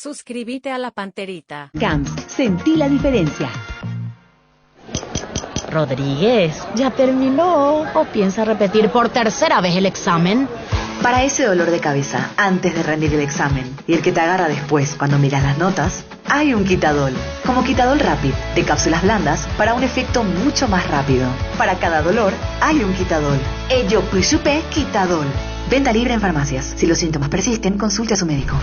Suscríbete a La Panterita. Camps, sentí la diferencia. Rodríguez, ¿ya terminó o piensa repetir por tercera vez el examen? Para ese dolor de cabeza antes de rendir el examen y el que te agarra después cuando miras las notas, hay un Quitadol. Como Quitadol Rapid, de cápsulas blandas para un efecto mucho más rápido. Para cada dolor, hay un Quitadol. Ello Puisupe Quitadol. Venta libre en farmacias. Si los síntomas persisten, consulte a su médico.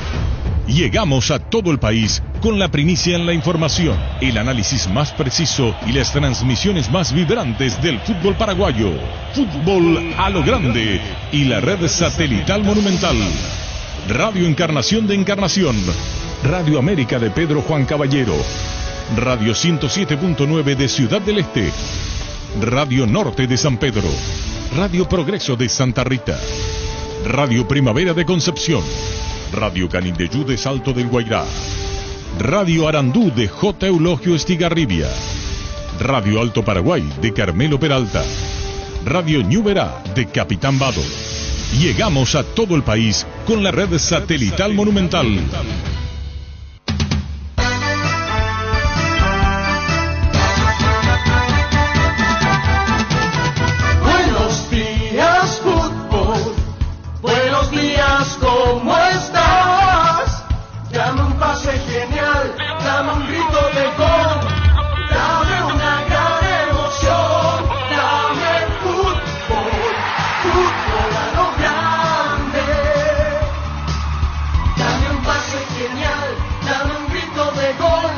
Llegamos a todo el país con la primicia en la información, el análisis más preciso y las transmisiones más vibrantes del fútbol paraguayo. Fútbol a lo grande y la red satelital Monumental. Radio Encarnación de Encarnación, Radio América de Pedro Juan Caballero, Radio 107.9 de Ciudad del Este, Radio Norte de San Pedro, Radio Progreso de Santa Rita, Radio Primavera de Concepción, Radio Canindeyú de Salto del Guairá, Radio Arandú de J. Eulogio Estigarribia, Radio Alto Paraguay de Carmelo Peralta, Radio Ñuberá de Capitán Vado. Llegamos a todo el país con la red satelital Monumental. Buenos días, fútbol. Buenos días, ¿cómo estás? Dame un pase genial, dame un grito de gol, dame una gran emoción, dame fútbol, fútbol a lo grande. Dame un pase genial, dame un grito de gol,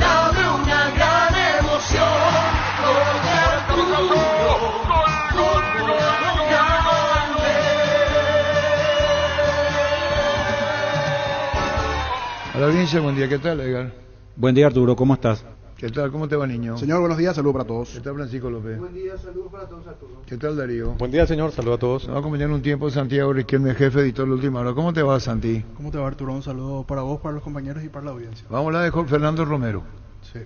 dame una gran emoción, fútbol a lo grande. Hola, Vince, buen día, ¿qué tal, Edgar? Buen día, Arturo, ¿cómo estás? ¿Qué tal? ¿Cómo te va, niño? Señor, buenos días, saludos para todos. ¿Qué tal, Francisco López? Buen día, saludos para todos, Arturo. ¿Qué tal, Darío? Buen día, señor, saludos a todos. Nos va a acompañar un tiempo Santiago Riquelme, jefe editor de Última Hora. ¿Cómo te va, Santi? ¿Cómo te va, Arturo? Un saludo para vos, para los compañeros y para la audiencia. Vamos a hablar de Fernando Romero. Sí.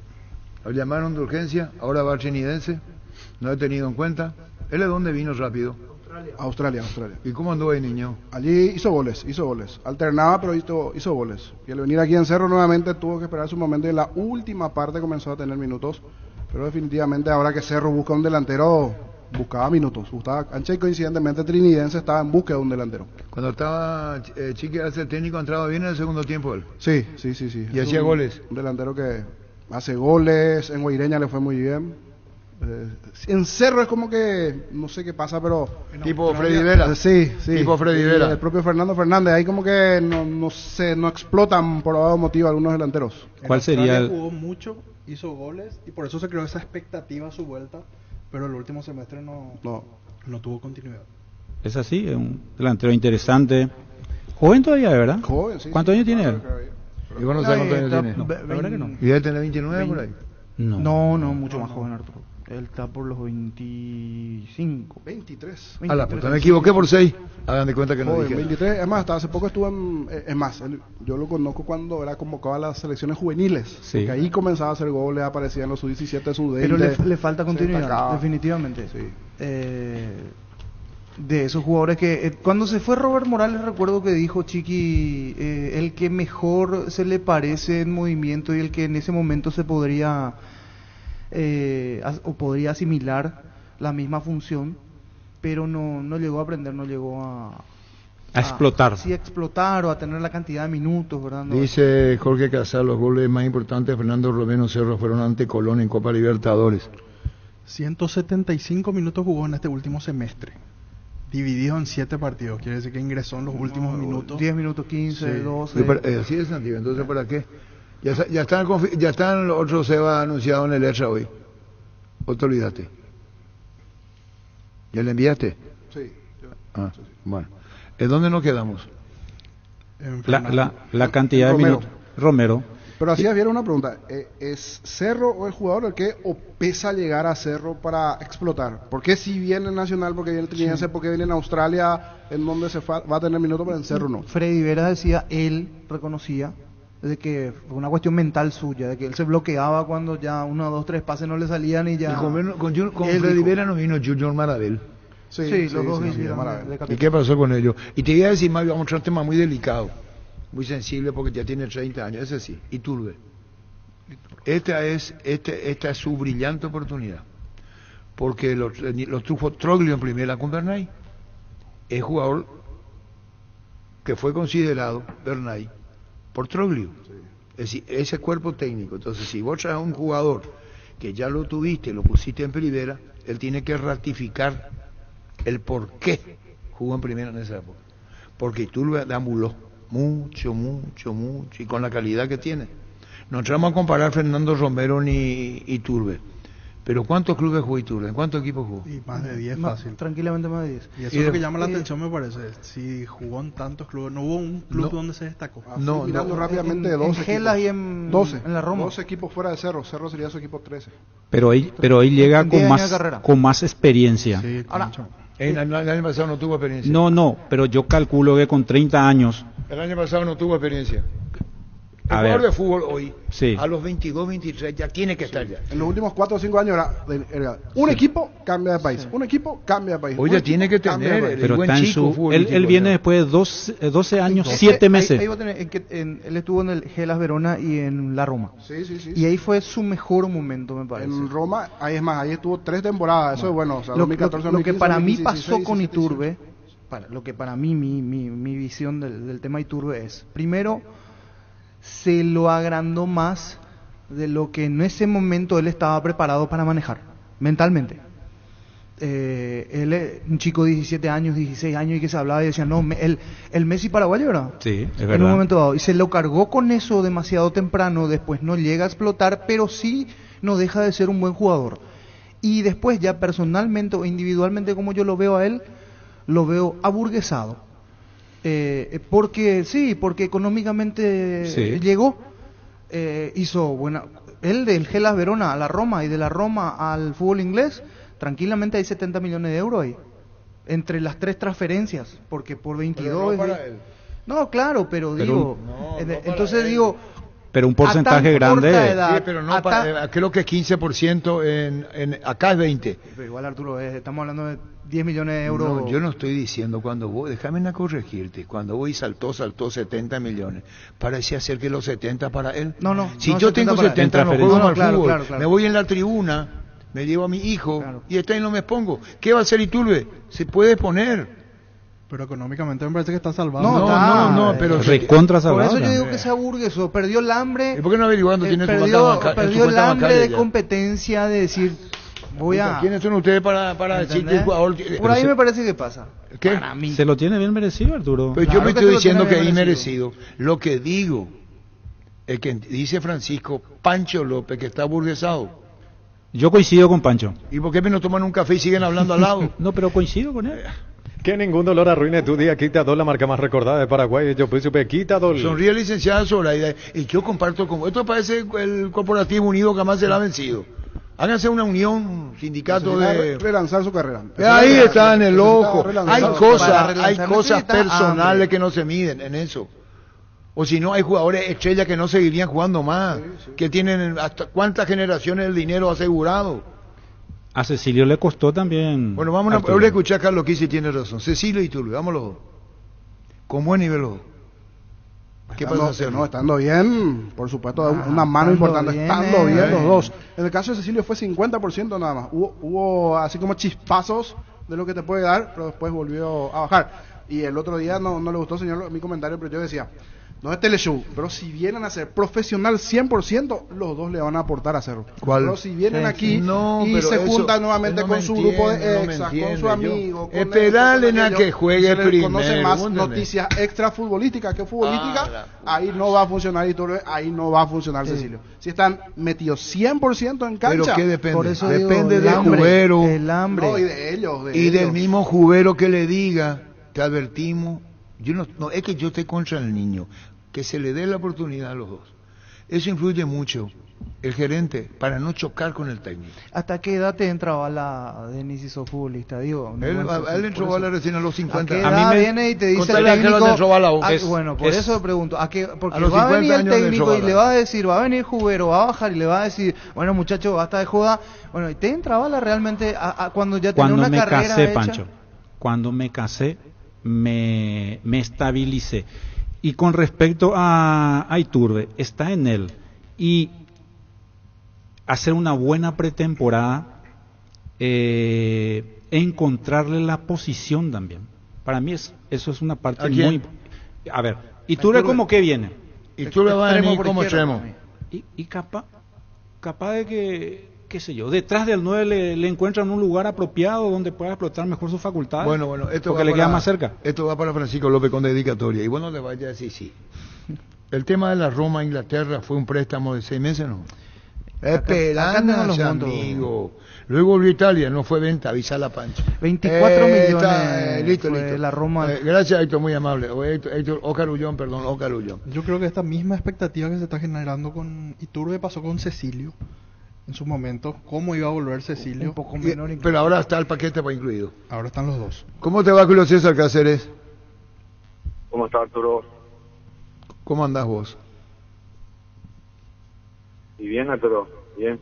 Lo llamaron de urgencia, ahora va argenidense, no he tenido en cuenta. ¿Él de dónde vino rápido? Australia. ¿Y cómo andó ahí, niño? Allí hizo goles. Alternaba, pero hizo goles. Y al venir aquí en Cerro nuevamente tuvo que esperar su momento y en la última parte comenzó a tener minutos. Pero definitivamente ahora que Cerro busca un delantero, buscaba minutos. Ancha y coincidentemente Trinidense estaba en búsqueda de un delantero. Cuando estaba Chiqui hace el técnico, entraba bien en el segundo tiempo él. Sí. ¿Y hacía goles? Un delantero que hace goles, en Guaireña le fue muy bien. En Cerro es como que no sé qué pasa, pero tipo Freddy Vera. Sí. Tipo Freddy Vera. El propio Fernando Fernández, ahí como que no explotan por algún motivo algunos delanteros. ¿Cuál sería el...? Jugó mucho, hizo goles y por eso se creó esa expectativa a su vuelta, pero el último semestre no tuvo continuidad. Es así, es un delantero interesante. Joven todavía, ¿verdad? Joven, sí. ¿Cuántos años tiene él? ¿Y vos no sabés cuántos años tiene? No, la verdad que no. ¿Y él tiene 29 por ahí? No, mucho más joven, Arturo. Él está por los 25. 23. A la puta, me equivoqué por 6. Hagan de cuenta que no Joven, dije. 23. Además, hasta hace poco estuvo yo lo conozco cuando era convocado a las selecciones juveniles. Sí. Que ahí comenzaba a hacer goles, aparecía en los sub-17, sub-20. Pero le falta continuidad, definitivamente. Sí. De esos jugadores que... cuando se fue Robert Morales, recuerdo que dijo Chiqui, el que mejor se le parece en movimiento y el que en ese momento se podría... o podría asimilar la misma función, pero no llegó a aprender, no llegó a explotar. Sí, a explotar o a tener la cantidad de minutos, ¿verdad? Dice Jorge Casal, los goles más importantes de Fernando Romero Cerro fueron ante Colón en Copa Libertadores. 175 minutos jugó en este último semestre, dividido en 7 partidos, quiere decir que ingresó en los últimos minutos. 10 minutos, 15, Sí. 12. Así es, Santiago, entonces ¿para qué? Ya están los otros, se va anunciado en el ERSA hoy. ¿O te olvidaste? ¿Ya le enviaste? Sí. Bueno. ¿En dónde nos quedamos? La cantidad de minutos. Romero. Pero así había una pregunta. ¿Es Cerro o el jugador el que o pesa llegar a Cerro para explotar? ¿Por qué si viene en Nacional, porque viene en Trinidense, Sí. porque viene en Australia, en donde va a tener minutos, pero en Cerro no? Freddy Vera decía, él reconocía de que fue una cuestión mental suya, de que él se bloqueaba cuando ya 1, 2, 3 pases no le salían y ya... Y con Él Freddy dijo. Vera no vino Junior Marabel. Sí, los dos vinieron maravilla. de ¿Y capitán. qué pasó con ellos? Y te iba a decir, más, vamos a mostrar un tema muy delicado. muy sensible porque ya tiene 30 años, ese sí, Iturbe. Esta es su brillante oportunidad, porque los trujo Troglio en primera con Bernay, es jugador que fue considerado Bernay por Troglio, es decir, ese cuerpo técnico. Entonces, si vos traes a un jugador que ya lo tuviste, lo pusiste en primera, él tiene que ratificar el por qué jugó en primera en esa época, porque Iturbe deambuló mucho, y con la calidad que tiene. No entramos a comparar Fernando Romero ni Iturbe, pero ¿cuántos clubes jugó Iturbe? ¿En cuántos equipos jugó? Y más de 10 fácil. Tranquilamente más de 10. Y eso es lo que llama la atención, me parece. Si jugó en tantos clubes, no hubo un club donde se destacó. Mirando rápidamente, en 12 Gelas equipos. y en 12. En la Roma. 12 equipos fuera de Cerro. Cerro sería su equipo 13. Pero ahí llega En 10 con años de carrera. más experiencia. Sí, Ahora, mucho. El año pasado no tuvo experiencia. No, pero yo calculo que con 30 años, El año pasado no tuvo experiencia. El A jugador ver. de fútbol hoy, Sí. a los 22, 23, ya tiene que estar ya. En los últimos 4 o 5 años era un equipo cambia de país. Un equipo cambia de país. Hoy Un ya equipo tiene que cambia de tener país. pero buen está en chico su... futbolístico, Él viene ya. después de 12 años, Es que 7 meses. Ahí va a tener, él estuvo en el Gelas Verona y en la Roma. Sí. Y ahí fue su mejor momento, me parece. En Roma, ahí estuvo 3 temporadas. Eso es bueno. O sea, Lo 2014, que 2015, para mí 2016, pasó con 17, Iturbe, lo que para mí mi visión del tema Iturbe es, primero, se lo agrandó más de lo que en ese momento él estaba preparado para manejar, mentalmente. Él es un chico de 17 años, 16 años y que se hablaba y decía, no, el Messi paraguayo, ¿verdad? Sí, es En un verdad. momento dado. Y se lo cargó con eso demasiado temprano, después no llega a explotar, pero sí no deja de ser un buen jugador. Y después ya personalmente o individualmente como yo lo veo a él, lo veo aburguesado. Porque económicamente Sí. llegó, hizo buena... Él del Gelas Verona a la Roma y de la Roma al fútbol inglés, tranquilamente hay 70 millones de euros ahí. Entre las 3 transferencias, porque por 22... Pero no es- para él. No, claro, pero digo... no entonces para digo... Pero un a tan porcentaje grande... corta edad, Sí, pero no a para, tan- creo que es 15%, acá es 20%. Pero igual Arturo, estamos hablando de 10 millones de euros. No, yo no estoy diciendo cuando vos, déjame corregirte, cuando vos saltó 70 millones, parecía ser que los 70 para él. No, si no, yo 70 tengo para él. 70 no En juego transferencia. al Claro, fútbol, claro. me voy en la tribuna, me llevo a mi hijo Claro. y está y no me expongo. ¿Qué va a hacer Iturbe? Se puede poner. Pero económicamente me parece que está salvado. No, pero Recontra Por eso salvadora. yo digo que se aburguesó, perdió el hambre. ¿Y por qué no averiguando tiene su perdió, cuenta perdió el hambre bancaria de ya? competencia, de decir, voy a... ¿Quiénes son ustedes para decir que el ¿entendés? jugador... Por ahí me parece que pasa. ¿Qué? Para mí. Se lo tiene bien merecido, Arturo. Pues Claro yo me que estoy se lo diciendo que tiene es bien inmerecido. Lo que digo, el que dice Francisco, Pancho López, que está burguesado. Yo coincido con Pancho. ¿Y por qué me no toman un café y siguen hablando al lado? No, pero coincido con él. Que ningún dolor arruine tu día. Quitadol, la marca más recordada de Paraguay. Yo príncipe Quitadol. Sonríe licenciada Zoraida. Y yo comparto con... Esto parece el Corporativo Unido que jamás se la ha vencido. Háganse una unión, sindicato de... relanzar su carrera. Ahí está en el Necesita ojo. relanzar Hay su Para cosas relanzar necesita personales hambre. que no se miden en eso. O si no, hay jugadores estrellas que no seguirían jugando más. Que tienen hasta cuántas generaciones el dinero asegurado. A Cecilio le costó también. Bueno, vamos Arturo. ahora a escuchar a Carlos Kisi y tiene razón. Cecilio y Iturbe, vamos los dos. Con buen nivel los dos. ¿Qué pasa a hacer? No, estando bien, por supuesto, una estando mano importante, bien, estando bien los dos. En el caso de Cecilio fue 50% nada más. Hubo así como chispazos de lo que te puede dar, pero después volvió a bajar. Y el otro día no le gustó, señor, mi comentario, pero yo decía, no es teleshow, pero si vienen a ser profesional 100%, los dos le van a aportar a Cerro. ¿Cuál? Pero si vienen aquí No, y pero se eso- juntan nuevamente no con me su entiende, grupo no de me exas, con entiende, su yo- amigo, con esperarle esto, a con que aquello, juegue y se les conoce primero, más ¿vos entendés? noticias extra futbolísticas que futbolísticas, Ah, ahí no va a funcionar Iturbe, ahí no va a funcionar Cecilio. Si están metidos 100% en cancha, Pero ¿qué depende? Por eso Depende digo, del el hambre, juguero el hambre. no, y de ellos, de y del ellos. mismo juguero que le diga, te advertimos. Yo no es que yo esté contra el niño, que se le dé la oportunidad a los dos. Eso influye mucho, el gerente, para no chocar con el técnico. ¿Hasta qué edad te entra bala Denis y sos futbolista? Digo, no, Él, no sé a él si entró por bala eso. recién a los ¿A 50 qué años. edad A mí me- viene y te dice el contale a qué edad técnico? le entró bala vos. Bueno, por es- eso pregunto. Porque a los va a 50 venir el años le entró técnico y bala. le va a decir, va a venir Jubero, va a bajar y le va a decir, bueno muchacho, basta de joda. Bueno, ¿y te entra bala realmente cuando ya tenés Cuando una me carrera casé, hecha? Pancho, cuando me casé, me estabilicé. Y con respecto a Iturbe, está en él. Y hacer una buena pretemporada, encontrarle la posición también. Para mí eso es una parte muy... A ver, Iturbe ¿cómo que viene? Iturbe va a venir como extremo. Y capaz de que, qué sé yo, detrás del 9 le encuentran un lugar apropiado donde pueda explotar mejor sus facultades. Bueno, esto porque le queda más cerca. Esto va para Francisco López con dedicatoria. Y bueno, le vaya a decir sí. El tema de la Roma a Inglaterra fue un préstamo de 6 meses, ¿no? Esperanza, amigo. Luego volvió a Italia, no fue venta, avisa la pancha. 24 millones listo. la Roma. Gracias, Héctor, muy amable. Óscar Ullón. Yo creo que esta misma expectativa que se está generando con Iturbe pasó con Cecilio en su momento. ¿Cómo iba a volver Cecilio? Un poco menor. Pero ahora está el paquete para incluido. Ahora están los dos. ¿Cómo te va, Julio César Cáceres? ¿Cómo está, Arturo? ¿Cómo andás vos? Y bien, Arturo. Bien.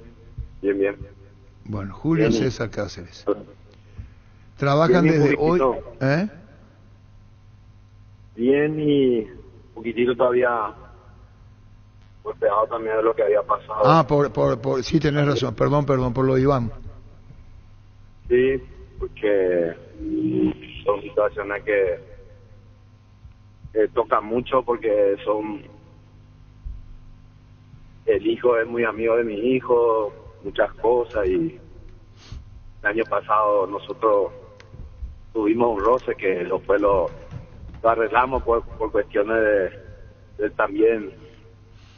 Bueno, Julio Bien. César Cáceres. ¿Trabajan Bien, desde un hoy? poquitito. Bien y un poquitito todavía golpeado también de lo que había pasado. Sí, tenés razón. Perdón, por lo de Iván. Sí, porque son situaciones que tocan mucho porque el hijo es muy amigo de mi hijo, muchas cosas, y el año pasado nosotros tuvimos un roce que después lo arreglamos por cuestiones de también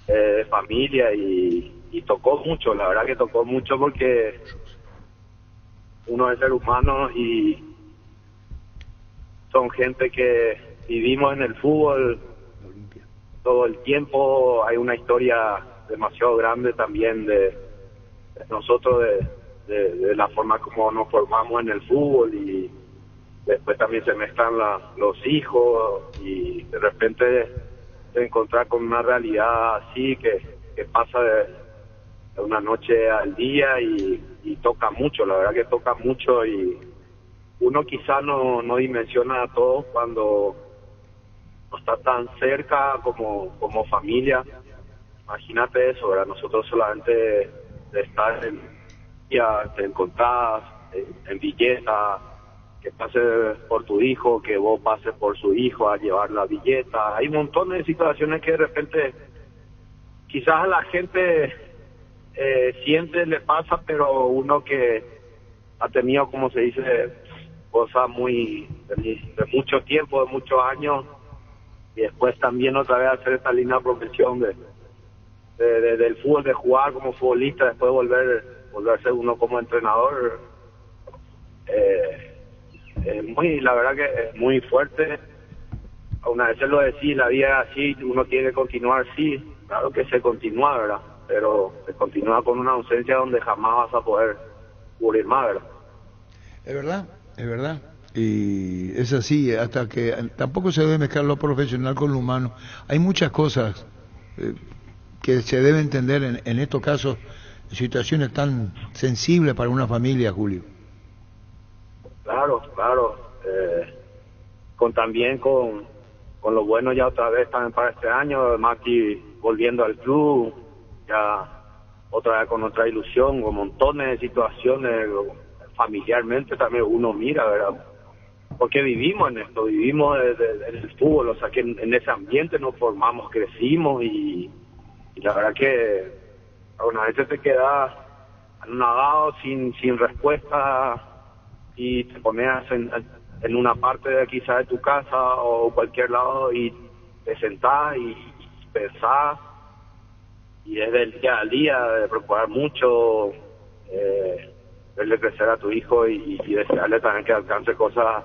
de familia, y tocó mucho, la verdad que tocó mucho porque uno es ser humano y son gente que vivimos en el fútbol todo el tiempo. Hay una historia demasiado grande también de nosotros, de la forma como nos formamos en el fútbol, y después también se mezclan los hijos, y de repente te encontrar con una realidad así que pasa de una noche al día, y toca mucho, la verdad que toca mucho, y uno quizá no dimensiona a todos cuando no está tan cerca como familia. Imagínate eso, ¿verdad? Nosotros solamente de estar te encontrás en billeta, que pases por tu hijo, que vos pases por su hijo a llevar la billeta. Hay montones de situaciones que de repente quizás a la gente siente, le pasa, pero uno que ha tenido, como se dice, cosas de mucho tiempo, de muchos años, y después también otra vez hacer esta linda profesión del fútbol, de jugar como futbolista, después volver a ser uno como entrenador, la verdad que es muy fuerte. Una vez lo decía, la vida es así, uno tiene que continuar, sí, claro que se continúa, ¿verdad? Pero se continúa con una ausencia donde jamás vas a poder cubrir más, ¿verdad? Es verdad. Y es así, hasta que tampoco se debe mezclar lo profesional con lo humano. Hay muchas cosas que se debe entender en estos casos, situaciones tan sensibles para una familia, Julio. Claro. También con lo bueno ya otra vez también para este año, Mati volviendo al club, ya otra vez con otra ilusión, con montones de situaciones, familiarmente también uno mira, ¿verdad? Porque vivimos en esto, vivimos en el fútbol, o sea que en ese ambiente nos formamos, crecimos, y la verdad que algunas veces te quedas anonadado, sin respuesta, y te pones en una parte de quizá de tu casa o cualquier lado, y te sentás y pensás, y es del día al día, de procurar mucho, verle crecer a tu hijo y desearle también que alcance cosas,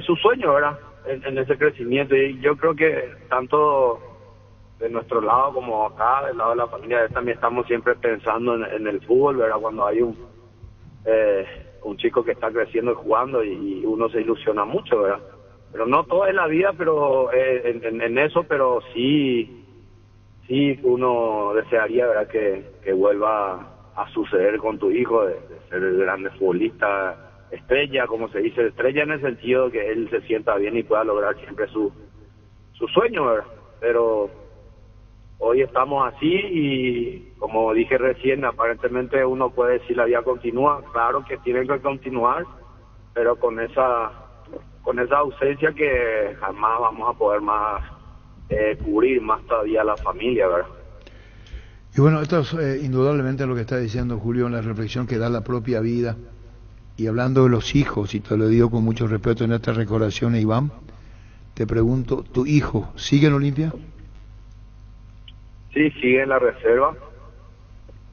su sueño, ¿verdad? En ese crecimiento. Y yo creo que tanto de nuestro lado como acá, del lado de la familia, también estamos siempre pensando en el fútbol, ¿verdad? Cuando hay un chico que está creciendo y jugando, y uno se ilusiona mucho, ¿verdad? Pero no todo es la vida, pero en eso, pero sí uno desearía, ¿verdad? Que vuelva a suceder con tu hijo, de ser el grande futbolista, estrella, como se dice, estrella en el sentido de que él se sienta bien y pueda lograr siempre sueño, ¿verdad? Pero hoy estamos así y como dije recién, aparentemente uno puede decir la vida continúa, claro que tiene que continuar, pero con esa ausencia que jamás vamos a poder más cubrir más todavía a la familia, ¿verdad? Y bueno, esto es indudablemente lo que está diciendo Julio en la reflexión que da la propia vida. Y hablando de los hijos, y te lo digo con mucho respeto en esta recordación, Iván, te pregunto, ¿tu hijo sigue en Olimpia? Sí, sigue en la reserva.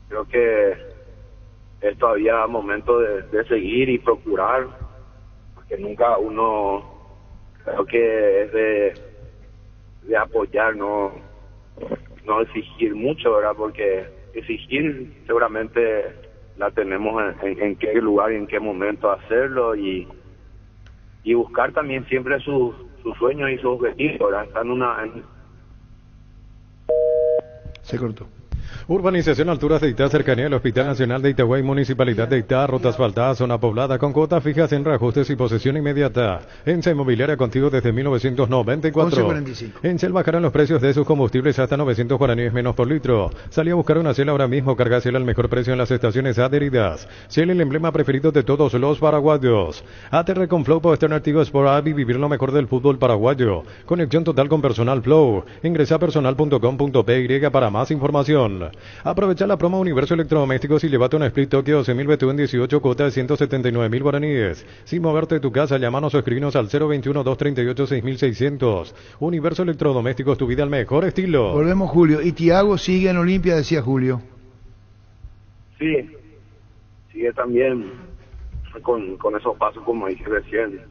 Creo que es todavía momento de seguir y procurar, porque nunca uno, creo que es de apoyar, no exigir mucho, ¿verdad? Porque exigir seguramente la tenemos en qué lugar y en qué momento hacerlo y buscar también siempre sus sueños y sus objetivos, ¿verdad? Está Se cortó. Urbanización Alturas de Itá, cercanía del Hospital Nacional de Itagüí, Municipalidad de Itá, ruta asfaltada, zona poblada, con cuotas fijas en reajustes y posesión inmediata. ENSA Inmobiliaria contigo desde 1994. 11:45. ENSA bajarán los precios de sus combustibles hasta 900 guaraníes menos por litro. Salí a buscar una Shell ahora mismo, carga Shell al mejor precio en las estaciones adheridas. Shell, el emblema preferido de todos los paraguayos. ATR con Flow Power Alternativo Sport App y vivir lo mejor del fútbol paraguayo. Conexión total con Personal Flow. Ingresa a personal.com.py para más información. Aprovecha la promo Universo Electrodomésticos y llévate un Split Tokyo 12.000 BTU en 18 cuotas de 179.000 guaraníes. Sin moverte de tu casa, llámanos o escribinos al 021-238-6600. Universo Electrodomésticos, tu vida al mejor estilo. Volvemos, Julio. ¿Y Tiago sigue en Olimpia, decía Julio? Sí, sigue también con esos pasos, como dije recién.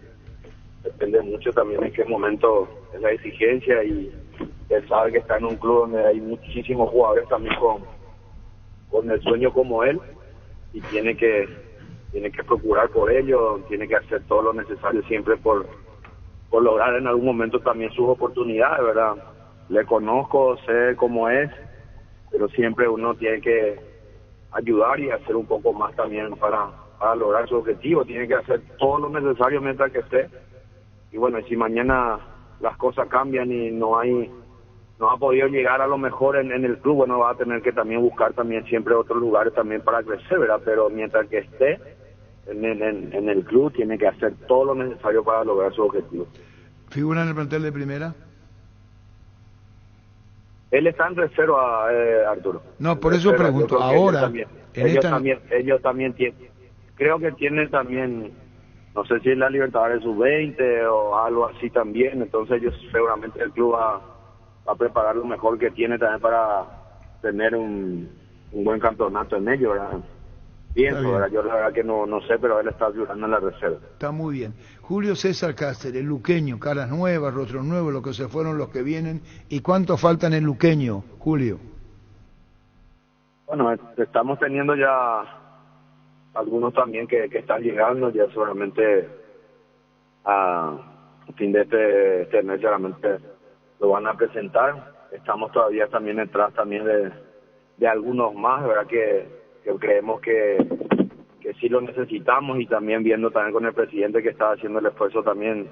Depende mucho también en qué momento es la exigencia y él sabe que está en un club donde hay muchísimos jugadores también con el sueño como él y tiene que procurar por ello, tiene que hacer todo lo necesario siempre por lograr en algún momento también sus oportunidades, ¿verdad? Le conozco, sé cómo es, pero siempre uno tiene que ayudar y hacer un poco más también para lograr su objetivo, tiene que hacer todo lo necesario mientras que esté. Y bueno, si mañana las cosas cambian y no ha podido llegar a lo mejor en el club, bueno, va a tener que también buscar también siempre otros lugares también para crecer, ¿verdad? Pero mientras que esté en el club, tiene que hacer todo lo necesario para lograr su objetivo. ¿Figura en el plantel de primera? Él está en reserva, Arturo. No, por eso pregunto, ahora, ellos también tienen, creo que tienen también, no sé si es la Libertadores Sub-20 o algo así también, entonces ellos seguramente el club va a preparar lo mejor que tiene también para tener un buen campeonato en ello, ¿verdad? Pienso, ¿verdad? Yo la verdad que no sé, pero él está ayudando en la reserva. Está muy bien. Julio César Cáceres, el luqueño, caras nuevas, rostros nuevos, los que se fueron, los que vienen. ¿Y cuánto faltan en luqueño, Julio? Bueno, estamos teniendo ya algunos también que están llegando, ya seguramente a fin de este mes seguramente lo van a presentar. Estamos todavía también detrás también de algunos más, ¿verdad? Que creemos que sí lo necesitamos y también viendo también con el presidente que está haciendo el esfuerzo también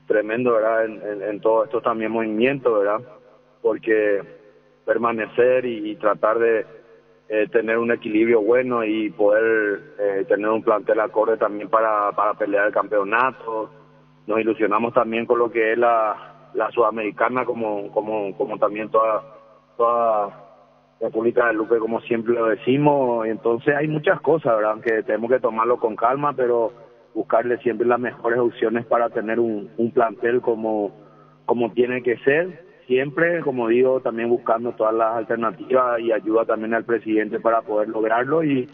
tremendo, ¿verdad? En todos estos también movimientos, ¿verdad? Porque permanecer y tratar de tener un equilibrio bueno y poder tener un plantel acorde también para pelear el campeonato. Nos ilusionamos también con lo que es la Sudamericana como también toda República del Luque, como siempre lo decimos. Entonces hay muchas cosas, ¿verdad? Que tenemos que tomarlo con calma, pero buscarle siempre las mejores opciones para tener un plantel como tiene que ser. Siempre, como digo, también buscando todas las alternativas y ayuda también al presidente para poder lograrlo y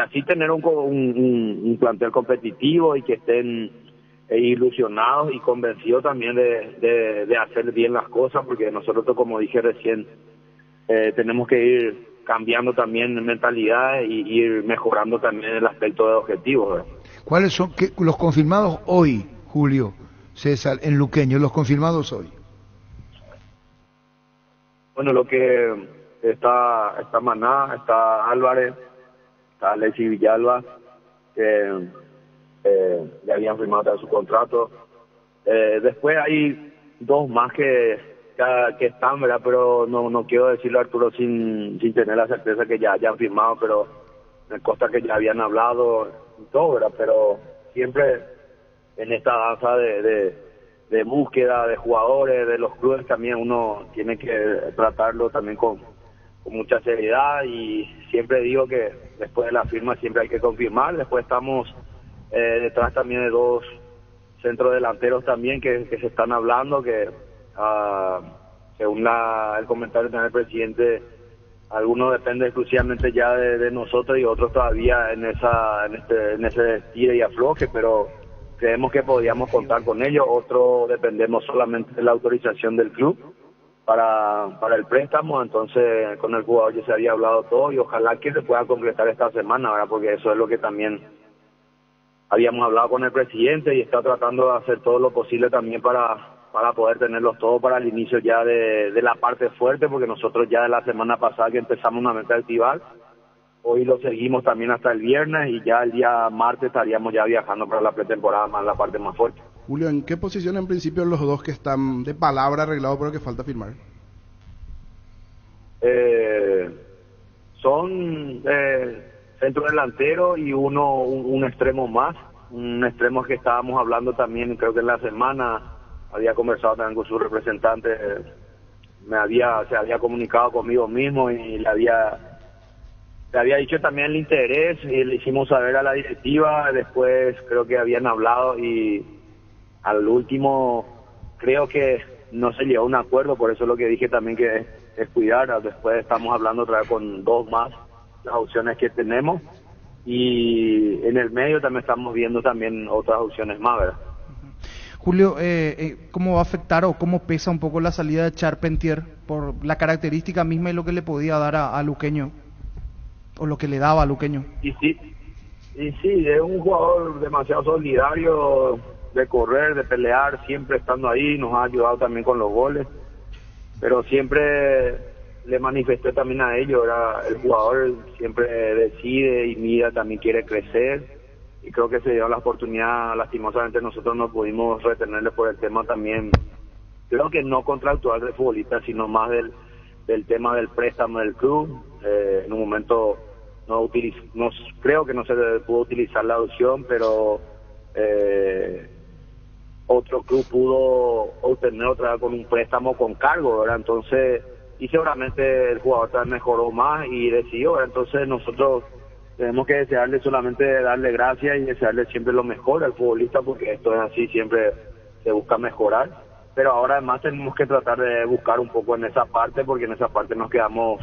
así tener un plantel competitivo y que estén ilusionados y convencidos también de hacer bien las cosas, porque nosotros, como dije recién, tenemos que ir cambiando también mentalidad y ir mejorando también el aspecto de objetivos, ¿verdad? ¿Cuáles son los confirmados hoy, Julio César, en luqueño, los confirmados hoy? Bueno, lo que está Maná, está Álvarez, está Alexis Villalba, que ya habían firmado su contrato. Después hay dos más que están, ¿verdad? Pero no quiero decirlo, Arturo, sin tener la certeza que ya hayan firmado, pero me consta que ya habían hablado y todo, ¿verdad? Pero siempre en esta danza de búsqueda de jugadores, de los clubes, también uno tiene que tratarlo también con mucha seriedad, y siempre digo que después de la firma siempre hay que confirmar. Después estamos detrás también de dos centrodelanteros también que se están hablando, que según el comentario del presidente, algunos dependen exclusivamente ya de nosotros y otros todavía en ese tire y afloje, pero creemos que podíamos contar con ellos. Otros dependemos solamente de la autorización del club para el préstamo. Entonces con el jugador ya se había hablado todo y ojalá que se pueda concretar esta semana, ¿verdad? Porque eso es lo que también habíamos hablado con el presidente, y está tratando de hacer todo lo posible también para poder tenerlos todos para el inicio ya de la parte fuerte, porque nosotros ya de la semana pasada que empezamos nuevamente a activar, hoy lo seguimos también hasta el viernes, y ya el día martes estaríamos ya viajando para la pretemporada, más la parte más fuerte. Julio, ¿en qué posición en principio los dos que están de palabra arreglados pero que falta firmar? Son centro delantero y un extremo más, un extremo que estábamos hablando también, creo que en la semana había conversado también con su representante, se había comunicado conmigo mismo y le había dicho también el interés, y le hicimos saber a la directiva. Después creo que habían hablado y al último creo que no se llegó a un acuerdo, por eso lo que dije también que es cuidar. Después estamos hablando otra vez con dos más, las opciones que tenemos, y en el medio también estamos viendo también otras opciones más, ¿verdad? Julio, ¿cómo va a afectar o cómo pesa un poco la salida de Charpentier por la característica misma y lo que le podía dar a Luqueño, o lo que le daba a Luqueño? Y sí, es un jugador demasiado solidario, de correr, de pelear, siempre estando ahí, nos ha ayudado también con los goles, pero siempre le manifesté también a ellos, el jugador siempre decide y mira, también quiere crecer, y creo que se dio la oportunidad. Lastimosamente nosotros no pudimos retenerle por el tema también, creo que no contractual del futbolista, sino más del tema del préstamo del club. En un momento creo que no se pudo utilizar la opción, pero otro club pudo obtener otra vez con un préstamo con cargo, ¿verdad? Entonces, y seguramente el jugador también mejoró más y decidió, ¿verdad? Entonces nosotros tenemos que desearle, solamente darle gracias y desearle siempre lo mejor al futbolista, porque esto es así, siempre se busca mejorar, pero ahora además tenemos que tratar de buscar un poco en esa parte, porque en esa parte nos quedamos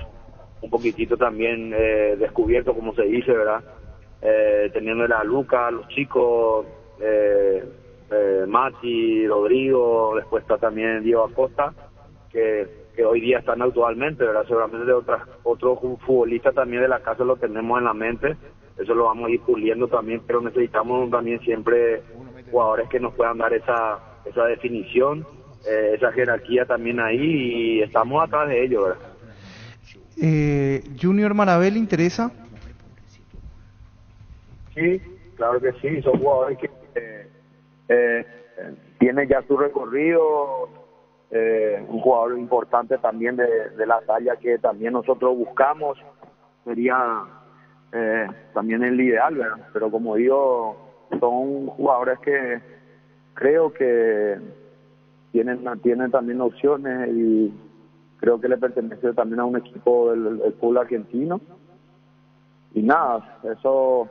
un poquitito también descubiertos, como se dice, ¿verdad? Teniendo a Luca, los chicos, Mati, Rodrigo, después está también Diego Acosta, que hoy día están actualmente, ¿verdad? Seguramente de otros futbolistas también de la casa lo tenemos en la mente, eso lo vamos a ir puliendo también, pero necesitamos también siempre jugadores que nos puedan dar esa definición, esa jerarquía también ahí, y estamos atrás de ellos, ¿verdad? Junior Marabel, ¿interesa? Sí, claro que sí, son jugadores que tienen ya su recorrido, un jugador importante también de la talla que también nosotros buscamos, sería también el ideal, ¿verdad? Pero como digo, son jugadores que creo que tienen también opciones, y creo que le pertenece también a un equipo del fútbol argentino, y nada, eso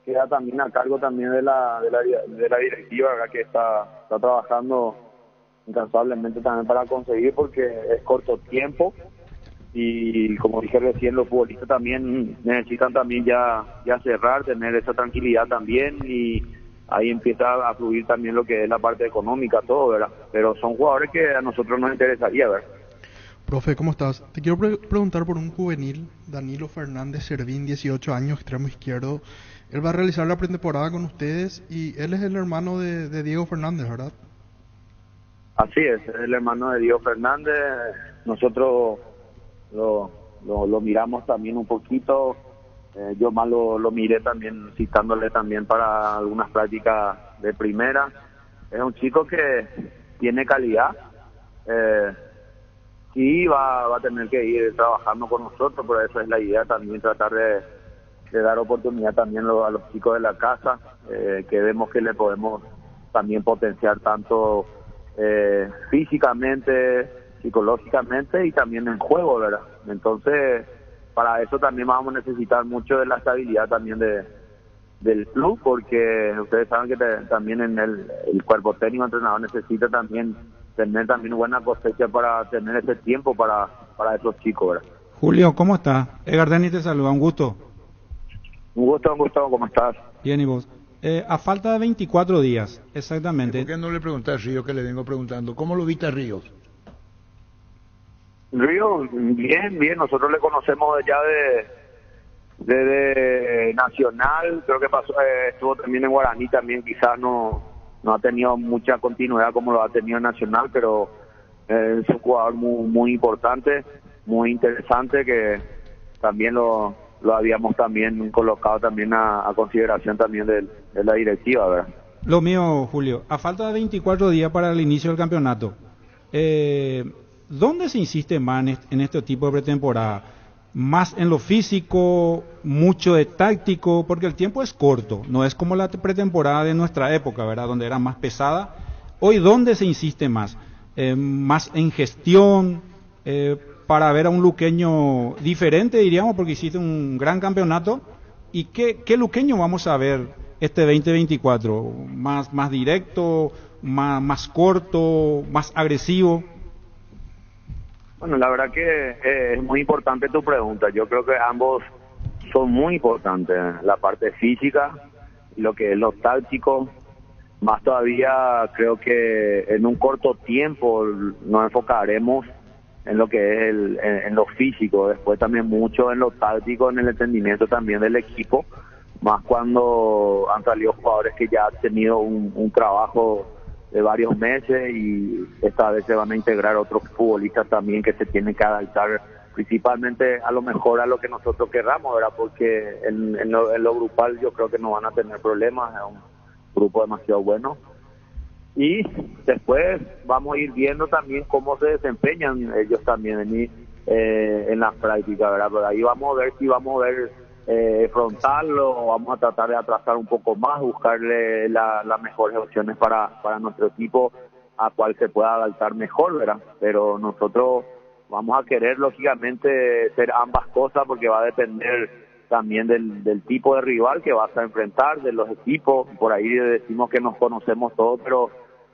queda también a cargo también de la directiva, ¿verdad? Que está trabajando incansablemente también para conseguir, porque es corto tiempo, y como dije recién, los futbolistas también necesitan también ya cerrar, tener esa tranquilidad también, y ahí empieza a fluir también lo que es la parte económica, todo, ¿verdad? Pero son jugadores que a nosotros nos interesaría ver. Profe, ¿cómo estás? Te quiero preguntar por un juvenil, Danilo Fernández Servín, 18 años, extremo izquierdo. Él va a realizar la pretemporada con ustedes, y él es el hermano de Diego Fernández, ¿verdad? Así es el hermano de Diego Fernández. Nosotros lo miramos también un poquito. Yo más lo miré también, citándole también para algunas prácticas de primera. Es un chico que tiene calidad, sí va a tener que ir trabajando con nosotros, por eso es la idea también tratar de dar oportunidad también a los chicos de la casa, que vemos que le podemos también potenciar tanto físicamente, psicológicamente y también en juego, ¿verdad? Entonces, para eso también vamos a necesitar mucho de la estabilidad también del club, porque ustedes saben que también en el cuerpo técnico entrenador necesita también tener también buena cosecha para tener ese tiempo para esos chicos, ¿verdad? Julio, ¿cómo estás? Edgar Denis te saluda, un gusto. Un gusto, ¿cómo estás? Bien, ¿y vos? A falta de 24 días, exactamente. ¿Por qué no le preguntas a Ríos, que le vengo preguntando? ¿Cómo lo viste a Ríos? Ríos, bien, nosotros le conocemos ya de Nacional, creo que pasó, estuvo también en Guaraní, también quizás no ha tenido mucha continuidad como lo ha tenido en Nacional, pero es un jugador muy importante, muy interesante, que también lo habíamos también colocado también a consideración también de la directiva, ¿verdad? Lo mío, Julio, a falta de 24 días para el inicio del campeonato, ¿dónde se insiste más en este tipo de pretemporada? ¿Más en lo físico, mucho de táctico? Porque el tiempo es corto, no es como la pretemporada de nuestra época, ¿verdad? Donde era más pesada. Hoy, ¿dónde se insiste más? ¿Más en gestión? Para ver a un luqueño diferente, diríamos, porque hiciste un gran campeonato. ¿Y qué luqueño vamos a ver este 2024? ¿Más directo, más corto, más agresivo? Bueno, la verdad que es muy importante tu pregunta. Yo creo que ambos son muy importantes. La parte física, lo que es lo táctico. Más todavía creo que en un corto tiempo nos enfocaremos en lo que es en lo físico, después también mucho en lo táctico, en el entendimiento también del equipo, más cuando han salido jugadores que ya han tenido un trabajo de varios meses, y esta vez se van a integrar otros futbolistas también que se tienen que adaptar principalmente a lo mejor a lo que nosotros querramos, ¿verdad? Porque en lo grupal yo creo que no van a tener problemas, es un grupo demasiado bueno. Y después vamos a ir viendo también cómo se desempeñan ellos también en las prácticas, ¿verdad? Pero ahí vamos a ver si vamos a ver frontal o vamos a tratar de atrasar un poco más, buscarle las mejores opciones para nuestro equipo, a cual se pueda adaptar mejor, ¿verdad? Pero nosotros vamos a querer lógicamente hacer ambas cosas, porque va a depender también del tipo de rival que vas a enfrentar, de los equipos. Por ahí decimos que nos conocemos todos, pero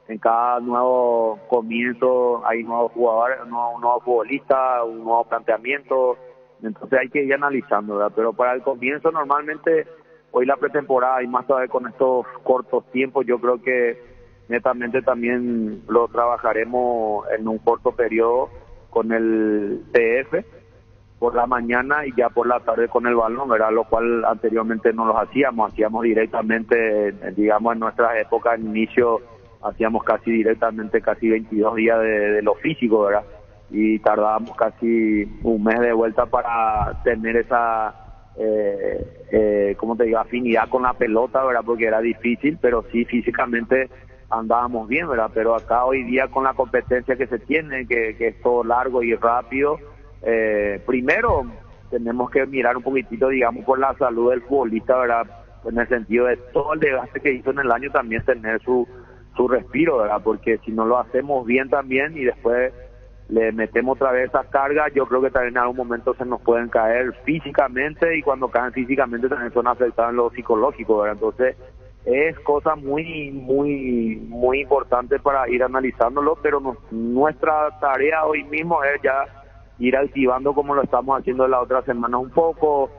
en cada nuevo comienzo hay nuevos jugadores, un nuevo futbolista, un nuevo planteamiento, entonces hay que ir analizando, ¿verdad? Pero para el comienzo normalmente, hoy la pretemporada y más todavía con estos cortos tiempos, yo creo que netamente también lo trabajaremos en un corto periodo con el TF por la mañana y ya por la tarde con el balón, ¿verdad? Lo cual anteriormente no lo hacíamos directamente, digamos, en nuestras épocas, en inicio, hacíamos casi 22 días de lo físico, ¿verdad? Y tardábamos casi un mes de vuelta para tener esa, ¿cómo te digo?, afinidad con la pelota, ¿verdad? Porque era difícil, pero sí físicamente andábamos bien, ¿verdad? Pero acá hoy día con la competencia que se tiene, que es todo largo y rápido, primero tenemos que mirar un poquitito, digamos, por la salud del futbolista, ¿verdad? En el sentido de todo el desgaste que hizo en el año, también tener su respiro, ¿verdad? Porque si no lo hacemos bien también y después le metemos otra vez esa carga, yo creo que también en algún momento se nos pueden caer físicamente, y cuando caen físicamente también son afectados en lo psicológico, ¿verdad? Entonces es cosa muy importante para ir analizándolo, pero nuestra tarea hoy mismo es ya ir activando como lo estamos haciendo la otra semana un poco,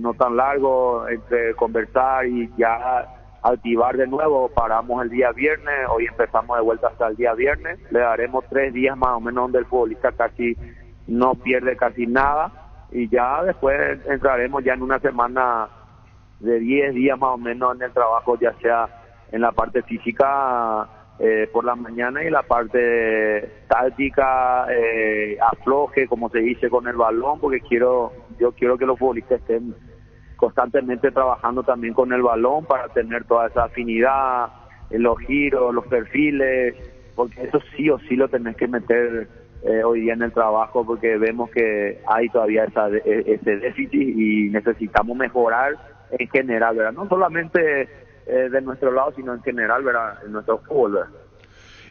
no tan largo, entre conversar y ya activar de nuevo. Paramos el día viernes, hoy empezamos de vuelta hasta el día viernes, le daremos 3 días más o menos donde el futbolista casi no pierde casi nada, y ya después entraremos ya en una semana de 10 días más o menos en el trabajo, ya sea en la parte física por la mañana y la parte táctica, afloje, como se dice, con el balón, porque yo quiero que los futbolistas estén constantemente trabajando también con el balón para tener toda esa afinidad, los giros, los perfiles, porque eso sí o sí lo tenés que meter hoy día en el trabajo, porque vemos que hay todavía ese déficit y necesitamos mejorar en general, ¿verdad? No solamente de nuestro lado, sino en general, ¿verdad? En nuestro fútbol, ¿verdad?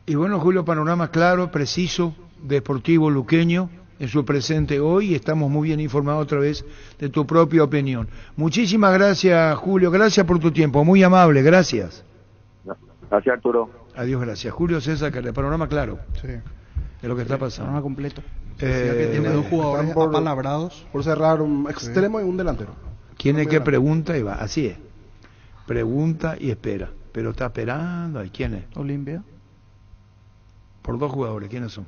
Y bueno, Julio, panorama claro, preciso, deportivo luqueño, en su presente hoy, y estamos muy bien informados otra vez de tu propia opinión. Muchísimas gracias, Julio, gracias por tu tiempo, muy amable, gracias. Gracias, Arturo. Adiós, gracias. Julio César, que el panorama claro Sí. de lo que está pasando. Panorama completo. Decía que tiene dos jugadores están apalabrados. por cerrar un extremo y un delantero. ¿Quién es que pregunta y va? Así es. Pregunta y espera. Pero está esperando. ¿Y quién es? Olimpia. Por dos jugadores. ¿Quiénes son?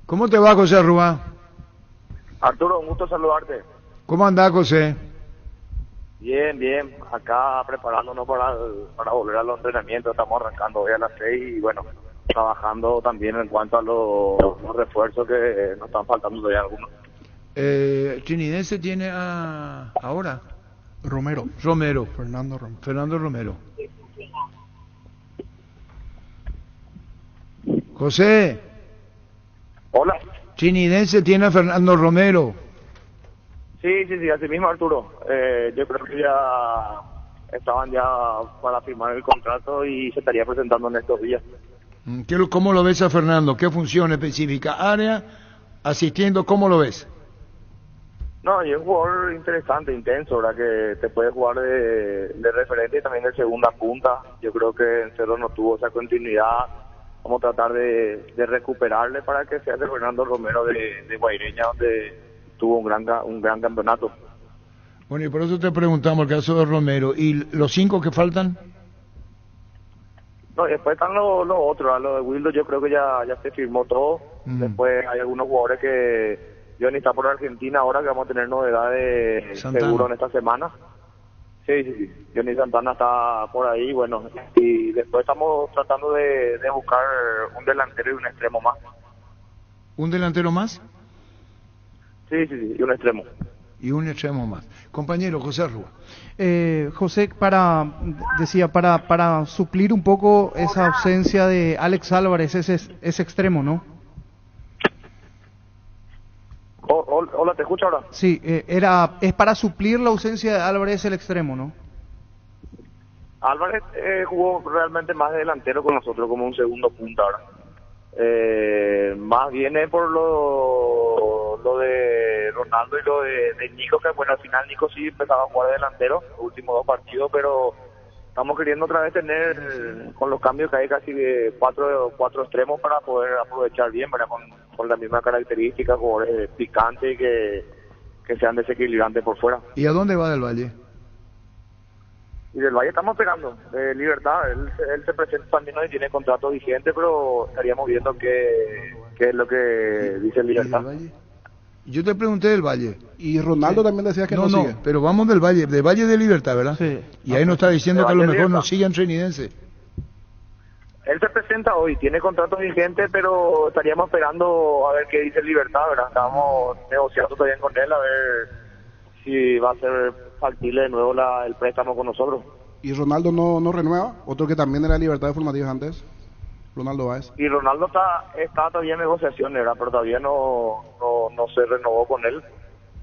¿Cómo te va, José Rubá? Arturo, un gusto saludarte. ¿Cómo andás, José? Bien, bien. Acá preparándonos para volver a los entrenamientos. Estamos arrancando hoy a las 6 y bueno, trabajando también en cuanto a los refuerzos que nos están faltando todavía algunos. Trinidense tiene ahora Romero. Fernando Romero. José. Hola. Trinidense tiene a Fernando Romero. Sí, así mismo, Arturo. Yo creo que ya estaban ya para firmar el contrato y se estaría presentando en estos días. ¿Cómo lo ves a Fernando? ¿Qué función específica? ¿Área? ¿Asistiendo? ¿Cómo lo ves? No, y es un jugador interesante, intenso, ¿verdad? Que te puede jugar de referente y también de segunda punta. Yo creo que en Cerro no tuvo esa continuidad. Vamos a tratar de recuperarle para que sea de Fernando Romero de Guaireña, donde tuvo un gran campeonato. Bueno, y por eso te preguntamos el caso de Romero. ¿Y los 5 que faltan? No, y después están los otros, ¿verdad? Lo de Wildo yo creo que ya se firmó todo. Después hay algunos jugadores que Johnny está por Argentina ahora, que vamos a tener novedades seguro en esta semana. Sí. Johnny Santana está por ahí, bueno, y después estamos tratando de buscar un delantero y un extremo más. ¿Un delantero más? Sí, y un extremo. Y un extremo más. Compañero José Rúa. José, para suplir un poco esa ausencia de Alex Álvarez, ese extremo, ¿no? Hola, ¿te escucho ahora? Sí, es para suplir la ausencia de Álvarez el extremo, ¿no? Álvarez jugó realmente más de delantero con nosotros, como un segundo punta ahora. Más viene por lo de Ronaldo y lo de Nico, que bueno, al final Nico sí empezaba a jugar de delantero los últimos 2 partidos, pero estamos queriendo otra vez tener, con los cambios que hay, casi de cuatro extremos para poder aprovechar bien, ¿verdad? Con la misma característica, jugadores picantes y que sean desequilibrantes por fuera. ¿Y a dónde va Del Valle? Y Del Valle estamos esperando, Libertad, él se presenta también hoy, tiene contrato vigente, pero estaríamos viendo qué es lo que dice Libertad. Yo te pregunté del Valle. Y Ronaldo también decía que no sigue. No, pero vamos del Valle de Libertad, ¿verdad? Sí. Y ahí nos está diciendo que a lo mejor Libertad. no sigue en Trinidense. Él se presenta hoy, tiene contrato vigente, pero estaríamos esperando a ver qué dice Libertad, ¿verdad? Estábamos negociando todavía con él a ver si va a ser factible de nuevo el préstamo con nosotros. ¿Y Ronaldo no renueva? Otro que también era Libertad de Formativos antes, Ronaldo Báez. Y Ronaldo está todavía en negociaciones, ¿verdad? Pero todavía no se renovó con él.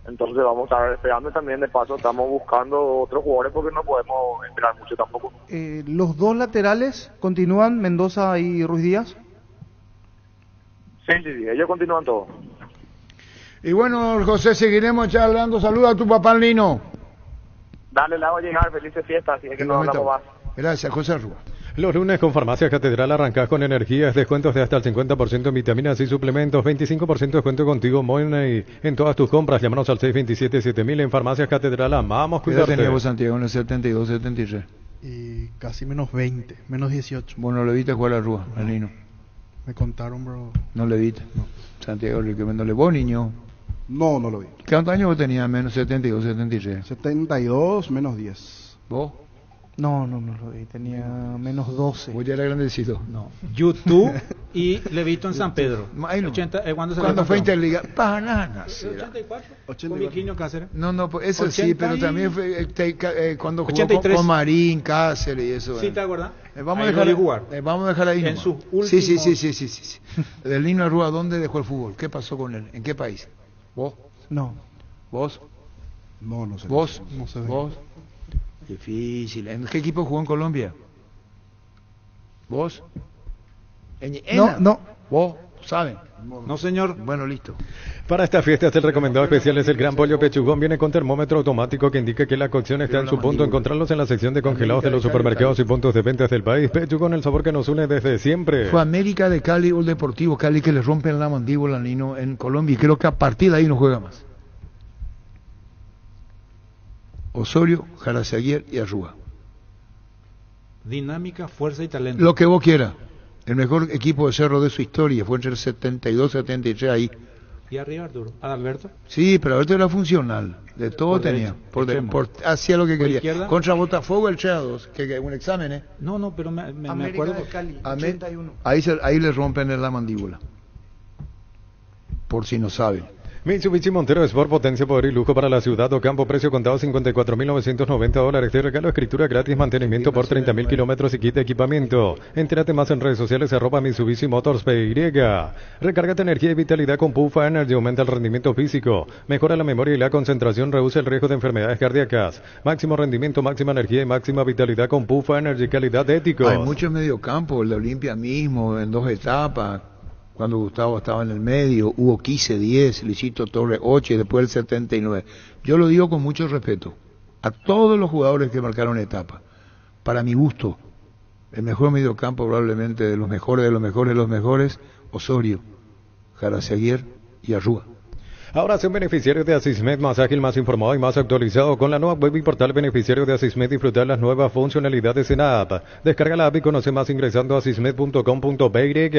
Entonces vamos a estar esperando y también de paso estamos buscando otros jugadores porque no podemos esperar mucho tampoco. ¿Los 2 laterales continúan, Mendoza y Ruiz Díaz? Sí, ellos continúan todos. Y bueno, José, seguiremos charlando. Saluda a tu papá Lino. Dale, le hago llegar, felices fiestas, así es que no hablamos más. Gracias, José Rúa. Los lunes con Farmacia Catedral arrancás con energías, descuentos de hasta el 50% en vitaminas y suplementos, 25% de descuento contigo, Money, en todas tus compras. Llámanos al 627-7000 en Farmacias Catedral. Amamos cuidarte. ¿Qué edad tenías, Santiago, en el 72, 73? Y casi menos 20, menos 18. Bueno, le viste jugar a Rúa, al Lino. Me contaron, bro. No le viste. No. Santiago, recomendándole. ¿Vos, niño? No lo vi. ¿Cuántos años vos tenías? Menos 72, 73. 72, menos 10. ¿Vos? No lo vi, tenía menos 12. ¿Vos ya era grandecito? No. YouTube Y Levito en San Pedro. Ahí no. 80, ¿cuándo Cuando fue Interliga, bananas. 84. 84. Con Virginio Cáceres. No, pues eso 80 sí, pero y- también fue, cuando jugó 83. con Marín, Cáceres y eso. ¿Sí te acuerdas? Vamos a Ahí dejar, lo vi jugar. vamos a dejar ahí. En nomás. sus Sí. últimos- Del Nino Rúa, ¿dónde dejó el fútbol? ¿Qué pasó con él? ¿En qué país? ¿Vos? No. ¿Vos? No sé. ¿Vos? No sé. ¿Vos? Difícil. ¿En qué equipo jugó en Colombia? ¿Vos? No. ¿Vos? ¿Saben? No, señor. Bueno, listo. Para esta fiesta, el recomendado especial es el Gran Pollo Pechugón. Viene con termómetro automático que indica que la cocción está en su punto. Encontrarlos en la sección de congelados de los supermercados y puntos de ventas del país. Pechugón, el sabor que nos une desde siempre. Fue América de Cali o el Deportivo Cali que le rompen la mandíbula al Nino en Colombia y creo que a partir de ahí no juega más. Osorio, Jarazaguer y Arrúa. Dinámica, fuerza y talento. Lo que vos quieras. El mejor equipo de Cerro de su historia fue entre el 72 y 73 ahí. Y arriba Arturo. Adalberto. Sí, pero Alberto era funcional. De todo Por tenía. derecha, Hacía lo que Por quería. izquierda. Contra Botafogo el Chea 2, que un examen, ¿eh? No, pero me América acuerdo. de Cali, Amé- 81. Ahí le rompen en la mandíbula. Por si no saben. Mitsubishi Montero Sport, potencia, poder y lujo para la ciudad o campo, precio contado $54,990. De regalo, escritura gratis, mantenimiento por 30.000 kilómetros y kit de equipamiento. Entérate más en redes sociales @Mitsubishi Motors PY. Recárgate energía y vitalidad con Pufa Energy, aumenta el rendimiento físico, mejora la memoria y la concentración, reduce el riesgo de enfermedades cardíacas. Máximo rendimiento, máxima energía y máxima vitalidad con Pufa Energy, calidad de éticos. Hay muchos mediocampo, el de Olimpia mismo, en 2 etapas. Cuando Gustavo estaba en el medio, hubo 15-10, Luisito Torres 8 y después el 79. Yo lo digo con mucho respeto a todos los jugadores que marcaron etapa. Para mi gusto, el mejor mediocampo probablemente de los mejores, Osorio, Jarazaguer y Arrúa. Ahora son beneficiarios de Asismed, más ágil, más informado y más actualizado. Con la nueva web y portal beneficiario de Asismed, disfrutar las nuevas funcionalidades en la app. Descarga la app y conoce más ingresando a asismed.com.py.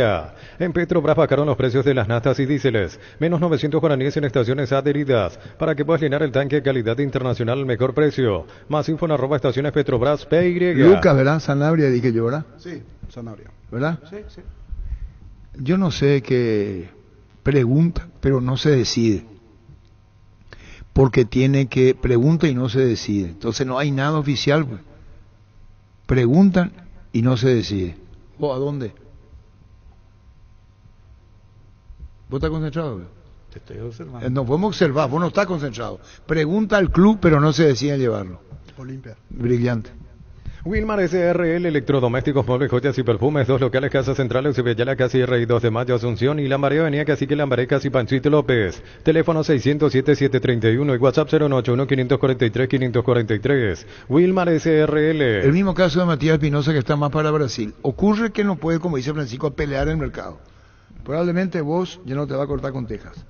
En Petrobras bajaron los precios de las naftas y diésel. Menos 900 guaraníes en estaciones adheridas. Para que puedas llenar el tanque de calidad internacional al mejor precio. Más info en estaciones Petrobras PY. Lucas, ¿verdad? Sanabria, dije yo, ¿verdad? Sí, Sanabria. ¿Verdad? Sí. Yo no sé qué pregunta, pero no se decide. Porque tiene que pregunta y no se decide. Entonces no hay nada oficial, pues. Preguntan y no se decide. ¿O a dónde? ¿Vos estás concentrado? Te estoy observando. No podemos observar, vos no estás concentrado. Pregunta al club, pero no se decide en llevarlo. Olimpia. Brillante. Wilmar SRL, electrodomésticos, muebles, joyas y perfumes, 2 locales, Casas Centrales, Ubiyala, Casi RI 2 de Mayo, Asunción y Lambaré, Avenida Cacique Lambaré, Casi Panchito López. Teléfono 607-731 y WhatsApp 081-543-543. Wilmar SRL. El mismo caso de Matías Espinosa, que está más para Brasil. Ocurre que no puede, como dice Francisco, pelear en el mercado. Probablemente vos ya no te va a cortar con Texas.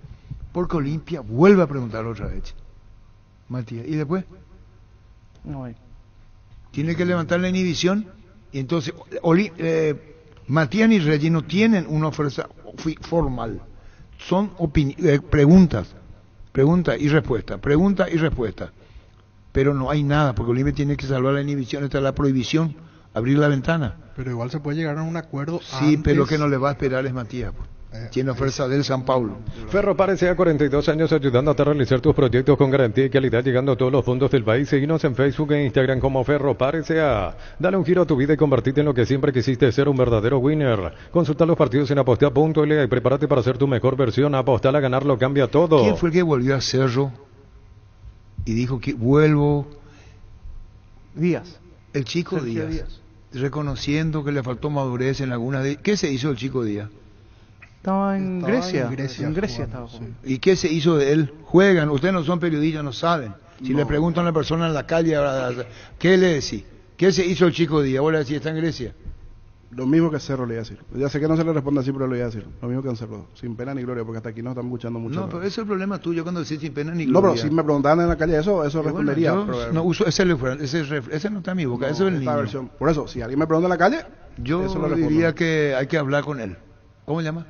Porque Olimpia vuelve a preguntar otra vez. Matías. ¿Y después? No hay. Tiene que levantar la inhibición y entonces Matías y Reyes no tienen una oferta formal, son preguntas y respuestas, pero no hay nada porque Olimpia tiene que salvar la inhibición, está la prohibición, abrir la ventana. Pero igual se puede llegar a un acuerdo. Sí, antes. pero lo que no le va a esperar es Matías. Tiene oferta del San Paulo. Ferropar S.A. 42 años ayudándote a realizar tus proyectos con garantía y calidad, llegando a todos los puntos del país. Seguinos en Facebook e Instagram como Ferropar S.A. Dale un giro a tu vida y convertirte en lo que siempre quisiste ser, un verdadero winner. Consulta los partidos en apostea.la y prepárate para ser tu mejor versión. Apostar a ganar lo cambia todo. ¿Quién fue el que volvió a Cerro y dijo que vuelvo? Díaz. El chico Sergio Díaz. Reconociendo que le faltó madurez en algunas de... ¿Qué se hizo el chico Díaz? Estaba en Grecia. En Grecia estaba jugando. ¿Y qué se hizo de él? Juegan, ustedes no son periodistas, no saben. Si le preguntan a una persona en la calle, ¿qué le decís? ¿Qué se hizo el chico Díaz? Vos le decís, está en Grecia. Lo mismo que Cerro le iba a decir. Ya sé que no se le responde así, pero le iba a decir. Lo mismo que en Cerro. Sin pena ni gloria, porque hasta aquí no estamos escuchando mucho. No, pero ese es el problema tuyo cuando decís sin pena ni No, gloria. pero si me preguntaban en la calle eso respondería. Bueno, yo no uso, ese no está en mi boca, eso es el esta niño. versión. Por eso, si alguien me pregunta en la calle, Yo eso lo respondo. diría que hay que hablar con él. ¿Cómo se llama?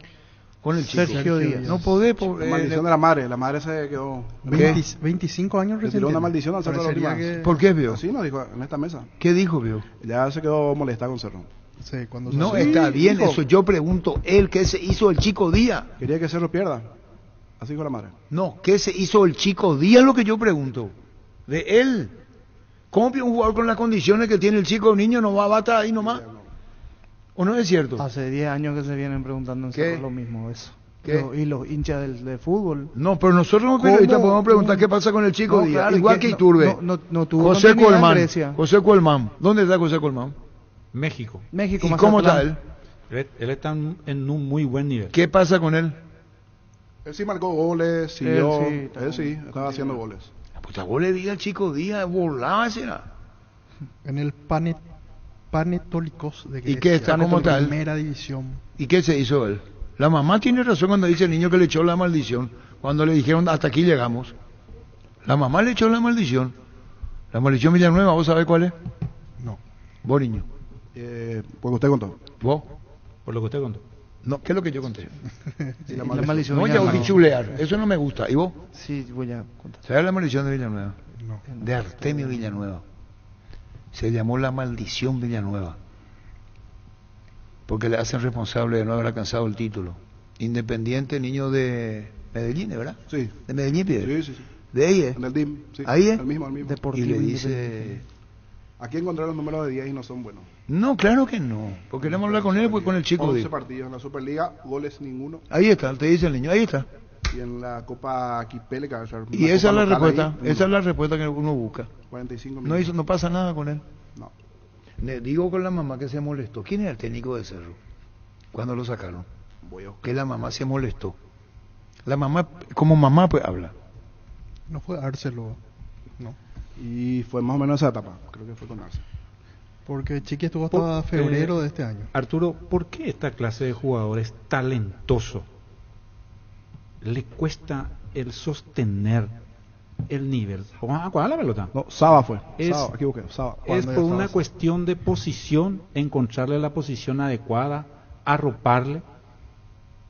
Con el chico. Sergio Díaz. No podés... La maldición de la madre se quedó. 25 años Le recién. tiró una maldición al Cerro de los Parecería Limas. que- ¿Por qué, vio? Así nos dijo en esta mesa. ¿Qué dijo, vio? Ya se quedó molesta con Cerro. Sí, cuando No, salió. está bien, hijo. eso yo pregunto, él, ¿qué se hizo el chico Díaz? Quería que Cerro pierda. Así dijo la madre. No, ¿qué se hizo el chico Díaz? Lo que yo pregunto. De él. ¿Cómo un jugador con las condiciones que tiene el chico o niño no va a estar ahí nomás? ¿O no es cierto? Hace 10 años que se vienen preguntando en ¿Qué? Cerro lo mismo eso. ¿Qué? Y los hinchas del fútbol. No, pero nosotros como ¿Cómo? periodistas podemos preguntar qué pasa con el chico No, Díaz. claro, Igual que que Iturbe. no tuvo José continuidad en Colmán. Grecia. José Colmán. ¿Dónde está José Colmán? México. México, ¿Y cómo está Mazatlán. él? Él está en un muy buen nivel. ¿Qué pasa con él? Él sí marcó goles, siguió. Él sí, estaba haciendo goles. Pues vos le digas al chico Díaz, volaba será. En el Panetolikos de Grecia. ¿Y qué está? ¿Cómo está él? Primera división. ¿Y qué se hizo él? La mamá tiene razón cuando dice el niño que le echó la maldición. Cuando le dijeron hasta aquí llegamos. La mamá le echó la maldición. La maldición Villanueva, ¿vos sabés cuál es? No. Vos, niño. Porque usted contó. ¿Vos? Por lo que usted contó. No, ¿qué es lo que yo conté? Sí, la maldición No, de ya Villanueva. bichulear. Eso no me gusta. ¿Y vos? Sí, voy a contar. ¿Sabes la maldición de Villanueva? No. De Artemio Villanueva. Se llamó la maldición Villanueva. Porque le hacen responsable de no haber alcanzado el título. Independiente, niño de Medellín, ¿verdad? Sí. De Medellín, Piedra. Sí. De ahí, ¿eh? En el DIM. Sí. Ahí, ¿eh? El mismo. Y Deportivo le Independiente. dice... Aquí encontré los números de 10 y no son buenos. No, claro que no. Porque queremos hablar con él, pues con el chico. 11 digo. partidos en la Superliga, goles ninguno. Ahí está, te dice el niño, ahí está. Y en la Copa Quipele, que va a ser Y una esa es copa la local respuesta, ahí, esa es la respuesta que uno busca. 45 No, minutos. no pasa nada con él. No. Le digo con la mamá que se molestó. ¿Quién era el técnico de Cerro? Cuando lo sacaron. Que la mamá se molestó. La mamá, como mamá, pues habla. No fue Arcelo. No. Y fue más o menos esa etapa. Creo que fue con Arce. Porque Chiqui estuvo hasta febrero de este año. Arturo, ¿por qué esta clase de jugadores talentoso le cuesta el sostener el nivel? ¿Cuál es la pelota? No, Saba fue. Es, Saba, equivoqué. Saba. es por una cuestión de posición, encontrarle la posición adecuada, arroparle.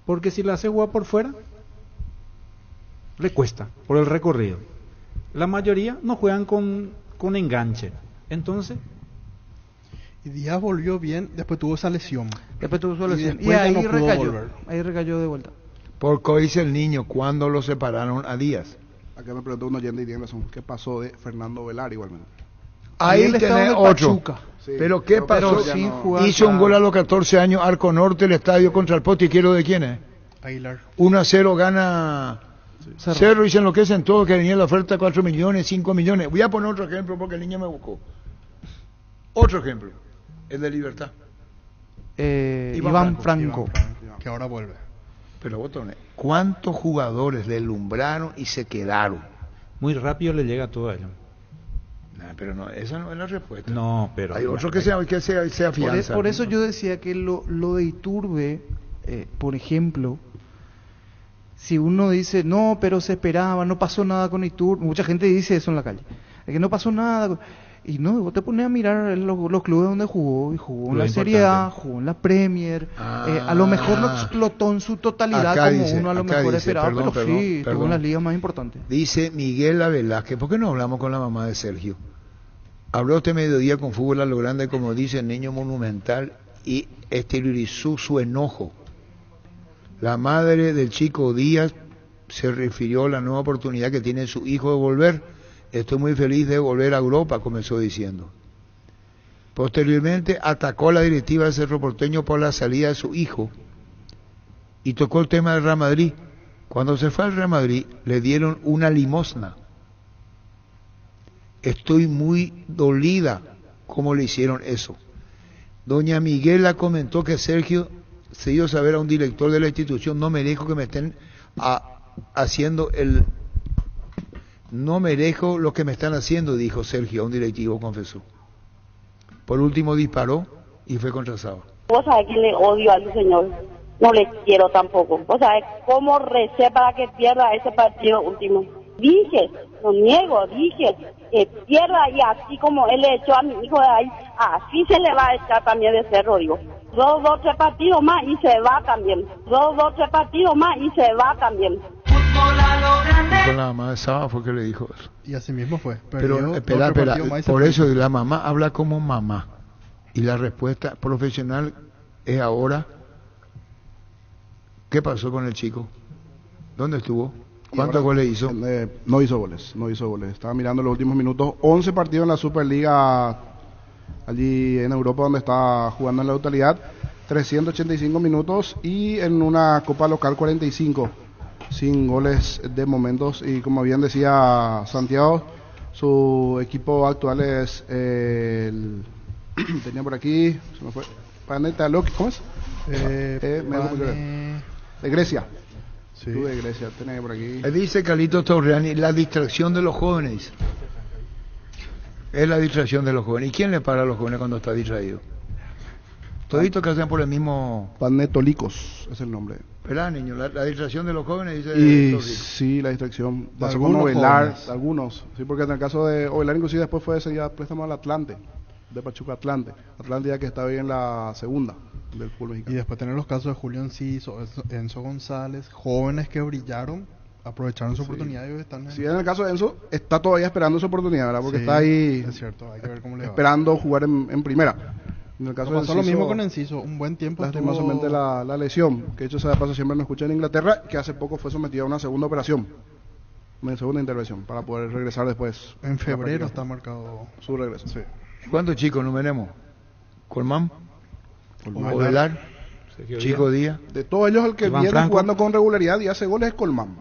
Porque si la hace jugar por fuera, le cuesta, por el recorrido. La mayoría no juegan con enganche. Entonces, Y Díaz volvió bien, después tuvo esa lesión. Después tuvo su lesión. después ya ahí no pudo recayó. volver. Ahí recayó de vuelta. Porque dice el niño, ¿cuándo lo separaron a Díaz? Acá me preguntó un oyente y tiene razón. ¿Qué pasó de Fernando Velar igualmente? Ahí él estaba tenés en otro. Pachuca. Sí, Pero ¿qué pasó? ya sin no- jugar Hizo un nada. gol a los 14 años, Arco Norte, el estadio contra el Pote, quiero de quién es. Aguilar. 1-0 gana Cerro y se enloquecen todos que venía la oferta 4 millones, 5 millones. Voy a poner otro ejemplo porque el niño me buscó. Otro ejemplo, el de Libertad. Iván Franco. Que ahora vuelve. Pero botones, ¿cuántos jugadores deslumbraron y se quedaron? muy rápido le llega todo a ellos. Nah, pero no, esa no es la respuesta. No, pero... Hay otro que se afianza. Por eso yo decía que lo de Iturbe, por ejemplo, si uno dice, no, pero se esperaba, no pasó nada con Iturbe, mucha gente dice eso en la calle, que no pasó nada. Y no, vos te pones a mirar los clubes donde jugó, y jugó en Lo la Serie A, importante. jugó en la Premier, a lo mejor no explotó en su totalidad Acá como dice, uno a lo acá mejor dice, esperaba, perdón, pero sí, perdón. estuvo en las ligas más importantes. Dice Miguel A. Velázquez, ¿por qué no hablamos con la mamá de Sergio? Habló este mediodía con Fútbol a lo Grande, como dice el niño monumental, y exteriorizó su enojo. La madre del chico Díaz se refirió a la nueva oportunidad que tiene su hijo de volver. Estoy muy feliz de volver a Europa, comenzó diciendo. Posteriormente atacó a la directiva de Cerro Porteño por la salida de su hijo y tocó el tema del Real Madrid. Cuando se fue al Real Madrid le dieron una limosna. Estoy muy dolida cómo le hicieron eso. Doña Miguela comentó que Sergio se dio a saber a un director de la institución, no merezco que me estén haciendo el... No merezco lo que me están haciendo, dijo Sergio a un directivo, confesó. Por último disparó y fue contra Saba. Vos sabés que le odio a ese señor, no le quiero tampoco. Vos sabés cómo recé para que pierda ese partido último. Dije, no niego, dije que pierda y así como él le echó a mi hijo de ahí, así se le va a echar también de Cerro, digo. 2, 3 partidos más y se va también. 2, 3 partidos más y se va también. Con la mamá de Saba fue que le dijo eso. Y así mismo fue. Pero Perdió espera, otro partido más y se por fue. eso la mamá habla como mamá. Y la respuesta profesional es ahora, ¿qué pasó con el chico? ¿Dónde estuvo? ¿Cuántos goles hizo? No hizo goles. Estaba mirando los últimos minutos. 11 partidos en la Superliga, allí en Europa, donde está jugando en la totalidad. 385 minutos y en una Copa Local 45. Sin goles de momentos. Y como bien decía Santiago, su equipo actual es tenía por aquí, se me fue. Panetaloc, ¿cómo es? De Grecia. Sí. Tú de Grecia, tenés por aquí. Dice Carlitos Torreani, la distracción de los jóvenes. Es la distracción de los jóvenes. ¿Y quién le para a los jóvenes cuando está distraído? Toditos que hacen por el mismo... Panetolicos es el nombre. ¿Verdad, niño? La distracción de los jóvenes, dice... Y sí, la distracción. Pasó con Ovelar, algunos. Sí, porque en el caso de Ovelar, inclusive después fue ese ya préstamo al Atlante, de Pachuca Atlante. Atlante ya que estaba ahí en la segunda del fútbol mexicano. Y después tener los casos de Julio Enciso, Enzo González, jóvenes que brillaron, aprovecharon su oportunidad y hoy están... Sí, en el caso de Enzo, está todavía esperando su oportunidad, ¿verdad? Porque está ahí... Es cierto, hay que ver cómo le va. Esperando jugar en primera. En el caso de pasó Enciso, lo mismo con Enciso, un buen tiempo lastimosamente la lesión, que de hecho se da paso siempre me escuché en Inglaterra, que hace poco fue sometido a una segunda operación, una segunda intervención, para poder regresar después. En febrero está marcado su regreso. Sí. ¿Cuántos chicos numeremos? ¿Colmán? ¿Ovelar? ¿Chico Díaz? De todos ellos, el que Iván viene Franco. jugando con regularidad y hace goles es Colmán.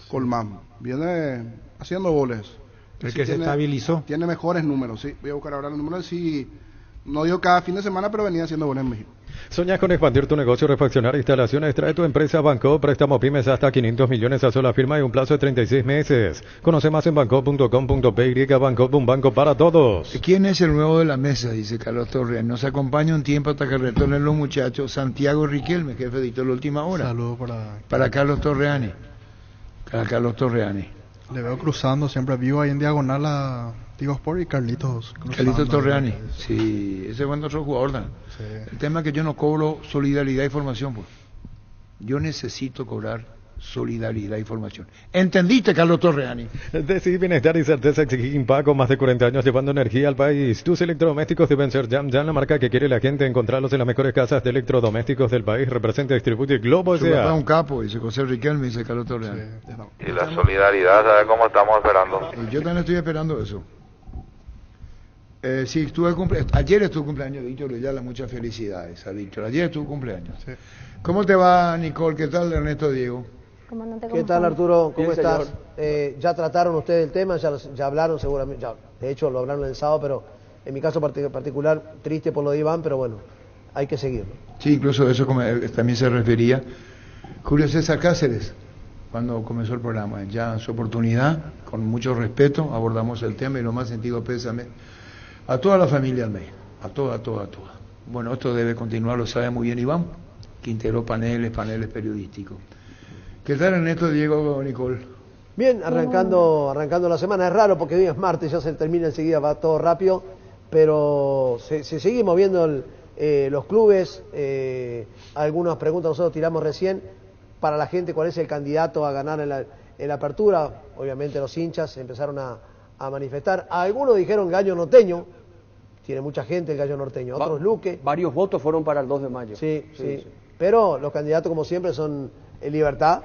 Colmán viene haciendo goles. El que se estabilizó. Tiene mejores números, sí. Voy a buscar ahora los números. Sí, no digo cada fin de semana, pero venía haciendo goles en México. ¿Soñas con expandir tu negocio, refaccionar instalaciones? Trae tu empresa Banco, préstamo pymes hasta 500 millones a sola firma y un plazo de 36 meses. Conoce más en banco.com.py. Banco, un banco para todos. ¿Quién es el nuevo de la mesa? Dice Carlos Torres. Nos acompaña un tiempo hasta que retornen los muchachos. Santiago Riquelme, jefe editor de la última hora. Saludos para Carlos Torreani. Para Carlos Torreani. Le veo cruzando siempre vivo ahí en diagonal a Tigo Sport y Carlitos cruzando. Carlitos Torreani. Sí, ese es buen otro jugador. ¿No? Sí. El tema es que yo no cobro solidaridad y formación, pues. Yo necesito cobrar solidaridad y formación. ¿Entendiste, Carlos Torreani? Decir bienestar y certeza exige Impaco, más de 40 años llevando energía al país. Tus electrodomésticos deben ser Jam, la marca que quiere la gente. Encontrarlos en las mejores casas de electrodomésticos del país. Representa y distribuye Globo Su S.A. papá un capo, dice José Riquelme, dice Carlos Torreani. Sí. Y la solidaridad, ¿sabes cómo estamos esperando? Y yo también estoy esperando eso. Sí, ayer estuvo cumpleaños, Víctor Luyala, muchas felicidades a Víctor. Ayer estuvo cumpleaños. Sí. ¿Cómo te va, Nicole? ¿Qué tal, Ernesto Diego? ¿Qué tal, Arturo? ¿Cómo estás? Ya trataron ustedes el tema, ya hablaron seguramente, de hecho lo hablaron el sábado, pero en mi caso particular, triste por lo de Iván, pero bueno, hay que seguirlo. Sí, incluso eso también se refería Julio César Cáceres, cuando comenzó el programa. Ya en su oportunidad, con mucho respeto, abordamos el tema y lo más sentido pésame a toda la familia Almeida, a toda. Bueno, esto debe continuar, lo sabe muy bien Iván, que integró paneles periodísticos. ¿Qué tal, Ernesto, Diego, Nicole? Bien, arrancando la semana. Es raro porque hoy es martes, ya se termina enseguida, va todo rápido, pero se sigue moviendo los clubes. Algunas preguntas nosotros tiramos recién para la gente, ¿cuál es el candidato a ganar en la apertura? Obviamente los hinchas empezaron a manifestar. Algunos dijeron Gallo Norteño, tiene mucha gente el Gallo Norteño, otros Luque. Varios votos fueron para el 2 de mayo. Sí. Pero los candidatos, como siempre, son el Libertad.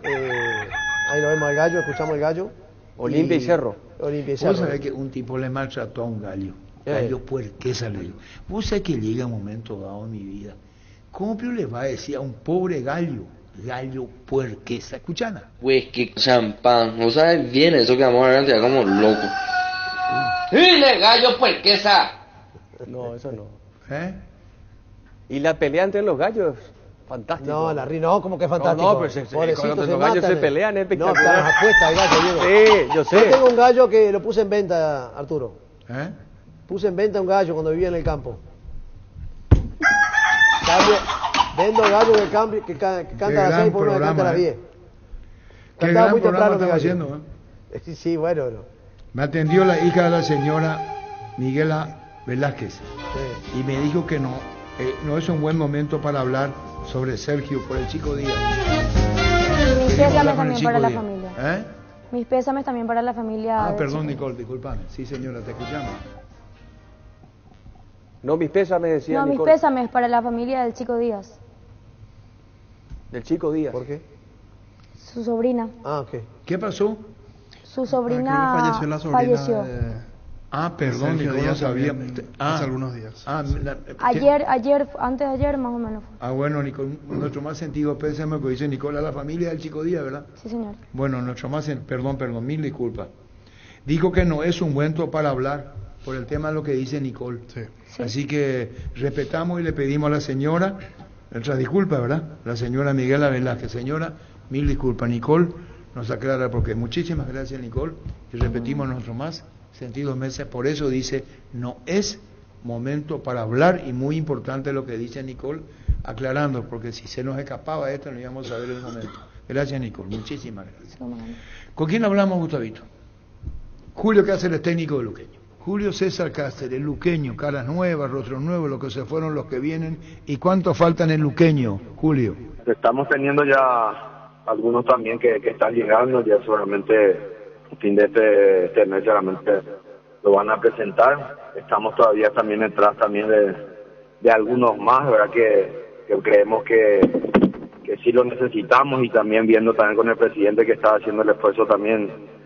Ahí lo vemos al Gallo, escuchamos al Gallo. Olimpia y Cerro. Vos sabés que un tipo le maltrató a un gallo. Gallo puerquesa le digo. Vos sabés que llega un momento dado en mi vida. ¿Cómo le va a decir a un pobre gallo? Gallo puerquesa. ¿Escuchana? Pues que champán. ¿No sabes bien eso que vamos a ver? Ya como loco. ¡Dile, gallo puerquesa! No, eso no. Y la pelea entre los gallos, fantástico. No, como que es fantástico. No, pero cuando los gallos se pelean es espectacular. No, están las apuestas, gallo, Diego. Sí, yo sé. Yo tengo un gallo que lo puse en venta, Arturo. Puse en venta un gallo cuando vivía en el campo. Vendo gallo que canta a las 6 por una que canta a las 10. Cantaba muy temprano mi gallo. Haciendo, Sí, bueno. Me atendió la hija de la señora Miguela Velázquez y me dijo que no es un buen momento para hablar sobre Sergio por el chico Díaz. Mis pésames también para la familia. Mis pésames también para la familia. Perdón, Nicole, disculpame. Sí, señora, te escuchamos. No, mis pésames, decía No, mis Nicole. pésames para la familia del chico Díaz. Del chico Díaz. ¿Por qué? Su sobrina. Ah, ok. ¿Qué pasó? Su sobrina falleció la sobrina falleció. Perdón, Sergio Nicole, no Díaz sabía. también, hace algunos días. Ayer, antes de ayer más o menos. Bueno, Nicole, nuestro más sentido pésame lo que dice Nicole a la familia del chico Díaz, ¿verdad? Sí, señor. Bueno, perdón, mil disculpas. Dijo que no es un momento para hablar por el tema de lo que dice Nicole. Sí. Así que respetamos y le pedimos a la señora, nuestra disculpa, ¿verdad? La señora Miguela Velázquez. Señora, mil disculpas. Nicole nos aclara, porque muchísimas gracias, Nicole. Y repetimos nuestro más sentido meses. Por eso dice, no es momento para hablar, y muy importante lo que dice Nicole, aclarando, porque si se nos escapaba esto no íbamos a saber el momento. Gracias, Nicole. Muchísimas gracias. ¿Con quién hablamos, Gustavito? Julio Cáceres, técnico de Luqueño. Julio César Cáceres, Luqueño, caras nuevas, rostros nuevos, los que se fueron, los que vienen. ¿Y cuántos faltan en Luqueño, Julio? Estamos teniendo ya algunos también que están llegando, ya seguramente a fin de este mes seguramente lo van a presentar. Estamos todavía también detrás también de algunos más, ¿verdad? Que creemos que sí lo necesitamos, y también viendo también con el presidente que está haciendo el esfuerzo también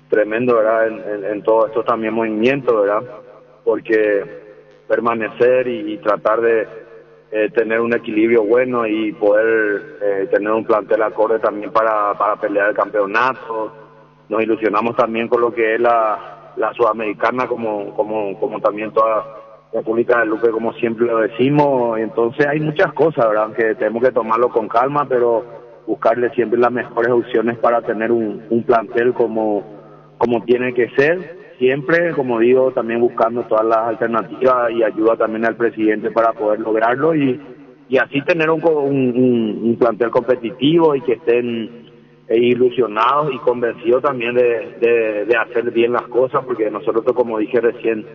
tremendo, ¿verdad? En todos estos también movimientos, ¿verdad? Porque permanecer y tratar de tener un equilibrio bueno y poder tener un plantel acorde también para pelear el campeonato. Nos ilusionamos también con lo que es la Sudamericana, como también toda República del Luque, como siempre lo decimos. Entonces hay muchas cosas, ¿verdad? Que tenemos que tomarlo con calma, pero buscarle siempre las mejores opciones para tener un plantel como tiene que ser, siempre, como digo, también buscando todas las alternativas y ayuda también al presidente para poder lograrlo, y así tener un plantel competitivo y que estén ilusionados y convencidos también de hacer bien las cosas, porque nosotros, como dije recién,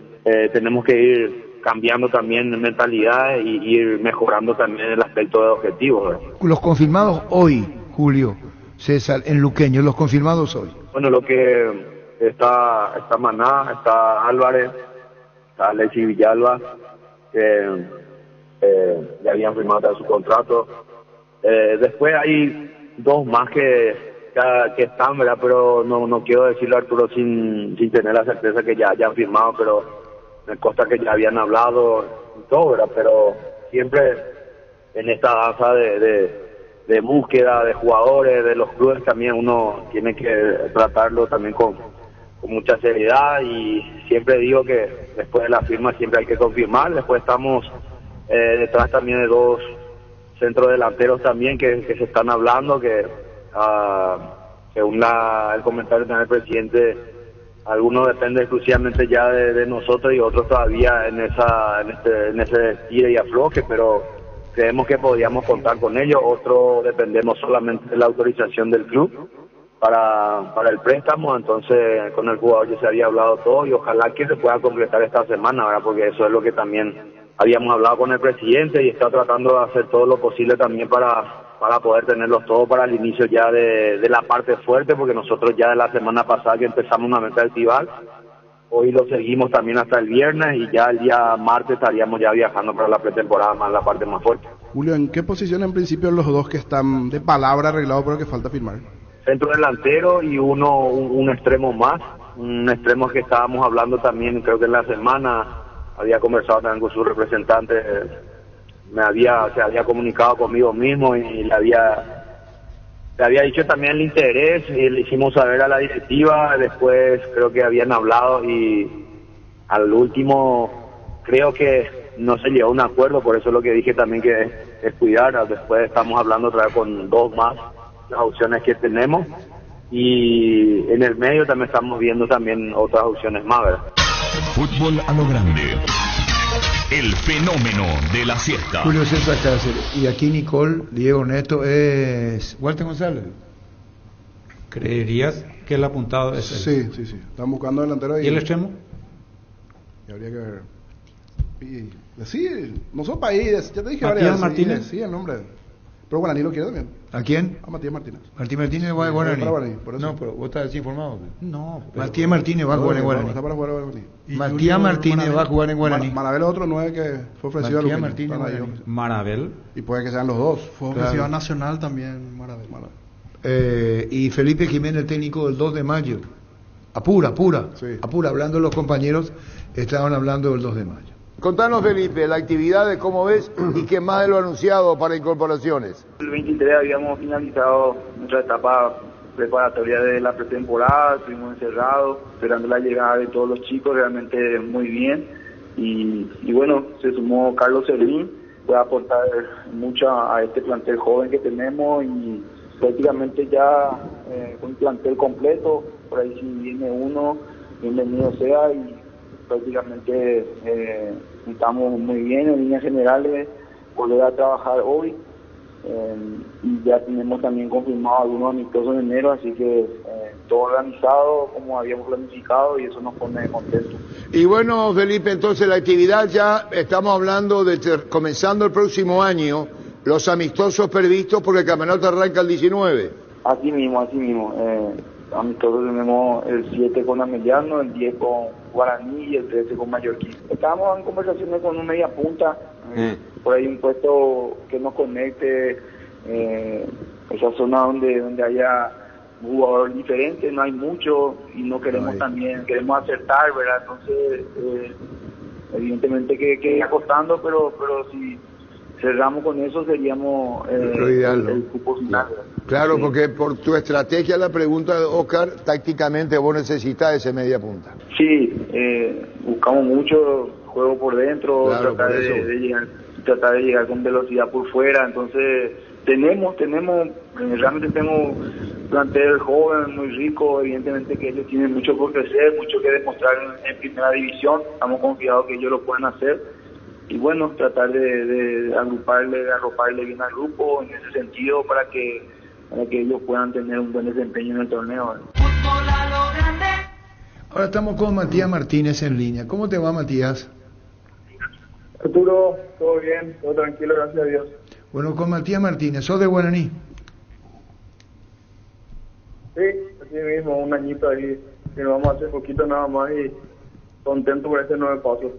tenemos que ir cambiando también mentalidades y ir mejorando también el aspecto de objetivos, ¿verdad? Los confirmados hoy, Julio César, en Luqueño, los confirmados hoy. Bueno, lo que está Maná, está Álvarez, está Alexis Villalba, que ya habían firmado su contrato. Después hay dos más que están, ¿verdad? Pero no quiero decirlo, Arturo, sin tener la certeza que ya hayan firmado, pero me consta que ya habían hablado y todo, ¿verdad? Pero siempre en esta danza de búsqueda de jugadores, de los clubes, también uno tiene que tratarlo también con mucha seriedad, y siempre digo que después de la firma siempre hay que confirmar. Después estamos detrás también de dos centrodelanteros también que se están hablando, que según el comentario del presidente, algunos dependen exclusivamente ya de nosotros y otros todavía en ese tire y afloje, pero creemos que podríamos contar con ellos. Otros dependemos solamente de la autorización del club para el préstamo. Entonces con el jugador ya se había hablado todo, y ojalá que se pueda concretar esta semana, ¿verdad? Porque eso es lo que también habíamos hablado con el presidente, y está tratando de hacer todo lo posible también para poder tenerlos todos para el inicio ya de la parte fuerte, porque nosotros ya de la semana pasada que empezamos una meta estival, hoy lo seguimos también hasta el viernes, y ya el día martes estaríamos ya viajando para la pretemporada, más la parte más fuerte. Julio, ¿en qué posición en principio los dos que están de palabra arreglados pero que falta firmar? Centro delantero y un extremo más, un extremo que estábamos hablando también, creo que en la semana había conversado también con su representante, se había comunicado conmigo mismo y le había dicho también el interés, y le hicimos saber a la directiva. Después creo que habían hablado, y al último creo que no se llegó a un acuerdo, por eso es lo que dije también, que es cuidar. Después estamos hablando otra vez con dos más, las opciones que tenemos, y en el medio también estamos viendo también otras opciones más, ¿verdad? Fútbol a lo grande. El fenómeno de la siesta. Julio César Cáceres. Y aquí Nicole, Diego Neto, es Walter González. ¿Creerías que el apuntado es él? Sí. Están buscando delantero. ¿Y el extremo? Y habría que ver. Sí, no son países. Ya te dije Matías varias. Martínez. Sí, el nombre. Pero Guaraní lo quiere también. ¿A quién? A Matías Martínez. Matías Martínez va a Guaraní. Para Guaraní, por eso. No, pero vos estás desinformado. No. Matías Martínez va a jugar en Guaraní. Está para jugar en Guaraní. Matías Martínez va a jugar en Guaraní. Marabel es otro 9 que fue ofrecido a Matías Luqueño. Martínez Están ahí, Guaraní. hombre. Marabel. Y puede que sean los dos. Fue ofrecido a Nacional también, Marabel. Y Felipe Jiménez, técnico del 2 de mayo. Apura, hablando los compañeros, estaban hablando del 2 de mayo. Contanos, Felipe, la actividad de cómo ves y qué más de lo anunciado para incorporaciones. El 23 habíamos finalizado nuestra etapa preparatoria de la pretemporada, estuvimos encerrados, esperando la llegada de todos los chicos, realmente muy bien. Y bueno, se sumó Carlos Servín, puede aportar mucho a este plantel joven que tenemos y prácticamente ya un plantel completo, por ahí si viene uno, bienvenido sea y prácticamente estamos muy bien en líneas generales, volver a trabajar hoy y ya tenemos también confirmado algunos amistosos en enero, así que todo organizado como habíamos planificado y eso nos pone contentos. Y bueno, Felipe, entonces la actividad ya estamos hablando de comenzando el próximo año, los amistosos previstos porque el campeonato arranca el 19. Así mismo. Amistosos tenemos el 7 con Ameliano, el 10 con Guaraní y el 13 con Mallorquín. Estábamos en conversaciones con un media punta, por ahí un puesto que nos conecte, esa zona donde haya un jugador diferente, no hay mucho y no queremos queremos acertar, ¿verdad? Entonces, evidentemente que irá costando, pero si cerramos con eso seríamos el cupo final. Claro, porque por tu estrategia, la pregunta de Oscar, tácticamente vos necesitas ese media punta. Sí, buscamos mucho juego por dentro, Claro, tratar de llegar con velocidad por fuera, entonces realmente tenemos plantel joven, muy rico, evidentemente que ellos tienen mucho por crecer, mucho que demostrar en primera división, estamos confiados que ellos lo puedan hacer. Y bueno, tratar de arroparle bien al grupo en ese sentido para que ellos puedan tener un buen desempeño en el torneo. Ahora estamos con Matías Martínez en línea. ¿Cómo te va, Matías? Arturo, todo bien, todo tranquilo, gracias a Dios. Bueno, con Matías Martínez, ¿sos de Guaraní? Sí, así mismo, un añito ahí, que nos vamos a hacer poquito nada más y contento por este nuevo paso.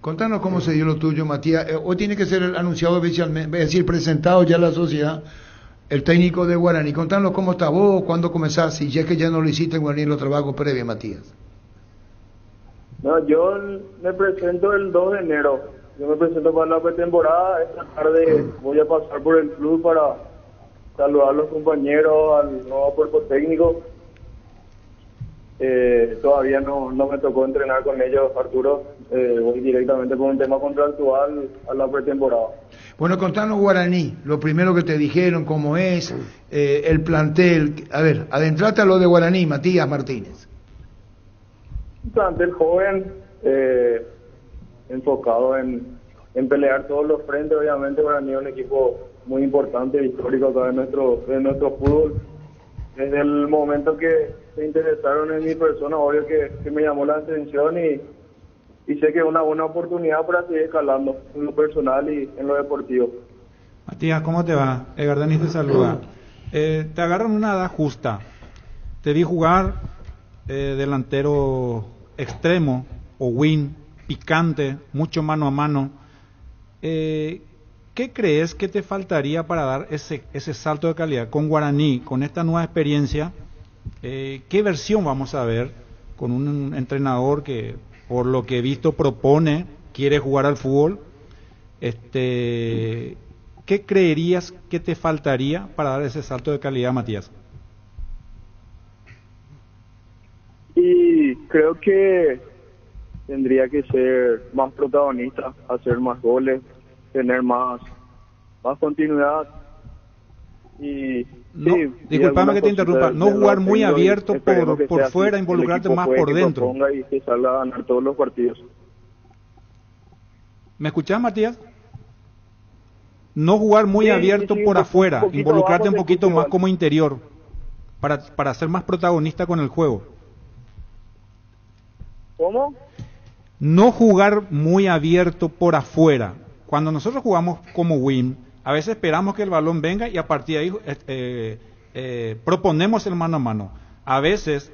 Contanos cómo se dio lo tuyo, Matías. Hoy tiene que ser anunciado oficialmente, es decir, presentado ya a la sociedad, el técnico de Guaraní. Contanos cómo está vos, cuándo comenzás, si ya que ya no lo hiciste en Guaraní en los trabajos previos, Matías. No, yo me presento el 2 de enero. Yo me presento para la pretemporada. Esta tarde voy a pasar por el club para saludar a los compañeros, al nuevo cuerpo técnico. Todavía no me tocó entrenar con ellos, Arturo. Voy directamente por un tema contractual a la pretemporada. Bueno, contanos Guaraní, lo primero que te dijeron, cómo es, el plantel. A ver, adentrate a lo de Guaraní, Matías Martínez. Un plantel joven, enfocado en pelear todos los frentes. Obviamente Guaraní es un equipo muy importante, histórico acá de nuestro fútbol. Desde el momento que se interesaron en mi persona, obvio que me llamó la atención y sé que es una buena oportunidad para seguir escalando en lo personal y en lo deportivo. Matías, ¿cómo te va? Edgar Denis te saluda. Te agarran una edad justa. Te vi jugar delantero extremo o wing, picante, mucho mano a mano. ¿Qué crees que te faltaría para dar ese salto de calidad con Guaraní, con esta nueva experiencia? ¿Qué versión vamos a ver con un entrenador que, por lo que he visto, propone, quiere jugar al fútbol? ¿Qué creerías que te faltaría para dar ese salto de calidad, Matías? Y creo que tendría que ser más protagonista, hacer más goles, tener más continuidad y no, disculpame que te interrumpa, no jugar muy abierto por fuera, involucrarte más por dentro. Y que salga a ganar todos los partidos. ¿Me escuchás, Matías? No jugar muy abierto por afuera, involucrarte un poquito más como interior, para ser más protagonista con el juego. ¿Cómo? No jugar muy abierto por afuera. Cuando nosotros jugamos como wing, A veces esperamos que el balón venga y a partir de ahí proponemos el mano a mano. A veces,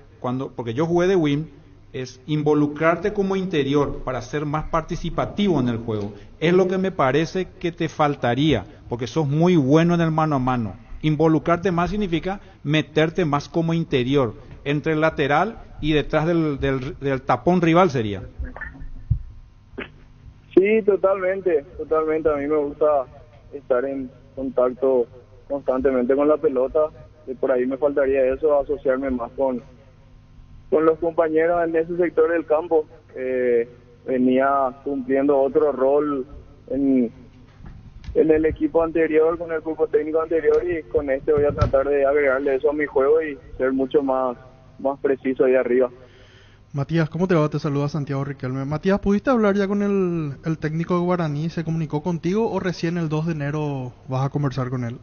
porque yo jugué de wing, es involucrarte como interior para ser más participativo en el juego. Es lo que me parece que te faltaría, porque sos muy bueno en el mano a mano. Involucrarte más significa meterte más como interior, entre el lateral y detrás del tapón rival sería. Sí, totalmente. A mí me gusta estar en contacto constantemente con la pelota. Y por ahí me faltaría eso, asociarme más con los compañeros en ese sector del campo. Venía cumpliendo otro rol en el equipo anterior, con el cuerpo técnico anterior, y con este voy a tratar de agregarle eso a mi juego y ser mucho más preciso ahí arriba. Matías, ¿cómo te va? Te saluda Santiago Riquelme. Matías, ¿pudiste hablar ya con el técnico de Guaraní? ¿Se comunicó contigo o recién el 2 de enero vas a conversar con él?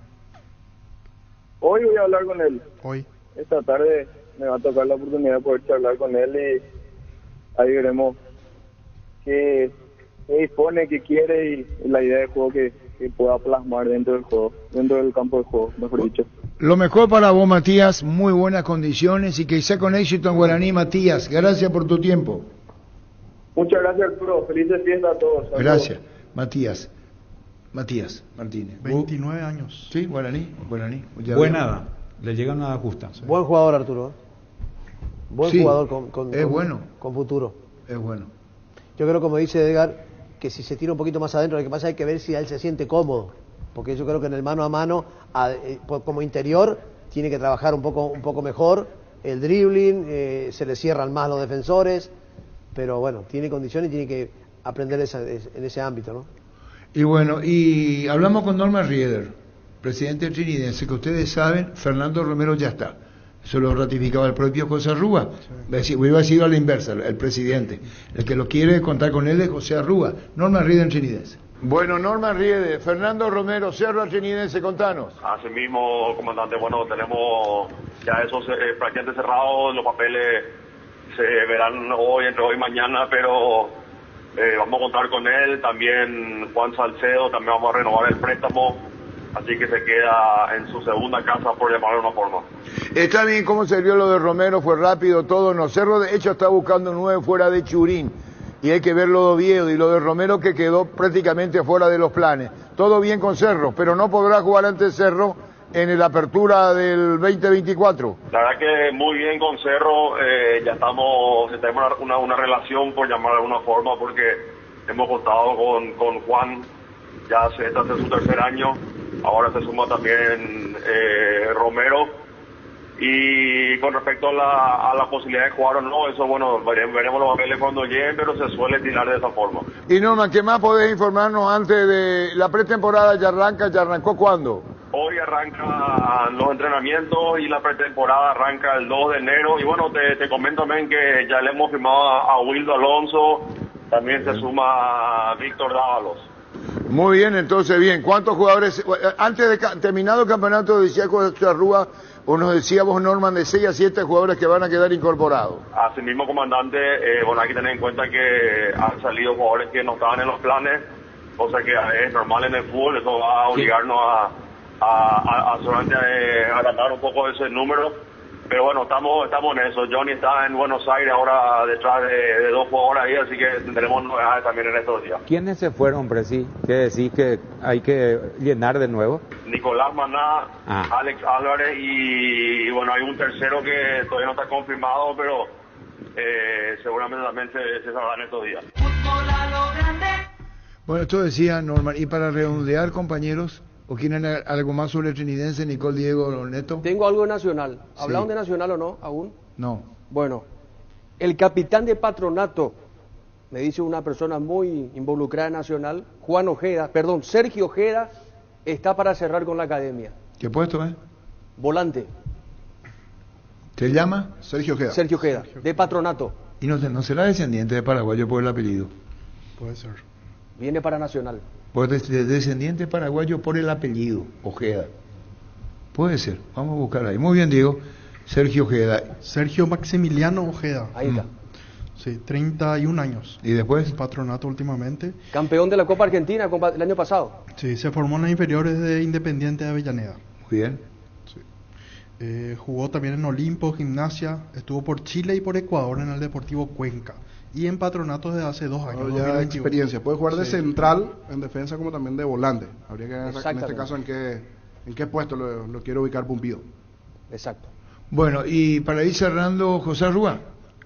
Hoy voy a hablar con él. Hoy. Esta tarde me va a tocar la oportunidad de poder charlar con él y ahí veremos qué dispone, qué quiere y la idea de juego que pueda plasmar dentro del juego, dentro del campo de juego, mejor dicho. Lo mejor para vos, Matías, muy buenas condiciones y que sea con éxito en Guaraní, Matías. Gracias por tu tiempo. Muchas gracias, Arturo. Felices fiestas a todos. Gracias. Matías Martínez. 29 años. Sí, Guaraní. Buena, le llega nada justa. Sí. Buen jugador, Arturo. Buen jugador con futuro. Es bueno. Yo creo, como dice Edgar, que si se tira un poquito más adentro, lo que pasa hay que ver si él se siente cómodo. Porque yo creo que en el mano a mano, como interior, tiene que trabajar un poco mejor. El dribbling, se le cierran más los defensores. Pero bueno, tiene condiciones y tiene que aprender en ese ámbito, ¿no? Y bueno, y hablamos con Norman Rieder, presidente trinidense, que ustedes saben, Fernando Romero ya está. Eso lo ratificaba el propio José Arrúa. Sí. Iba a decir a la inversa, el presidente. El que lo quiere contar con él es José Arrúa. Norman Rieder, trinidense. Bueno, Norman Rieder, Fernando Romero, Cerro Trinidense, contanos. Así mismo, comandante, bueno, tenemos ya esos prácticamente cerrados, los papeles se verán hoy, entre hoy y mañana, pero vamos a contar con él, también Juan Salcedo, también vamos a renovar el préstamo, así que se queda en su segunda casa, por llamarlo de una forma. Está bien, ¿cómo se vio lo de Romero? Fue rápido todo, no, Cerro de hecho está buscando 9 fuera de Churín, y hay que ver lo de Oviedo y lo de Romero que quedó prácticamente fuera de los planes. Todo bien con Cerro, pero no podrá jugar ante Cerro en la apertura del 2024. La verdad que muy bien con Cerro, ya tenemos una relación, por llamarlo de alguna forma, porque hemos contado con Juan, ya este es su tercer año, ahora se suma también Romero. Y con respecto a la posibilidad de jugar o no, eso bueno, veremos los papeles cuando lleguen, pero se suele tirar de esa forma. Y Norman, ¿qué más podés informarnos antes de la pretemporada? ¿Ya arrancó cuándo? Hoy arrancan los entrenamientos y la pretemporada arranca el 2 de enero. Y bueno, te comento también que ya le hemos firmado a Wildo Alonso, también se suma Víctor Dávalos. Muy bien, entonces bien. ¿Cuántos jugadores? Antes de terminado el campeonato, decía José Arrúa, o nos decía vos, Norman, de 6 a 7 jugadores que van a quedar incorporados. Así mismo, comandante, bueno, hay que tener en cuenta que han salido jugadores que no estaban en los planes, cosa que es normal en el fútbol, eso va a obligarnos a solamente agrandar un poco ese número. Pero bueno, estamos en eso. Johnny está en Buenos Aires ahora detrás de 2 jugadores ahí, así que tendremos novedades también en estos días. ¿Quiénes se fueron, Presi? ¿Qué decís que hay que llenar de nuevo? Nicolás Maná, Alex Álvarez y bueno, hay un tercero que todavía no está confirmado, pero seguramente también se sabrá en estos días. Bueno, esto decía Norman. Y para redondear, compañeros, ¿o quieren algo más sobre el trinidense, Nicole, Diego, Neto? Tengo algo de Nacional. ¿Hablaron de Nacional o no aún? No. Bueno, el capitán de Patronato, me dice una persona muy involucrada en Nacional, Sergio Ojeda, está para cerrar con la academia. ¿Qué puesto Volante. ¿Se llama? Sergio Ojeda. Sergio Ojeda, de Patronato. ¿Y no será descendiente de paraguayo por el apellido? Puede ser. Viene para Nacional. Pues descendiente paraguayo por el apellido, Ojeda. Puede ser, vamos a buscar ahí. Muy bien, Diego. Sergio Ojeda. Sergio Maximiliano Ojeda. Ahí está. Sí, 31 años. ¿Y después? En Patronato últimamente. Campeón de la Copa Argentina el año pasado. Sí, se formó en las inferiores de Independiente de Avellaneda. Muy bien. Sí. Jugó también en Olimpo, Gimnasia, estuvo por Chile y por Ecuador en el Deportivo Cuenca. Y en Patronato desde hace 2 años. Ya 2021. Experiencia. Puede jugar de central en defensa como también de volante. Habría que ver en este caso en qué puesto lo quiere ubicar Pumpido. Exacto. Bueno, y para ir cerrando, José Rúa.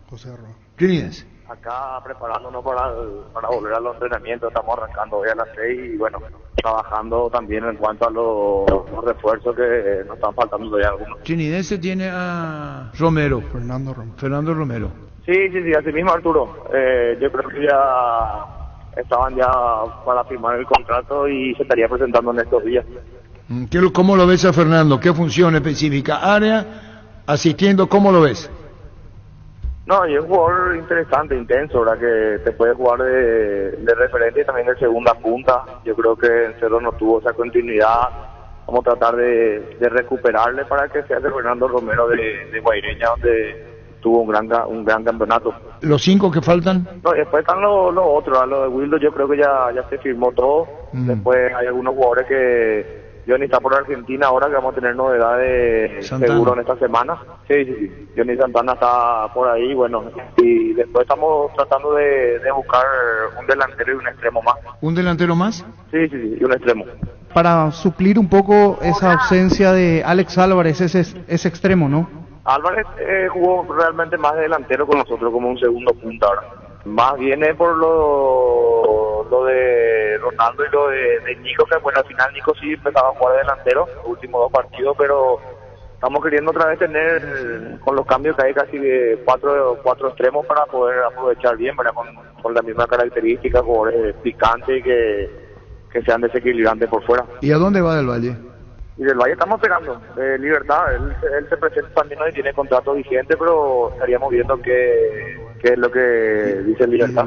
José Rúa. ¿Quién es? Acá preparándonos para volver a los entrenamientos, estamos arrancando hoy a las 6 y bueno, trabajando también en cuanto a los refuerzos que nos están faltando todavía algunos. Chinidense tiene a Romero. Fernando Romero. Sí, así mismo Arturo. Yo creo que ya estaban ya para firmar el contrato y se estaría presentando en estos días. ¿Cómo lo ves a Fernando? ¿Qué función específica? ¿Área? ¿Asistiendo? ¿Cómo lo ves? No, y es un jugador interesante, intenso, ¿verdad? Que te puede jugar de referente y también de segunda punta. Yo creo que en Cerro no tuvo esa continuidad. Vamos a tratar de recuperarle para que sea de Fernando Romero de Guaireña, donde tuvo un gran campeonato. ¿Los 5 que faltan? No, y después están los otros, lo de Wildo yo creo que ya se firmó todo. Después hay algunos jugadores que Johnny está por Argentina ahora, que vamos a tener novedades seguro en esta semana. Sí. Johnny Santana está por ahí, bueno, y después estamos tratando de buscar un delantero y un extremo más. ¿Un delantero más? Sí, y un extremo. Para suplir un poco esa ausencia de Alex Álvarez, ese extremo, ¿no? Álvarez jugó realmente más de delantero con nosotros, como un segundo punta ahora. Más viene por lo de Ronaldo y lo de Nico, que bueno, al final Nico sí empezaba a jugar de delantero los últimos 2 partidos, pero estamos queriendo otra vez tener, con los cambios que hay, casi de cuatro extremos para poder aprovechar bien, ¿verdad? Con la misma característica, jugadores picantes y que sean desequilibrantes por fuera. ¿Y a dónde va Del Valle? Y Del Valle estamos esperando, de Libertad, él se presenta también hoy, tiene contrato vigente, pero estaríamos viendo qué es lo que dice Libertad.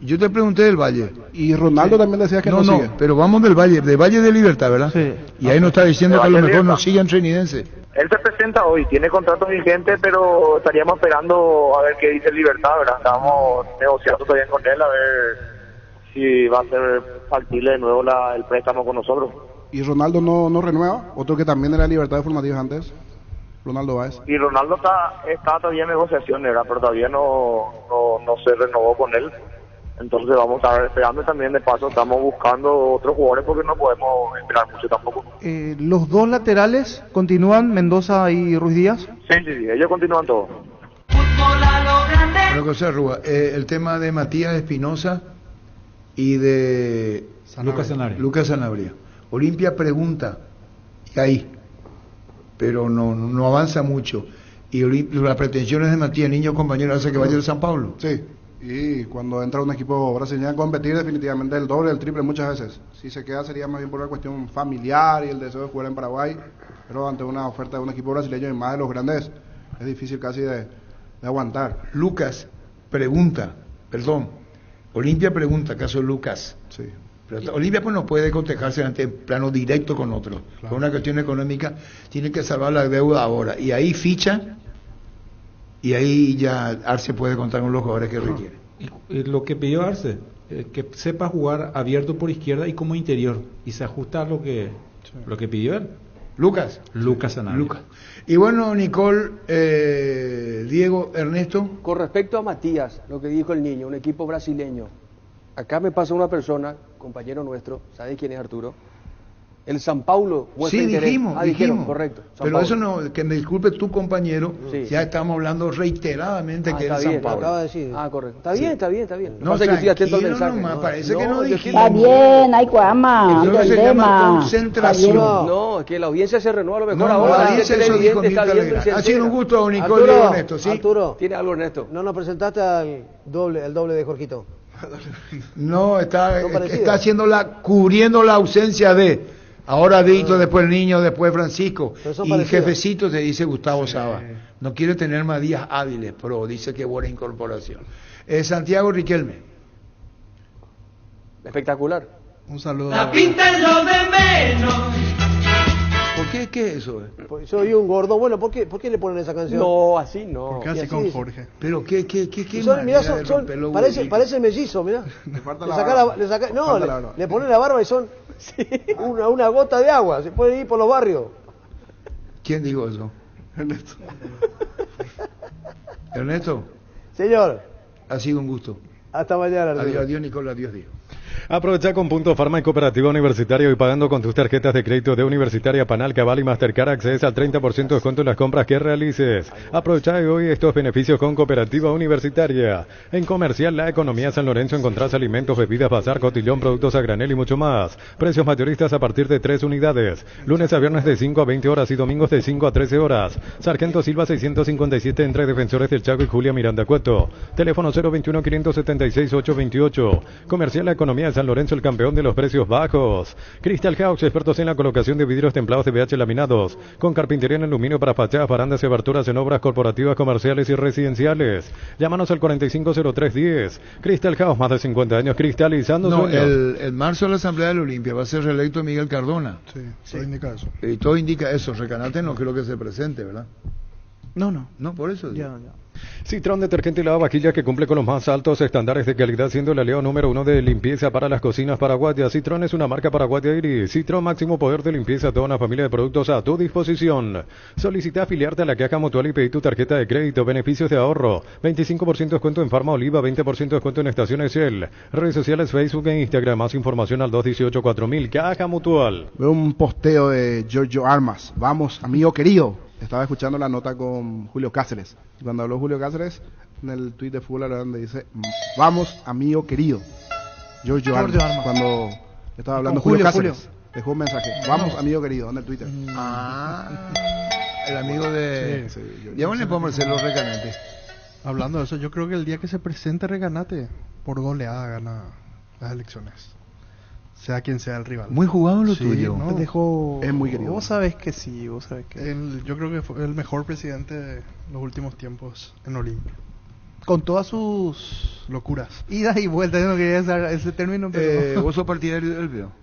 Yo te pregunté del Valle. Y Ronaldo también decía que no sigue. No, pero vamos del Valle de Libertad, ¿verdad? Sí. Y ahí nos está diciendo que a lo mejor no sigue en Trinidense. Él se presenta hoy, tiene contrato vigente, pero estaríamos esperando a ver qué dice Libertad, ¿verdad? Estábamos negociando todavía con él a ver si va a ser factible de nuevo el préstamo con nosotros. ¿Y Ronaldo no renueva? Otro que también era Libertad de Formativas antes, Ronaldo Báez. Y Ronaldo está todavía en negociaciones, ¿verdad? Pero todavía no se renovó con él. Entonces vamos a estar esperando y también de paso estamos buscando otros jugadores porque no podemos esperar mucho tampoco. ¿Los 2 laterales continúan, Mendoza y Ruiz Díaz? Sí, ellos continúan todos. Bueno, José Rúa, el tema de Matías Espinosa y de Lucas Sanabria. Olimpia pregunta, y ahí, pero no avanza mucho. Y las pretensiones de Matías, niño compañero, hace que vaya al San Pablo. Sí. Y cuando entra un equipo brasileño a competir, definitivamente el doble, el triple muchas veces. Si se queda sería más bien por una cuestión familiar y el deseo de jugar en Paraguay, pero ante una oferta de un equipo brasileño y más de los grandes, es difícil casi de aguantar. Lucas pregunta, Olimpia pregunta, caso Lucas. Sí. Pero Olimpia pues no puede cotejarse ante plano directo con otro. Claro. Por una cuestión económica, tiene que salvar la deuda ahora. Y ahí ficha. Y ahí ya Arce puede contar con los jugadores que requiere. Y lo que pidió Arce, que sepa jugar abierto por izquierda y como interior, y se ajusta a lo que pidió él. Lucas Sanabria. Y bueno, Nicole, Diego, Ernesto. Con respecto a Matías, lo que dijo el niño, un equipo brasileño. Acá me pasa una persona, compañero nuestro, ¿sabes quién es Arturo? El San Paulo. Sí, dijimos. Correcto. Pero Paulo. Eso no, que me disculpe tu compañero, ya estamos hablando reiteradamente que es el San Paulo. Acaba de decir. Correcto. Está bien. No, sé que estoy atento al mensaje. Nomás, parece que no dijimos. Está bien, hay cuama. Eso se llama concentración. No, es que la audiencia se renueva a lo mejor ahora. La audiencia eso dijo ha sido un gusto, Nicole y Ernesto, ¿sí? Arturo, ¿tiene algo, Ernesto? No nos presentaste al doble de Jorgito. No, está cubriendo la ausencia de... Ahora Víctor, después el niño, después Francisco. Y el jefecito te dice Gustavo Saba. No quiere tener más días hábiles, pero dice que buena incorporación. Santiago Riquelme. Espectacular. Un saludo. La pinta es lo de menos. qué es eso? Pues soy un gordo. Bueno, ¿por qué le ponen esa canción? No, así no. Porque así con Jorge. Pero qué son, mirá, parece mellizo, mirá. Le falta Le la saca barba. le ponen la barba y son una gota de agua. Se pueden ir por los barrios. ¿Quién dijo eso? Ernesto. Ernesto, Señor, ha sido un gusto. hasta mañana. Adiós, Nicolás, adiós. Aprovecha con Punto Farma y Cooperativa Universitaria y pagando con tus tarjetas de crédito de Universitaria, Panal, Cabal y Mastercard accedes al 30% de descuento en las compras que realices. Aprovecha hoy estos beneficios con Cooperativa Universitaria. En Comercial La Economía San Lorenzo encontrás alimentos, bebidas, bazar, cotillón, productos a granel y mucho más. Precios mayoristas a partir de 3 unidades. Lunes a viernes de 5 a 20 horas y domingos de 5 a 13 horas. Sargento Silva 657 entre Defensores del Chaco y Julia Miranda Cueto. Teléfono 021-576-828. Comercial La Economía San Lorenzo, el campeón de los precios bajos. Crystal House, expertos en la colocación de vidrios templados de BH laminados, con carpintería en aluminio para fachadas, barandas y aberturas en obras corporativas, comerciales y residenciales. Llámanos al 450310. Crystal House, más de 50 años cristalizando sueños. El marzo de la Asamblea de la Olimpia va a ser reelecto Miguel Cardona. Sí, todo indica eso. Y todo indica eso. Recanate no creo que se presente, ¿verdad? No, por eso. Ya. Citrón detergente y lavavajillas que cumple con los más altos estándares de calidad, siendo el aliado número 1 de limpieza para las cocinas paraguayas. Citrón es una marca paraguaya Iris. Citrón, máximo poder de limpieza, toda una familia de productos a tu disposición. Solicita afiliarte a la Caja Mutual y pedí tu tarjeta de crédito. Beneficios de ahorro: 25% descuento en Farma Oliva, 20% descuento en estaciones Shell. Redes sociales Facebook e Instagram. Más información al 218-4000. Caja Mutual. Veo un posteo de Giorgio Armas. Vamos, amigo querido. Estaba escuchando la nota con Julio Cáceres. Y cuando habló Julio Cáceres, en el tuit de Fútbol donde dice: vamos, amigo querido. Giorgio Armas. Cuando estaba hablando Julio Cáceres, dejó un mensaje: vamos, amigo querido, en el Twitter. El amigo de... Sí, ya le podemos hacer los Recanate. Hablando de eso, yo creo que el día que se presente Recanate, por goleada gana las elecciones. Sea quien sea el rival. Muy jugado lo Sí, tuyo. ¿no? Es muy querido. Vos sabés que sí, Yo creo que fue el mejor presidente de los últimos tiempos en Olimpia. Con todas sus locuras. idas y vueltas, yo no quería usar ese término, pero... ¿Vos sos partidario del video?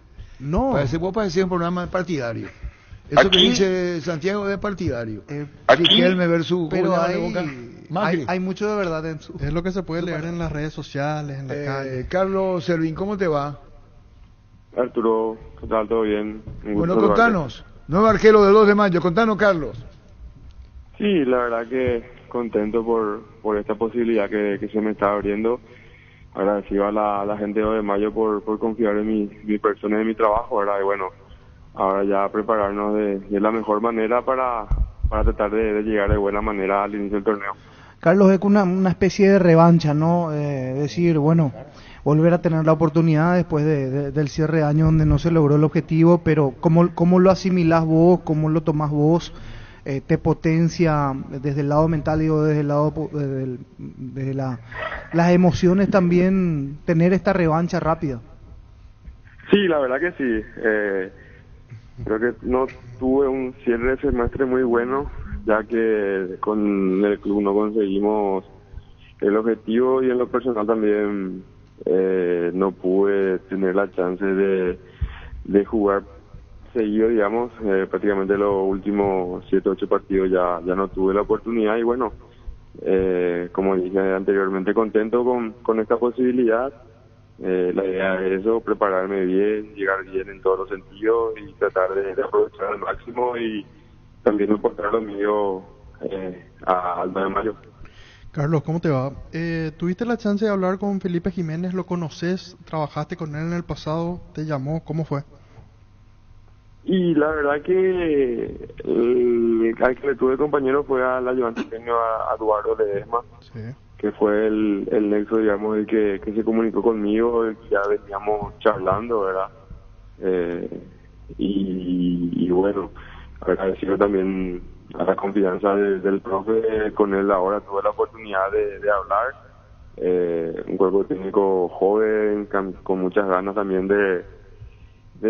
No. Vos parecías un programa partidario. Eso que dice Santiago es partidario. Riquelme versus... Pero Macri. hay mucho de verdad en su... Es lo que se puede leer en las redes sociales, en la calle. Carlos Servín, ¿cómo te va? Arturo, ¿qué tal? ¿Todo bien? Bueno, contanos. Nuevo arquero del 2 de mayo. Contanos, Carlos. Sí, la verdad que contento por esta posibilidad que se me está abriendo. Agradecido a la gente de 2 de mayo por confiar en mi persona y en mi trabajo, ¿verdad? Y bueno, ahora ya prepararnos de la mejor manera para tratar de llegar de buena manera al inicio del torneo. Carlos, es una especie de revancha, ¿no? Decir, bueno, volver a tener la oportunidad después del cierre de año donde no se logró el objetivo, pero ¿cómo lo asimilás vos? ¿Cómo lo tomás vos? ¿Te potencia desde el lado mental, digo, desde el lado desde las emociones también tener esta revancha rápida? Sí, la verdad que sí. Creo que no tuve un cierre de semestre muy bueno, ya que con el club no conseguimos el objetivo y en lo personal también no pude tener la chance de jugar seguido, digamos. Prácticamente los últimos 7 o 8 partidos ya no tuve la oportunidad y bueno, como dije anteriormente, contento con esta posibilidad. La idea es eso, prepararme bien, llegar bien en todos los sentidos y tratar de aprovechar al máximo y también aportar lo mío al 2 de mayo. Carlos, ¿cómo te va? ¿Tuviste la chance de hablar con Felipe Jiménez? ¿Lo conoces? ¿Trabajaste con él en el pasado? ¿Te llamó? ¿Cómo fue? Y la verdad que al que le tuve compañero fue al ayudante técnico a Eduardo Ledesma, sí, que fue el nexo, digamos, el que se comunicó conmigo, el que ya veníamos charlando, ¿verdad? Y bueno, agradecido también a la confianza del profe. Con él ahora tuve la oportunidad de hablar. Un cuerpo técnico joven, con muchas ganas también de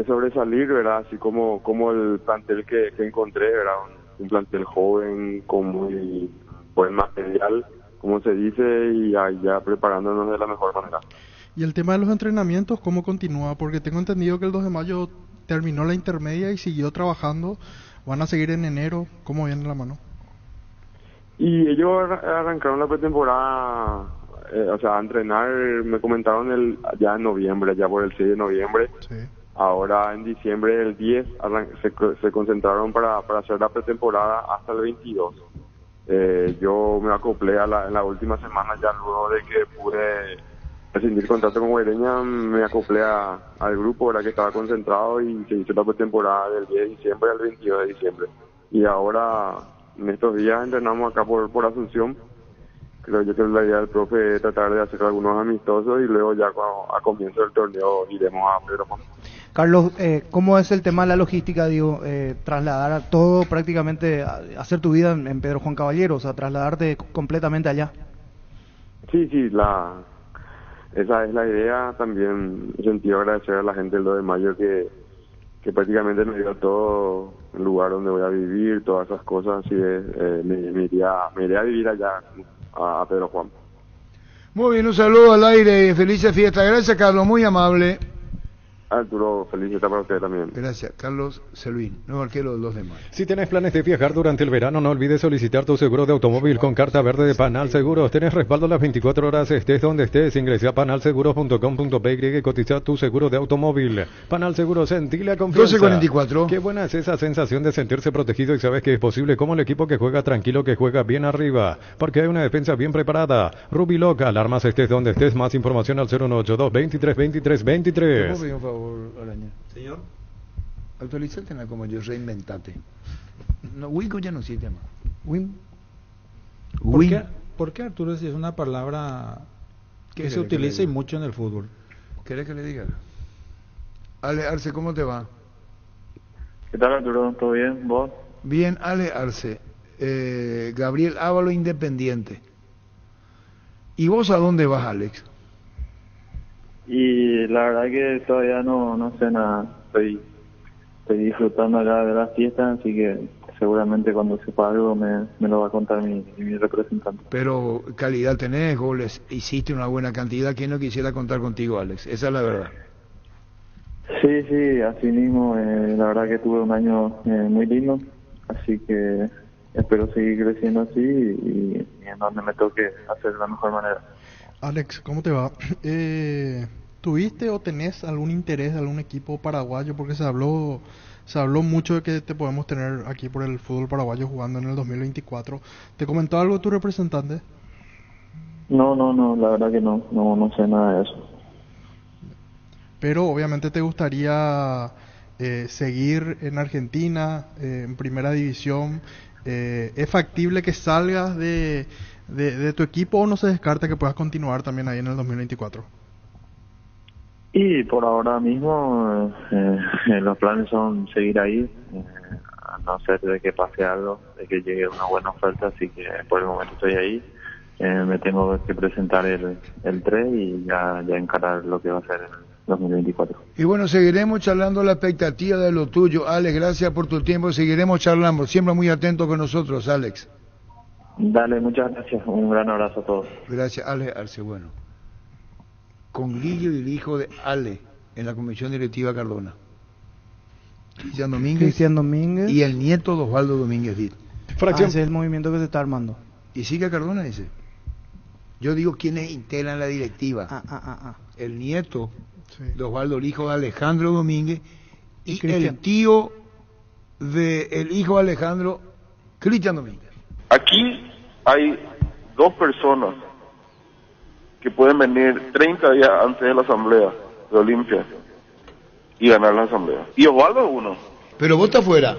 sobresalir, ¿verdad? Así como el plantel que encontré, ¿verdad? Un plantel joven con muy buen material, como se dice, y ya preparándonos de la mejor manera. ¿Y el tema de los entrenamientos, cómo continúa? Porque tengo entendido que el 2 de mayo terminó la intermedia y siguió trabajando ¿Van a seguir en enero? ¿Cómo viene la mano? Y ellos arrancaron la pretemporada, o sea, a entrenar, me comentaron ya en noviembre, ya por el 6 de noviembre. Sí. Ahora en diciembre, el 10, se concentraron para hacer la pretemporada hasta el 22. Yo me acoplé en la última semana, ya luego de que pude rescindir contrato con Guaireña, me acoplé al grupo, era que estaba concentrado, y se hizo la pretemporada del 10 de diciembre al 22 de diciembre. Y ahora, en estos días, entrenamos acá por Asunción. Creo yo que la idea del profe es tratar de hacer algunos amistosos, y luego ya a comienzo del torneo iremos a Pedro Juan. Carlos, ¿cómo es el tema de la logística, digo, trasladar a todo prácticamente, hacer tu vida en Pedro Juan Caballero, o sea, trasladarte completamente allá? Sí, esa es la idea. También he sentido agradecer a la gente del 2 de mayo que prácticamente me dio todo el lugar donde voy a vivir, todas esas cosas, así me iría a vivir allá a Pedro Juan. Muy bien, un saludo al aire, felices fiestas. Gracias, Carlos, muy amable. Arturo, feliz fiesta para usted también. Gracias. Carlos Selvín, nuevo arquero del 2 de mayo. Si tenés planes de viajar durante el verano, no olvides solicitar tu seguro de automóvil con carta verde de Panal Seguros. Tenés respaldo las 24 horas, estés donde estés. Ingresa a panalseguros.com.py y cotiza tu seguro de automóvil. Panal Seguros, sentí la confianza. 12:44. Qué buena es esa sensación de sentirse protegido y sabes que es posible, como el equipo que juega tranquilo, que juega bien arriba, porque hay una defensa bien preparada. Rubiloc, alarmas estés donde estés. Más información al 0182-23-23-23. Por favor, Araña. Señor. Actualizate como yo, reinventate. No, Winco ya no sirve más. ¿Por qué, Arturo, si es una palabra que se que utiliza le y mucho en el fútbol? ¿Querés que le diga? Ale Arce, ¿cómo te va? ¿Qué tal, Arturo? ¿Todo bien? ¿Vos? Bien, Ale Arce. Gabriel Ávalo, Independiente. ¿Y vos a dónde vas, Alex? Y la verdad que todavía no sé nada. Estoy disfrutando acá de las fiestas, así que seguramente cuando sepa algo me lo va a contar mi representante. Pero calidad tenés, goles, hiciste una buena cantidad. ¿Quién no quisiera contar contigo, Alex? Esa es la verdad. Sí, así mismo. La verdad que tuve un año muy lindo, así que espero seguir creciendo así y en donde me toque hacer de la mejor manera. Alex, ¿cómo te va? ¿Tuviste o tenés algún interés de algún equipo paraguayo? Porque se habló mucho de que te podemos tener aquí por el fútbol paraguayo jugando en el 2024. ¿Te comentó algo tu representante? No, la verdad que no sé nada de eso. Pero obviamente te gustaría seguir en Argentina, en primera división. ¿Es factible que salgas de tu equipo o no se descarta que puedas continuar también ahí en el 2024? Y por ahora mismo los planes son seguir ahí, a no ser de que pase algo, de que llegue una buena oferta, así que por el momento estoy ahí. Me tengo que presentar el 3 y ya encarar lo que va a ser el 2024. Y bueno, seguiremos charlando la expectativa de lo tuyo, Alex. Gracias por tu tiempo, seguiremos charlando. Siempre muy atento con nosotros, Alex. Dale, muchas gracias. Un gran abrazo a todos. Gracias, Alex Arce. Bueno, con Guillo y el hijo de Ale en la comisión directiva Cardona. Cristian Domínguez y el nieto de Osvaldo Domínguez Dit. Ese es el movimiento que se está armando. Y sigue Cardona, dice. Yo digo quiénes integran la directiva. El nieto de Osvaldo, el hijo de Alejandro Domínguez, y el tío del hijo de Alejandro, Cristian Domínguez. Aquí hay dos personas que pueden venir 30 días antes de la asamblea de Olimpia y ganar la asamblea. Y Osvaldo es uno. Pero vos estás fuera.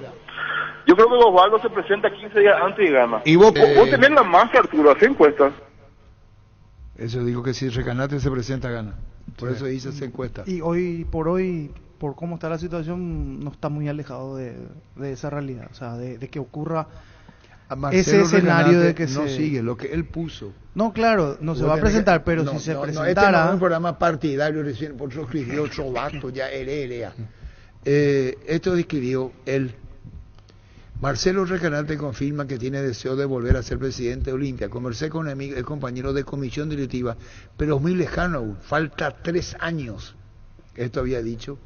Yo creo que Osvaldo se presenta 15 días antes y gana. Y vos tenés la masa, Arturo, hace encuestas. Eso digo que si Recanate se presenta, gana. Por eso hice esa encuesta. Y hoy, por cómo está la situación, no está muy alejado de esa realidad. O sea, de que ocurra ese escenario de que no sigue lo que él puso. No, claro, no se va a presentar, pero si se presentara... Este no es un programa partidario, recién por eso escribió otro vato, ya heredea. Esto describió él. Marcelo Recanate confirma que tiene deseo de volver a ser presidente de Olimpia. Conversé con el compañero de comisión directiva, pero es muy lejano aún, falta 3 años. Esto había dicho.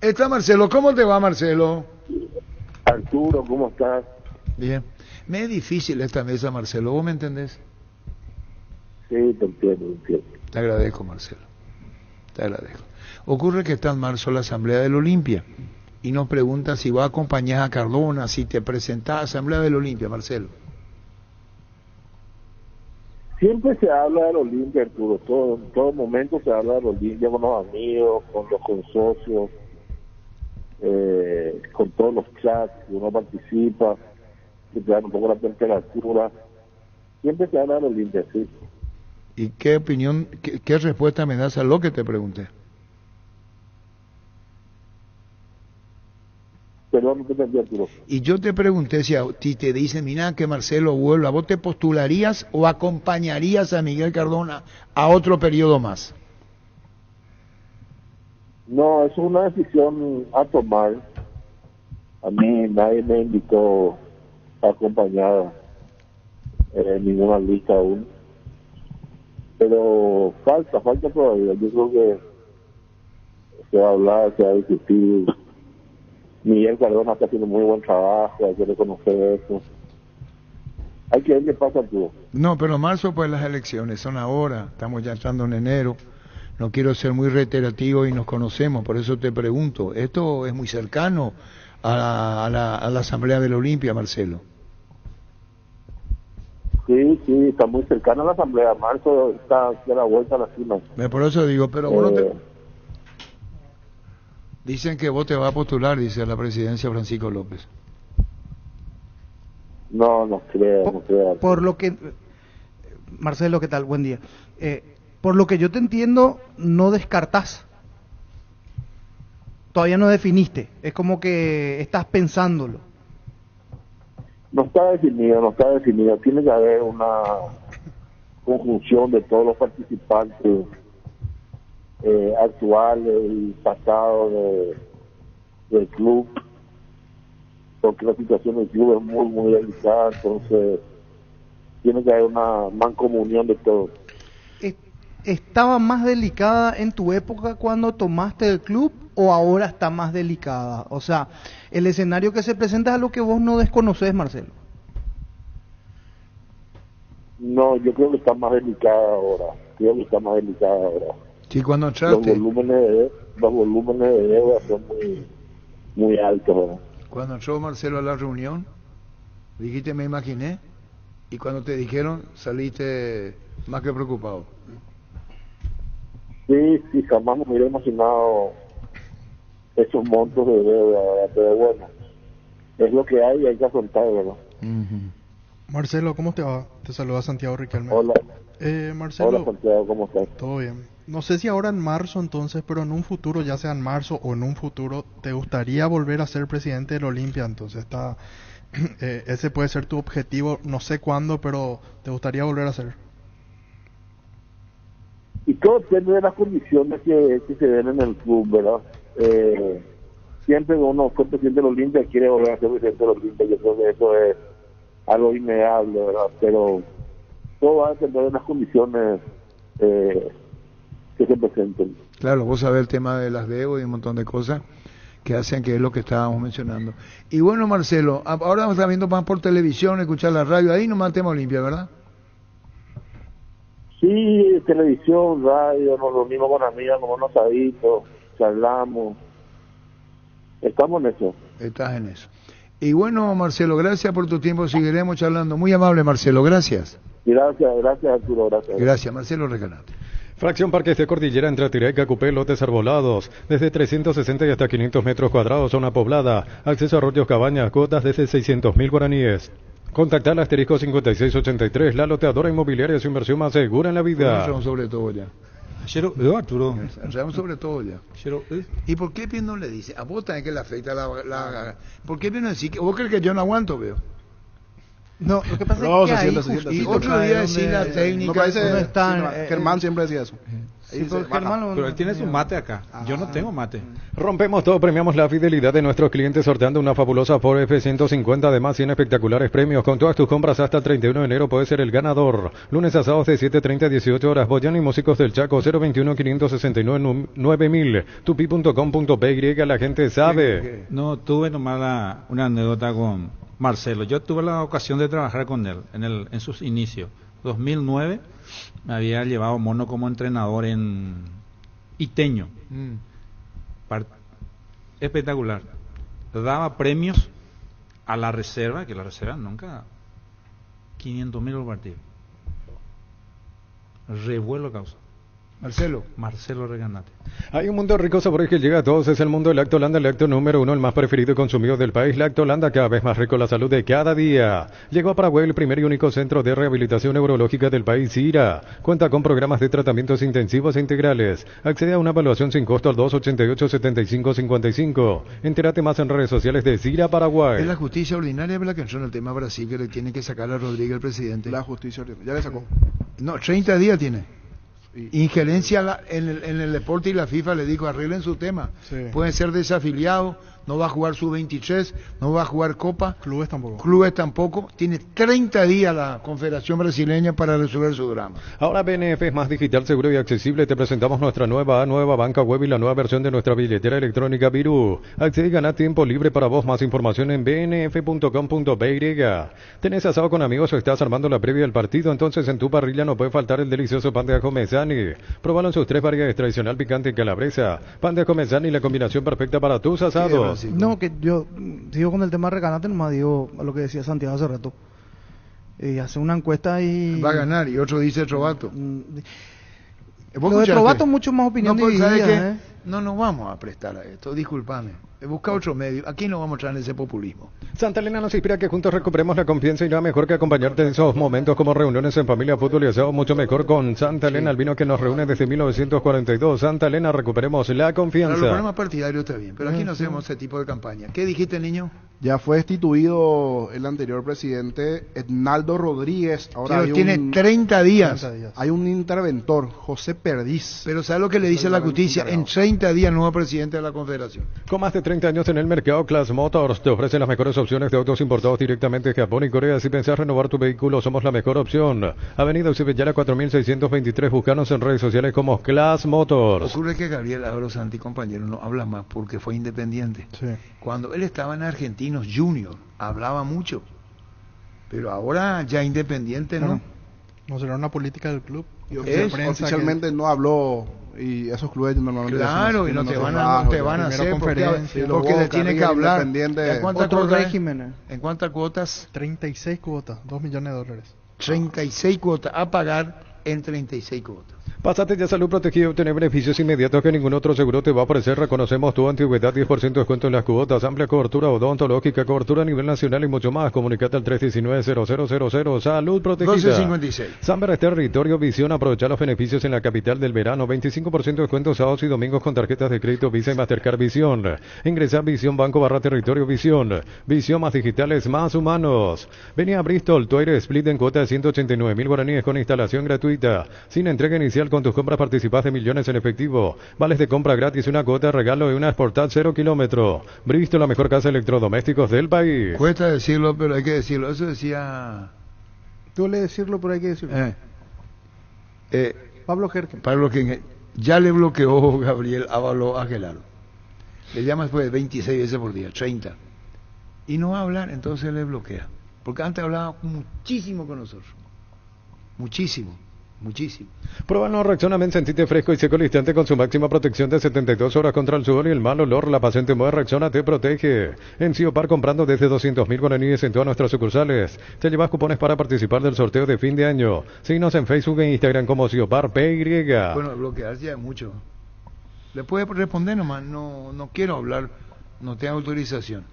Está Marcelo, ¿cómo te va, Marcelo? Arturo, ¿cómo estás? Bien. Me es difícil esta mesa, Marcelo, ¿vos me entendés? Sí, te entiendo. Te agradezco, Marcelo. Te agradezco. Ocurre que está en marzo la Asamblea del Olimpia y nos pregunta si va a acompañar a Cardona, si te presentás a Asamblea del Olimpia, Marcelo. Siempre se habla del Olimpia, Arturo, en todo momento se habla del Olimpia con los amigos, con los consocios, con todos los chats, que uno participa, que te dan un poco la temperatura. Siempre se habla del Olimpia, sí. ¿Y qué opinión, qué respuesta me das a lo que te pregunté? Perdón, no te entendí, Arturo. Y yo te pregunté si te dicen, mira que Marcelo vuelva, ¿vos te postularías o acompañarías a Miguel Cardona a otro periodo más? No, eso es una decisión a tomar. A mí nadie me invitó a acompañar en ninguna lista aún. Pero falta todavía. Yo creo que se va a hablar, se va a discutir. Miguel Cardona está haciendo muy buen trabajo, hay que reconocer eso. Hay que ver qué pasa, tú. No, pero marzo pues las elecciones son ahora, estamos ya entrando en enero. No quiero ser muy reiterativo y nos conocemos, por eso te pregunto, ¿esto es muy cercano a la Asamblea de la Olimpia, Marcelo? Sí, está muy cercano a la Asamblea. Marzo está a la vuelta a la cima. Por eso digo, pero vos no te... Dicen que vos te vas a postular, dice la presidencia Francisco López. No creo. Por lo que... Marcelo, ¿qué tal? Buen día. Por lo que yo te entiendo, no descartás. Todavía no definiste. Es como que estás pensándolo. No está definido. Tiene que haber una conjunción de todos los participantes actuales y pasados del club, porque la situación del club es muy, muy delicada, entonces tiene que haber una mancomunión de todos. ¿Estaba más delicada en tu época cuando tomaste el club o ahora está más delicada? O sea, el escenario que se presenta es algo que vos no desconoces, Marcelo. No, yo creo que está más delicada ahora. Sí, cuando entraste. Los volúmenes de deuda son muy altos, ¿verdad? Cuando entró Marcelo a la reunión, dijiste me imaginé, y cuando te dijeron saliste más que preocupado. Sí, jamás me hubiera imaginado esos montos de deuda, ¿verdad? Pero bueno, es lo que hay que afrontar, ¿verdad? Marcelo, ¿cómo te va? Te saluda Santiago Riquelme. Hola. Marcelo. Hola, Santiago, ¿cómo estás? Todo bien. No sé si ahora en marzo entonces, pero en un futuro, ya sea en marzo o en un futuro, ¿te gustaría volver a ser presidente del Olimpia? Entonces ese puede ser tu objetivo, no sé cuándo, pero ¿te gustaría volver a ser? Y todo depende de las condiciones que se den en el club, ¿verdad? Siempre uno fue presidente del Olimpia quiere volver a ser presidente del Olimpia. Yo creo que eso es algo innegable, ¿verdad? Pero todo va a depender de las condiciones que se presenten. Claro, vos sabés el tema de las deudas y un montón de cosas que hacen que es lo que estábamos mencionando. Y bueno, Marcelo, ahora vamos a estar viendo más por televisión, escuchar la radio, ahí nomás tema Olimpia, ¿verdad? Sí, televisión, radio, nos reunimos con amigas como unos asaditos, charlamos. Estamos en eso. Estás en eso. Y bueno, Marcelo, gracias por tu tiempo, seguiremos charlando. Muy amable, Marcelo, gracias. Gracias, Arturo, gracias. Gracias, Marcelo Recanati. Fracción Parques de Cordillera entre Tireca, Cupé, lotes arbolados, desde 360 y hasta 500 metros cuadrados, zona poblada, acceso a arroyos, cabañas, cuotas desde 600.000 guaraníes. Contactar al asterisco 5683, la loteadora inmobiliaria, su inversión más segura en la vida. Entramos sobre todo ya. Arturo. Entramos sobre todo ya. ¿Y por qué Pien no le dice? A vos también que le afecta la... ¿Por qué Pien no dice? ¿Vos crees que yo no aguanto, veo? No, lo que pasa es que ahí otro día decir la técnica... Germán siempre decía eso. Sí, pero él tiene su mate acá. Yo no tengo mate. Rompemos todo, premiamos la fidelidad de nuestros clientes sorteando una fabulosa Ford F-150, además 100 espectaculares premios. Con todas tus compras hasta el 31 de enero puedes ser el ganador. Lunes a sábados de 7:30 a 18 horas. Boyano y Músicos del Chaco, 021-569-9000. tupi.com.py, la gente sabe. No, tuve nomás una anécdota con Marcelo. Yo tuve la ocasión de trabajar con él en sus inicios. 2009 me había llevado Mono como entrenador en Iteño. Espectacular. Daba premios a la reserva, que la reserva nunca 500.000 por partido. Revuelo causa. Marcelo Reganate. Hay un mundo rico sabores que llega a todos, es el mundo del Lactolanda, el lácteo número 1, el más preferido y consumido del país. Lactolanda, cada vez más rico, la salud de cada día. Llegó a Paraguay el primer y único centro de rehabilitación neurológica del país, CIRA. Cuenta con programas de tratamientos intensivos e integrales. Accede a una evaluación sin costo al 288-7555. Entérate más en redes sociales de CIRA Paraguay. Es la justicia ordinaria la que entró en el tema Brasil, que le tiene que sacar a Rodríguez, el presidente. La justicia ordinaria, ya le sacó. No, 30 días tiene. Injerencia en el deporte, y la FIFA le dijo: arreglen su tema. Sí. Pueden ser desafiliados, no va a jugar sub-23, no va a jugar Copa. Clubes tampoco. Tiene 30 días la Confederación Brasileña para resolver su drama. Ahora BNF es más digital, seguro y accesible. Te presentamos nuestra nueva banca web y la nueva versión de nuestra billetera electrónica Virú. Accede y gana tiempo libre para vos. Más información en bnf.com.py. ¿Tenés asado con amigos o estás armando la previa del partido? Entonces en tu parrilla no puede faltar el delicioso pan de ajo Mezzani. Probalo en sus 3 variedades: tradicional, picante y calabresa. Pan de ajo Mezzani, la combinación perfecta para tus asados. No, que yo sigo con el tema de Reganate, nomás digo a lo que decía Santiago hace rato. Hace una encuesta y... Va a ganar, y otro dice Trovato. Lo de Trovato mucho más opinión dividida, No nos vamos a prestar a esto, discúlpame. Busca otro medio. Aquí no vamos a entrar en ese populismo. Santa Elena nos inspira que juntos recuperemos la confianza, y nada mejor que acompañarte en esos momentos como reuniones en familia, fútbol y asado, mucho mejor con Santa Elena, el vino que nos reúne desde 1942. Santa Elena, recuperemos la confianza. Para los programas partidarios está bien, pero aquí no hacemos ese tipo de campaña. ¿Qué dijiste, niño? Ya fue destituido el anterior presidente, Ednaldo Rodríguez. Ahora tiene 30 días. Hay un interventor, José Perdiz. Pero ¿sabe lo que le dice la justicia? En 30 días, nuevo presidente de la Confederación. Con más de 30 años en el mercado, Class Motors te ofrece las mejores opciones de autos importados directamente de Japón y Corea. Si pensás renovar tu vehículo, somos la mejor opción. Avenida Ucibellana 4623, buscanos en redes sociales como Class Motors. Ocurre que Gabriel Álvaro Santi, compañero, no habla más porque fue independiente. Sí. Cuando él estaba en Argentinos Junior, hablaba mucho. Pero ahora ya independiente, ¿no? No será una política del club. Oficialmente no habló, y esos clubes normalmente... Claro, y no te van a hacer porque le tiene que hablar. ¿En cuántos regímenes? ¿En cuántas cuotas? 36 cuotas, $2 millones. 36 cuotas, a pagar en 36 cuotas. Pásate ya Salud Protegida y obtener beneficios inmediatos que ningún otro seguro te va a ofrecer. Reconocemos tu antigüedad, 10% de descuento en las cuotas, amplia cobertura odontológica, cobertura a nivel nacional y mucho más. Comunicate al 319-0000. Salud Protegida. 1256. Samber es territorio Visión. Aprovechar los beneficios en la capital del verano. 25% de descuento sábados y domingos con tarjetas de crédito Visa y Mastercard Visión. Ingresa a Visión Banco /territorio Visión. Visión, más digitales, más humanos. Vení a Bristol, tu aire split en cuota de 189.000 guaraníes con instalación gratuita. Sin entrega inicial, con tus compras participás de millones en efectivo. Vales de compra gratis, una cuota de regalo y una Sportat 0 kilómetro. Bristol, la mejor casa de electrodomésticos del país. Cuesta decirlo, pero hay que decirlo. Eso decía... Duele decirlo, pero hay que decirlo. Pablo Gergen. Ya le bloqueó Gabriel Ávalo a Gelaro. Le llama después de 26 veces por día, 30. Y no va a hablar, entonces le bloquea. Porque antes hablaba muchísimo con nosotros. Muchísimo. Prueba no Rexona, sentite fresco y seco al instante con su máxima protección de 72 horas contra el sudor y el mal olor. La paciente Moe Rexona te protege. En Ciopar, comprando desde 200.000 guaraníes en todas nuestras sucursales, te llevas cupones para participar del sorteo de fin de año. Síguenos en Facebook e Instagram como Ciopar PY. Bueno, bloquearse ya es mucho. Le puede responder nomás, no quiero hablar, no tengo autorización.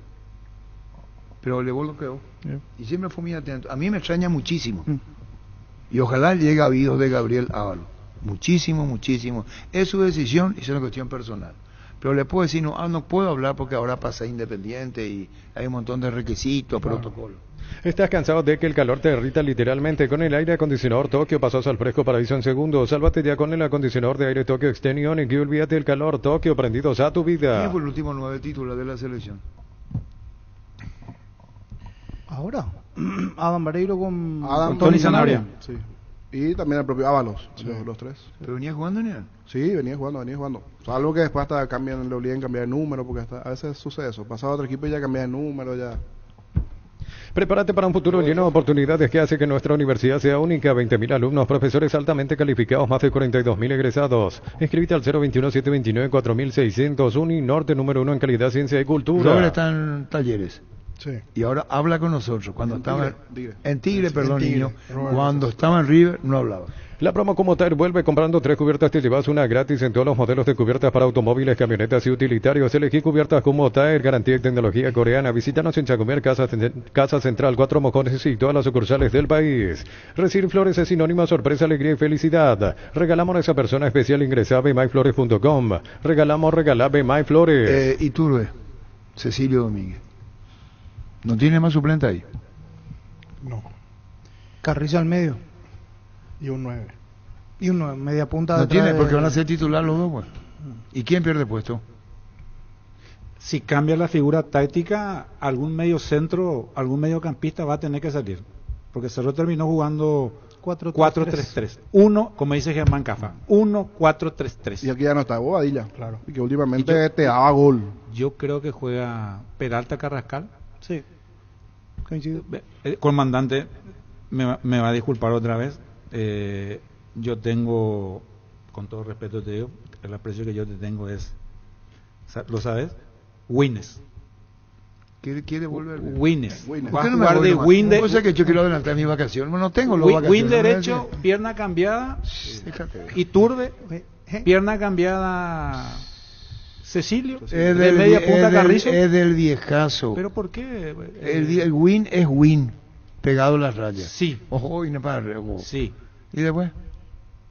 Pero le bloqueo. Y siempre fue muy atento. A mí me extraña muchísimo. Y ojalá llegue a oídos de Gabriel Ávalo. Muchísimo. Es su decisión y es una cuestión personal. Pero le puedo decir, no puedo hablar porque ahora pasé independiente y hay un montón de requisitos, protocolos. ¿Estás cansado de que el calor te derrita literalmente? Con el aire acondicionador Tokio pasas al fresco paraíso en segundos. Sálvate ya con el acondicionador de aire Tokio Extension y que olvídate del calor. Tokio, prendidos a tu vida. ¿Quién fue el último 9 títulos de la selección? Ahora, Adam Vareiro con Tony Sanabria. Sí. Y también el propio Ábalos, Sí. los tres. ¿Pero venía jugando en él? Sí, venía jugando. Salvo que después hasta cambian, le obligan a cambiar de número, porque a veces sucede eso. Pasaba a otro equipo y ya cambia de número, ya. Prepárate para un futuro lleno de oportunidades que hace que nuestra universidad sea única. 20.000 alumnos, profesores altamente calificados, más de 42.000 egresados. Inscríbete al 021-729-4600. Uninorte número 1 en calidad, ciencia y cultura. Robert está en Talleres. Sí. Y ahora habla con nosotros. Cuando estaba en Tigre, Sí, perdón, en Tigre. niño. Robert Cuando estaba en River, no hablaba. La promo Comotair vuelve. Comprando 3 cubiertas te llevas una gratis en todos los modelos de cubiertas para automóviles, camionetas y utilitarios. Elegí cubiertas Comotair, garantía y tecnología coreana. Visítanos en Chacomer, Casa Central, 4 Mojones y todas las sucursales del país. Recibir flores es sinónimo de sorpresa, alegría y felicidad. Regalamos a esa persona especial. Ingresa a bemyflores.com. Regalamos BeMyFlores. Iturbe, Cecilio Domínguez. ¿No tiene más suplente ahí? No. Carrizo al medio. Y un 9. Y uno, media punta. No detrás tiene, de- porque van a ser titular los dos, pues. ¿Y quién pierde puesto? Si cambia la figura táctica, algún medio centro, algún mediocampista va a tener que salir. Porque Cerro terminó jugando 4-3-3. Uno, como dice Germán Cafa, 1-4-3-3. Y aquí ya no está Bobadilla. Claro. Y que últimamente te daba gol. Yo creo que juega Peralta Carrascal. Sí. Coincido. El comandante me va a disculpar otra vez. Yo tengo, con todo respeto te digo, el aprecio que yo te tengo es, ¿lo sabes? Wines. ¿Quiere volver? Wines. Va a ¿Por qué no me jugar voy de nomás? win de... Cosa que yo quiero adelantar mi vacación. No tengo los Win vacaciones. derecho, pierna cambiada. Y Turbe, pierna cambiada. Cecilio, de media punta Carrizo. Es del viejazo. ¿Pero por qué? El win es win, pegado a las rayas. Sí. Ojo, y no para arriba. Sí. ¿Y después?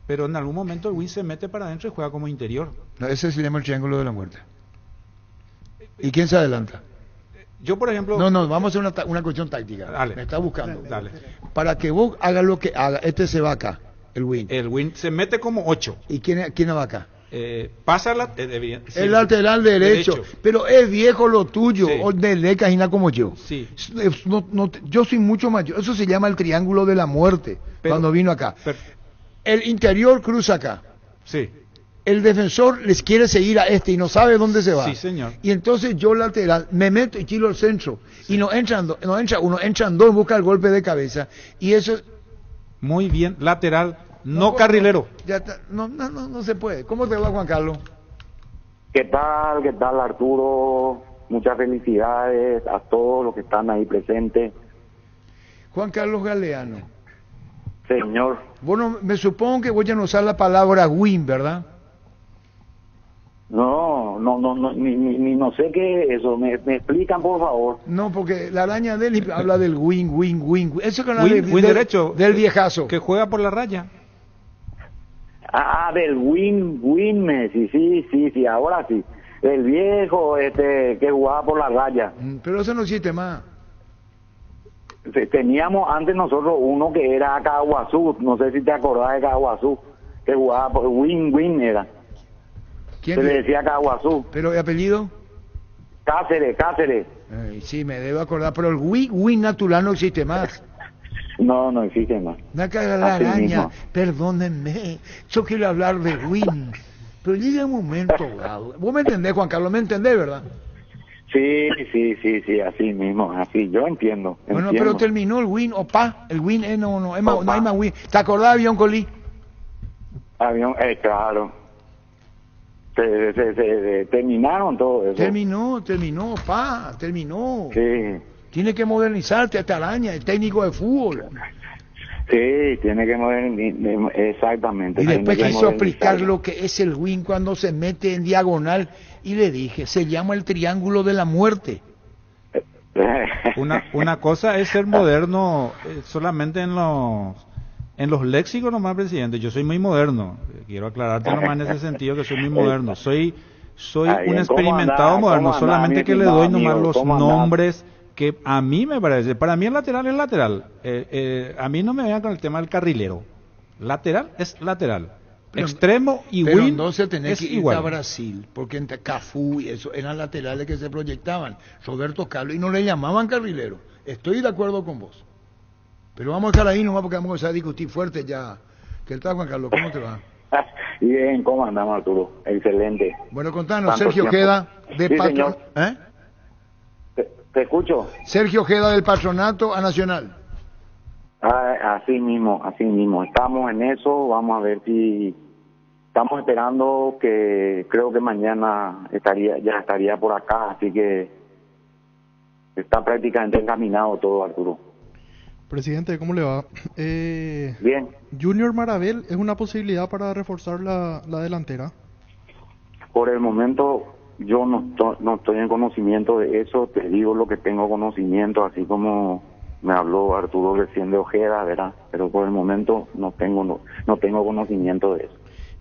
Pero en algún momento el win se mete para adentro y juega como interior. No, ese se llama el triángulo de la muerte. ¿Y quién se adelanta? Yo, por ejemplo... No, vamos a hacer una cuestión táctica. Dale. Me está buscando. Dale. Para que vos hagas lo que haga, se va acá, el win. El win se mete como 8. ¿Y quién va acá? Pasa la... sí. El lateral derecho. Pero es viejo lo tuyo, Sí. o de Lecajina como yo. Sí. Yo soy mucho mayor. Eso se llama el triángulo de la muerte, cuando vino acá. El interior cruza acá. Sí. El defensor les quiere seguir a y no sabe dónde se va. Sí, señor. Y entonces yo lateral me meto y tiro al centro. Sí. Y no entra uno, entran dos, busca el golpe de cabeza. Y eso... Muy bien, lateral, no carrilero. Ya está, no se puede. ¿Cómo te va, Juan Carlos? ¿Qué tal, Arturo? Muchas felicidades a todos los que están ahí presentes. Juan Carlos Galeano. Señor. Bueno, me supongo que voy a usar la palabra win, ¿verdad? No, no sé qué es eso. ¿Me explican, por favor? No, porque la araña de él habla del win. Eso que habla Win derecho. Del viejazo. Que juega por la raya. Del win Messi. Sí, ahora sí. El viejo que jugaba por la raya. Pero eso no existe más. Teníamos antes nosotros uno que era Caguazú, no sé si te acordás de Caguazú, que jugaba por win era. ¿Quién se le decía Caguazú? ¿Pero el apellido? Cáceres. Sí, me debo acordar, pero el win natural no existe más. No existe más. Una caga la Así araña, mismo. Perdónenme, yo quiero hablar de win, pero llega un momento dado. Vos me entendés, Juan Carlos, me entendés, ¿verdad? Sí, así mismo, así, yo entiendo. Bueno, pero terminó el win, el win no hay más win. ¿Te acordás de Avión Colí? Claro. Se terminaron todo eso. Terminó. Sí. Tiene que modernizarte esta araña, el técnico de fútbol. Sí, tiene que modernizar, exactamente. Y después tiene que quiso explicar modernizar. lo que es el win cuando se mete en diagonal y le dije, se llama el triángulo de la muerte. Una cosa es ser moderno solamente en los léxicos nomás, presidente. Yo soy muy moderno. Quiero aclararte nomás en ese sentido que soy muy moderno. Soy un experimentado moderno, solamente que le doy nomás los nombres que a mí me parece, para mí el lateral es lateral. A mí no me vean con el tema del carrilero. Lateral es lateral. Pero, Extremo y pero win entonces tenés es que ir igual. a Brasil, porque entre Cafú y eso eran laterales que se proyectaban. Roberto Carlos, y no le llamaban carrilero. Estoy de acuerdo con vos. Pero vamos a estar ahí nomás porque vamos a empezar a discutir fuerte ya. ¿Qué tal, Juan Carlos? ¿Cómo te va? Bien, ¿cómo andamos, Arturo? Excelente. Bueno, contanos, ¿Cuánto Sergio tiempo? Ojeda de Sí, Patronato. señor. Te escucho. Sergio Ojeda del Patronato a Nacional. Así mismo. Estamos en eso, vamos a ver si... Estamos esperando que creo que mañana ya estaría por acá, así que está prácticamente encaminado todo, Arturo. Presidente, ¿cómo le va? Bien. Junior Marabel es una posibilidad para reforzar la delantera. Por el momento yo no estoy en conocimiento de eso, te digo lo que tengo conocimiento, así como me habló Arturo recién de Ojeda, ¿verdad? Pero por el momento no tengo conocimiento de eso.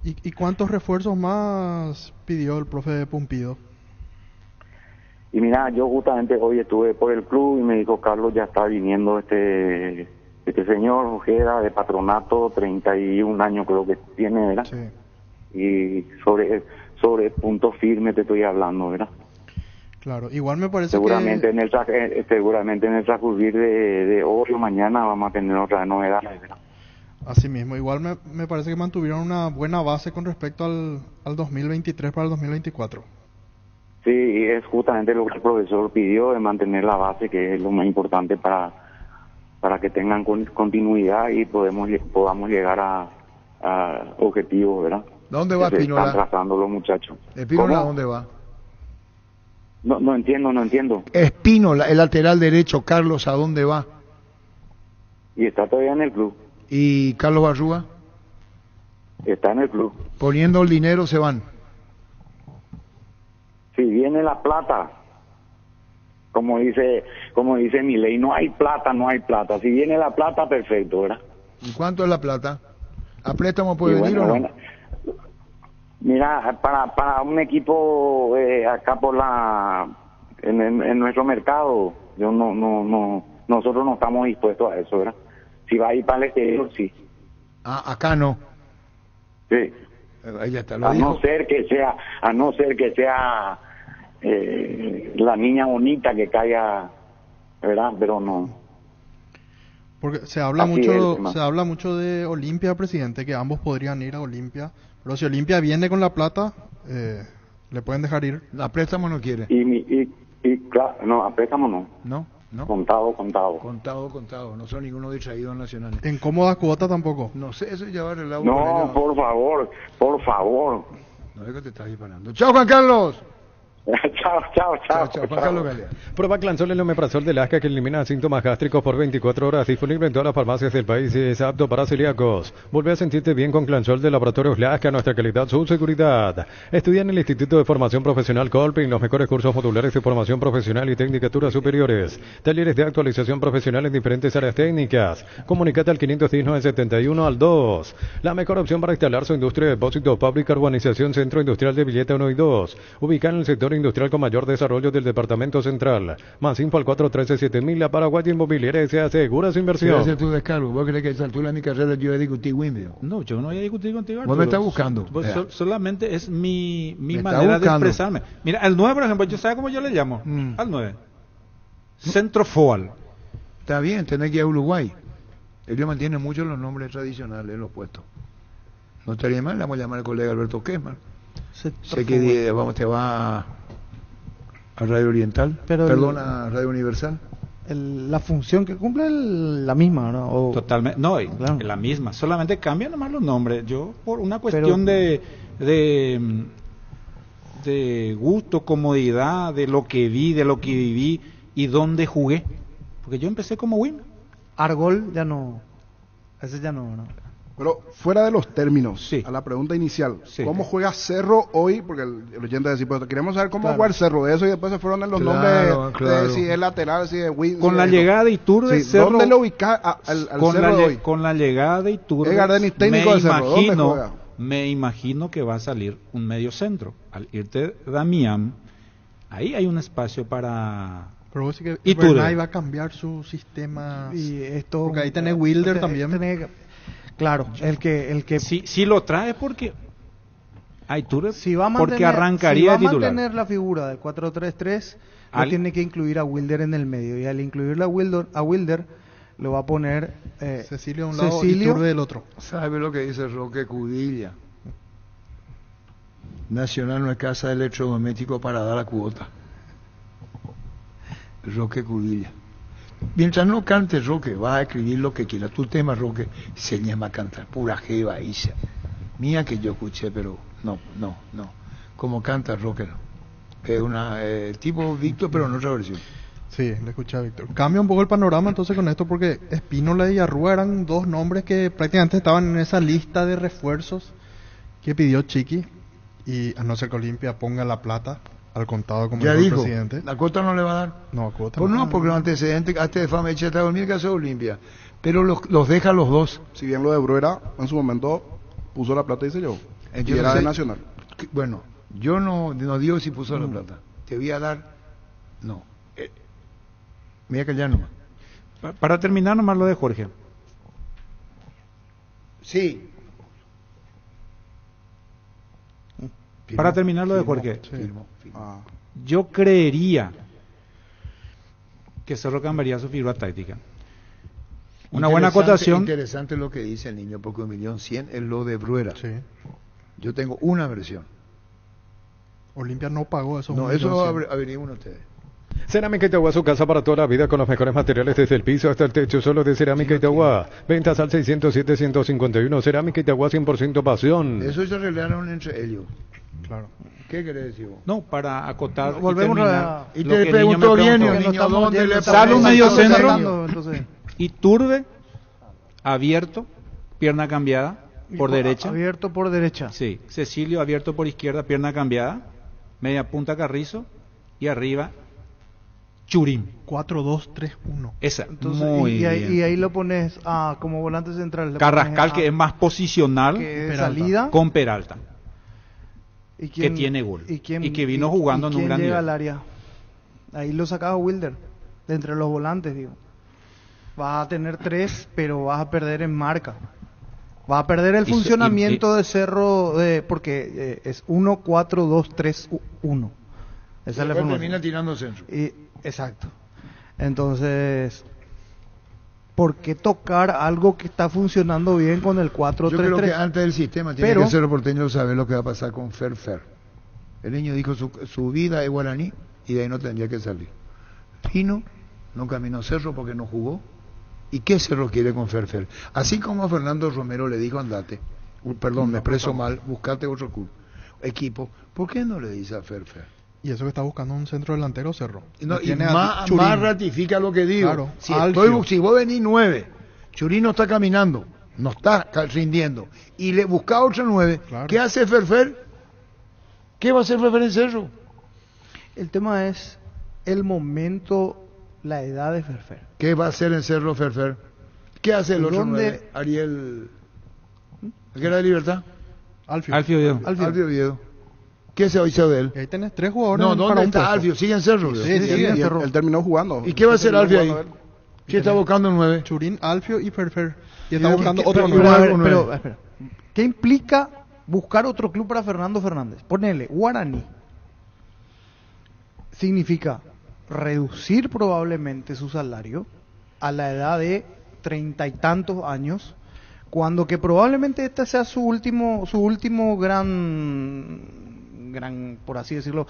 ¿Y cuántos refuerzos más pidió el profe Pumpido? Y mira, yo justamente hoy estuve por el club y me dijo, Carlos, ya está viniendo este señor Ojeda de Patronato, 31 años creo que tiene, ¿verdad? Sí. Y sobre punto firme te estoy hablando, ¿verdad? Claro, igual me parece seguramente que... seguramente en el transcurrir de hoy o mañana vamos a tener otras novedades, ¿verdad? Así mismo, igual me parece que mantuvieron una buena base con respecto al 2023 para el 2024. Sí, y es justamente lo que el profesor pidió, de mantener la base, que es lo más importante para que tengan continuidad y podamos llegar a objetivos, ¿verdad? ¿Dónde va Espínola? Están trazando los muchachos. ¿Espínola dónde va? No entiendo. Espínola, el lateral derecho, Carlos, ¿a dónde va? Y está todavía en el club. ¿Y Carlos Barrúa? Está en el club. Poniendo el dinero se van. Si viene la plata, como dice Milei, no hay plata. Si viene la plata, perfecto, ¿verdad? ¿Y cuánto es la plata? ¿A préstamo puede venir o no? Bueno. Mira, para un equipo acá en nuestro mercado, nosotros no estamos dispuestos a eso, ¿verdad? Si va a ir para el exterior, sí. Acá no. Sí. Ahí ya está, a no ser que sea la niña bonita que caiga, ¿verdad? Pero no. Porque se habla mucho de Olimpia, presidente, que ambos podrían ir a Olimpia, pero si Olimpia viene con la plata, le pueden dejar ir. ¿A préstamo no quiere? Y claro, no, a préstamo no. No. Contado. No son ninguno distraído en Nacional. ¿En cómoda cuota tampoco? No sé, eso ya va arreglado. No, por favor. No es que te estás disparando. ¡Chao, Juan Carlos! Chao, Juan Carlos Galea. Prueba Clansol, el omeprazol de Lasca que elimina síntomas gástricos por 24 horas, disponible en todas las farmacias del país y es apto para celíacos. Vuelve a sentirte bien con Clansol de Laboratorios Lasca, nuestra calidad, su seguridad. Estudia en el Instituto de Formación Profesional Colpin los mejores cursos modulares de formación profesional y tecnicaturas superiores. Talleres de actualización profesional en diferentes áreas técnicas. Comunicate al 510-971 al 2. La mejor opción para instalar su industria de depósito pública, urbanización Centro Industrial de Villeta 1 y 2. Ubicada en el sector industrial con mayor desarrollo del departamento central. Más info al 413-7000. La Paraguay Inmobiliaria se asegura su inversión. Gracias a tu descargo. ¿Vos crees que a esa altura de mi carrera yo he discutido Wimbledon? No, yo no voy a discutir contigo, Arturo. Vos me estás buscando. Solamente es mi manera de expresarme. Mira, al 9, por ejemplo, ¿yo sabes cómo yo le llamo? Al 9. Centrofoal. Está bien, tenés que ir a Uruguay. Ellos mantienen mucho los nombres tradicionales en los puestos. No estaría mal, le vamos a llamar al colega Alberto Kessman. Sé que te va a Radio Oriental, a Radio Universal. La función que cumple la misma, ¿no? Totalmente, no, claro. La misma, solamente cambian nomás los nombres. Yo, por una cuestión de gusto, comodidad, de lo que vi, de lo que viví y dónde jugué, porque yo empecé como win. Argol ya no, ese ya no. Pero fuera de los términos, a la pregunta inicial, ¿cómo juega Cerro hoy? Porque el oyente decía, pues queremos saber cómo juega el Cerro de eso, y después se fueron en los nombres de si es lateral, si es win. Con la llegada de Iturbe, Cerro, ¿dónde lo ubica al Cerro de hoy? Con la llegada de Iturbe, me imagino que va a salir un medio centro. Al irte Damián, ahí hay un espacio para Pero vos sí que Y Bernay va a cambiar su sistema. Y esto, porque ahí tenés Wilder también. Claro, el que si lo trae porque Iturbe, si va a porque mantener, arrancaría si va a titular. mantener la figura del 4-3-3, no tiene que incluir a Wilder en el medio, y al incluirle a Wilder lo va a poner Cecilio de un lado y Iturbe del otro. ¿Sabe lo que dice Roque Cudilla? Nacional no es casa de electrodoméstico para dar la cuota. Roque Cudilla. Mientras no cante Roque, vas a escribir lo que quiera. Tu tema, Roque, se llama cantar. Pura jeva, Isa. Mía que yo escuché, pero no. Como canta Roque, no. Es una tipo Víctor, pero en otra versión. Sí, le escuché a Víctor. Cambia un poco el panorama entonces con esto, porque Espínola y Arrúa eran dos nombres que prácticamente estaban en esa lista de refuerzos que pidió Chiqui, y a no ser que Olimpia ponga la plata al contado como ya el dijo, presidente. ¿la cuota no le va a dar? No, a cuota pues no, porque los antecedentes, hasta de fama hecha está dormir que hace Olimpia, pero los deja los dos. Si bien lo de Bruera en su momento puso la plata y se llevó, y Yo era no sé, de Nacional. Bueno, yo no digo si puso la plata, te voy a dar, no. Me voy a callar nomás. Para terminar nomás lo de Jorge. Sí. Para terminar lo de Jorge. Yo creería que Cerro cambiaría su figura táctica. Una buena acotación. Interesante lo que dice el niño, porque 1.100.000 es lo de Bruera. Sí. Yo tengo una versión. Olimpia no pagó eso. No, eso averigüen ustedes. Cerámica Itagua, su casa para toda la vida con los mejores materiales desde el piso hasta el techo, solo de Cerámica Itagua. Ventas al 607-151. Cerámica Itagua, 100% pasión. Eso se arreglaron entre ellos. Claro. ¿Qué querés decir vos? No, para acotar. Volvemos a... Y te preguntó bien, niño, ¿dónde le sale un medio centro? Entonces... Iturbe, abierto, pierna cambiada, por derecha. Abierto por derecha. Sí. Cecilio, abierto por izquierda, pierna cambiada. Media punta Carrizo. Y arriba, Churín. 4-2-3-1. Esa, entonces, muy y bien. ahí lo pones como volante central. Carrascal, que es más posicional, que es salida. Con Peralta. ¿Y quién, que tiene gol. Y que vino jugando en un gran llega nivel. al área? Ahí lo sacaba Wilder, de entre los volantes, digo. Vas a tener 3, pero vas a perder en marca. Vas a perder el funcionamiento de Cerro, porque es 1-4-2-3-1. Esa es la formación. Termina tirando centro. Exacto. Entonces, ¿por qué tocar algo que está funcionando bien con el 4-3-3? Yo creo que antes del sistema tiene que ser el porteño saber lo que va a pasar con Ferfer. El niño dijo su vida es guaraní y de ahí no tendría que salir. Vino, no caminó Cerro porque no jugó. ¿Y qué Cerro quiere con Ferfer? Así como a Fernando Romero le dijo andate, perdón, me expreso mal, buscate otro club, equipo, ¿por qué no le dice a Ferfer? Y eso que está buscando un centro delantero Cerro. No, y más ratifica lo que digo. Claro, si vos venís 9, Churín no está caminando, no está rindiendo, y le busca otro 9, claro. ¿Qué hace Ferfer? ¿Qué va a hacer Ferfer en Cerro? El tema es el momento, la edad de Ferfer. ¿Qué va a hacer en Cerro Ferfer? ¿Qué hace el otro 9? Ariel... ¿Qué era de Libertad? Alfio Oviedo. ¿Qué se hizo de él? Ahí tenés 3 jugadores. No, ¿dónde está Alfio? ¿Sigue en Cerro? Sí, en Cerro. Él terminó jugando. ¿Y qué va a hacer Alfio ahí? ¿Qué está buscando el 9? Churín, Alfio y Ferfer. Y está buscando otro 9. Pero, espera. ¿Qué implica buscar otro club para Fernando Fernández? Ponele, Guaraní. Significa reducir probablemente su salario a la edad de 30 y tantos años, cuando que probablemente este sea su último gran, por así decirlo,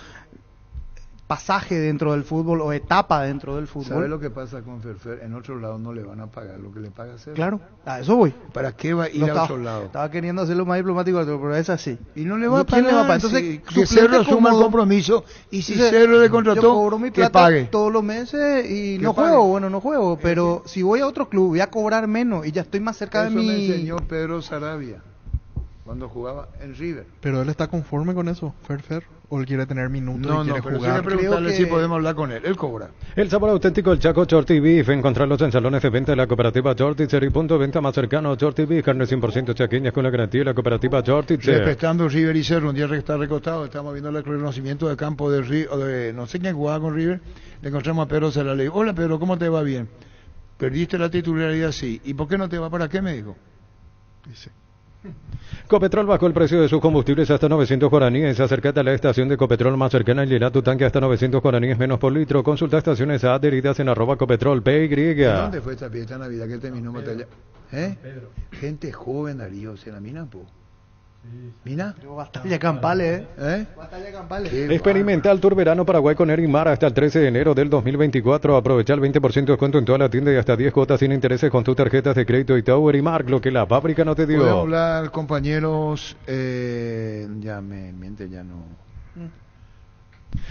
pasaje dentro del fútbol o etapa dentro del fútbol. ¿Sabe lo que pasa con Ferfer? En otro lado no le van a pagar lo que le paga Cerro. Claro, a eso voy. ¿Para qué va a ir a otro lado? Estaba queriendo hacerlo más diplomático, pero es así. Y no le va a pagar. Entonces, que Cerro asuma el compromiso y si Cerro le contrató, yo cobro mi plata, que pague. Todos los meses y no juego, pero si voy a otro club voy a cobrar menos y ya estoy más cerca de mi... Eso me enseñó Pedro Sarabia. cuando jugaba en River. Pero él está conforme con eso, Fer, o él quiere tener minutos y quiere pero jugar. sí que preguntarle si podemos hablar con él. Él cobra. El sabor auténtico del Chaco Shorty Beef. Encontrarlos en salones de venta de la cooperativa Shorty, punto de venta más cercano. Shorty Beef, carne 100% chaqueñas con la garantía de la cooperativa Shorty. Respetando River y Cerro, un día que está recostado, estamos viendo el reconocimiento de campo de River, no sé quién jugaba con River, le encontramos a Pedro Sala, le digo, hola Pedro, ¿cómo te va? Bien. Perdiste la titularidad, sí. ¿Y por qué no te va para qué? Me dijo. Dice. Copetrol bajó el precio de sus combustibles hasta 900 guaraníes. Acércate a la estación de Copetrol más cercana y llena tu tanque hasta 900 guaraníes menos por litro. Consulta estaciones adheridas en @Copetrol PY. ¿Dónde fue esta fiesta de Navidad que terminó Matalla? Gente joven, Darío, se la minan, po. Mira, batalla campales, batalla campales. Experimenta el Tour Verano Paraguay con Erimar hasta el 13 de enero del 2024. Aprovecha el 20% de descuento en toda la tienda y hasta 10 cuotas sin intereses con tus tarjetas de crédito y Itaú Erimar, lo que la fábrica no te dio. Podemos hablar, compañeros, ya me miente, ya no.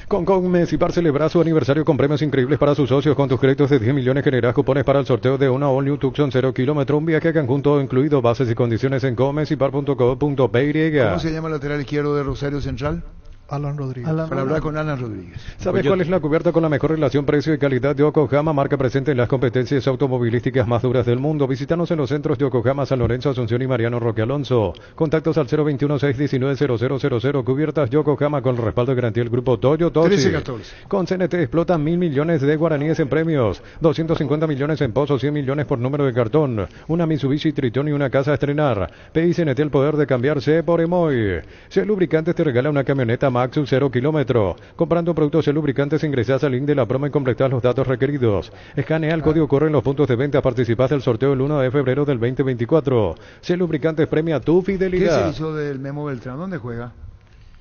Con Mesipar celebra su aniversario con premios increíbles para sus socios. Con tus créditos de 10 millones generas cupones para el sorteo de una All New Tucson 0 kilómetro, un viaje a Cancún todo incluido. Bases y condiciones en comesipar.co.py. ¿Cómo se llama el lateral izquierdo de Rosario Central? Alan Rodríguez. Para hablar con Alan Rodríguez. ¿Sabes cuál es la cubierta con la mejor relación precio y calidad de Yokohama? Marca presente en las competencias automovilísticas más duras del mundo. Visítanos en los centros de Yokohama, San Lorenzo, Asunción y Mariano Roque Alonso. Contactos al 021-619-0000. Cubiertas Yokohama con el respaldo de garantía del grupo Toyo. 13-14. Con CNT explotan 1.000 millones de guaraníes en premios. 250 millones en pozos, 100 millones por número de cartón. Una Mitsubishi Triton y una casa a estrenar. Pedí CNT el poder de cambiarse por Emoy. Shell Lubricantes te regala una camioneta Maxus 0 kilómetro. Comprando productos Shell Lubricantes ingresás al link de la promo y completás los datos requeridos. Escanea el código corre en los puntos de venta. Participás del sorteo el 1 de febrero del 2024. Shell Lubricantes premia tu fidelidad. ¿Qué se hizo del Memo Beltrán? ¿Dónde juega?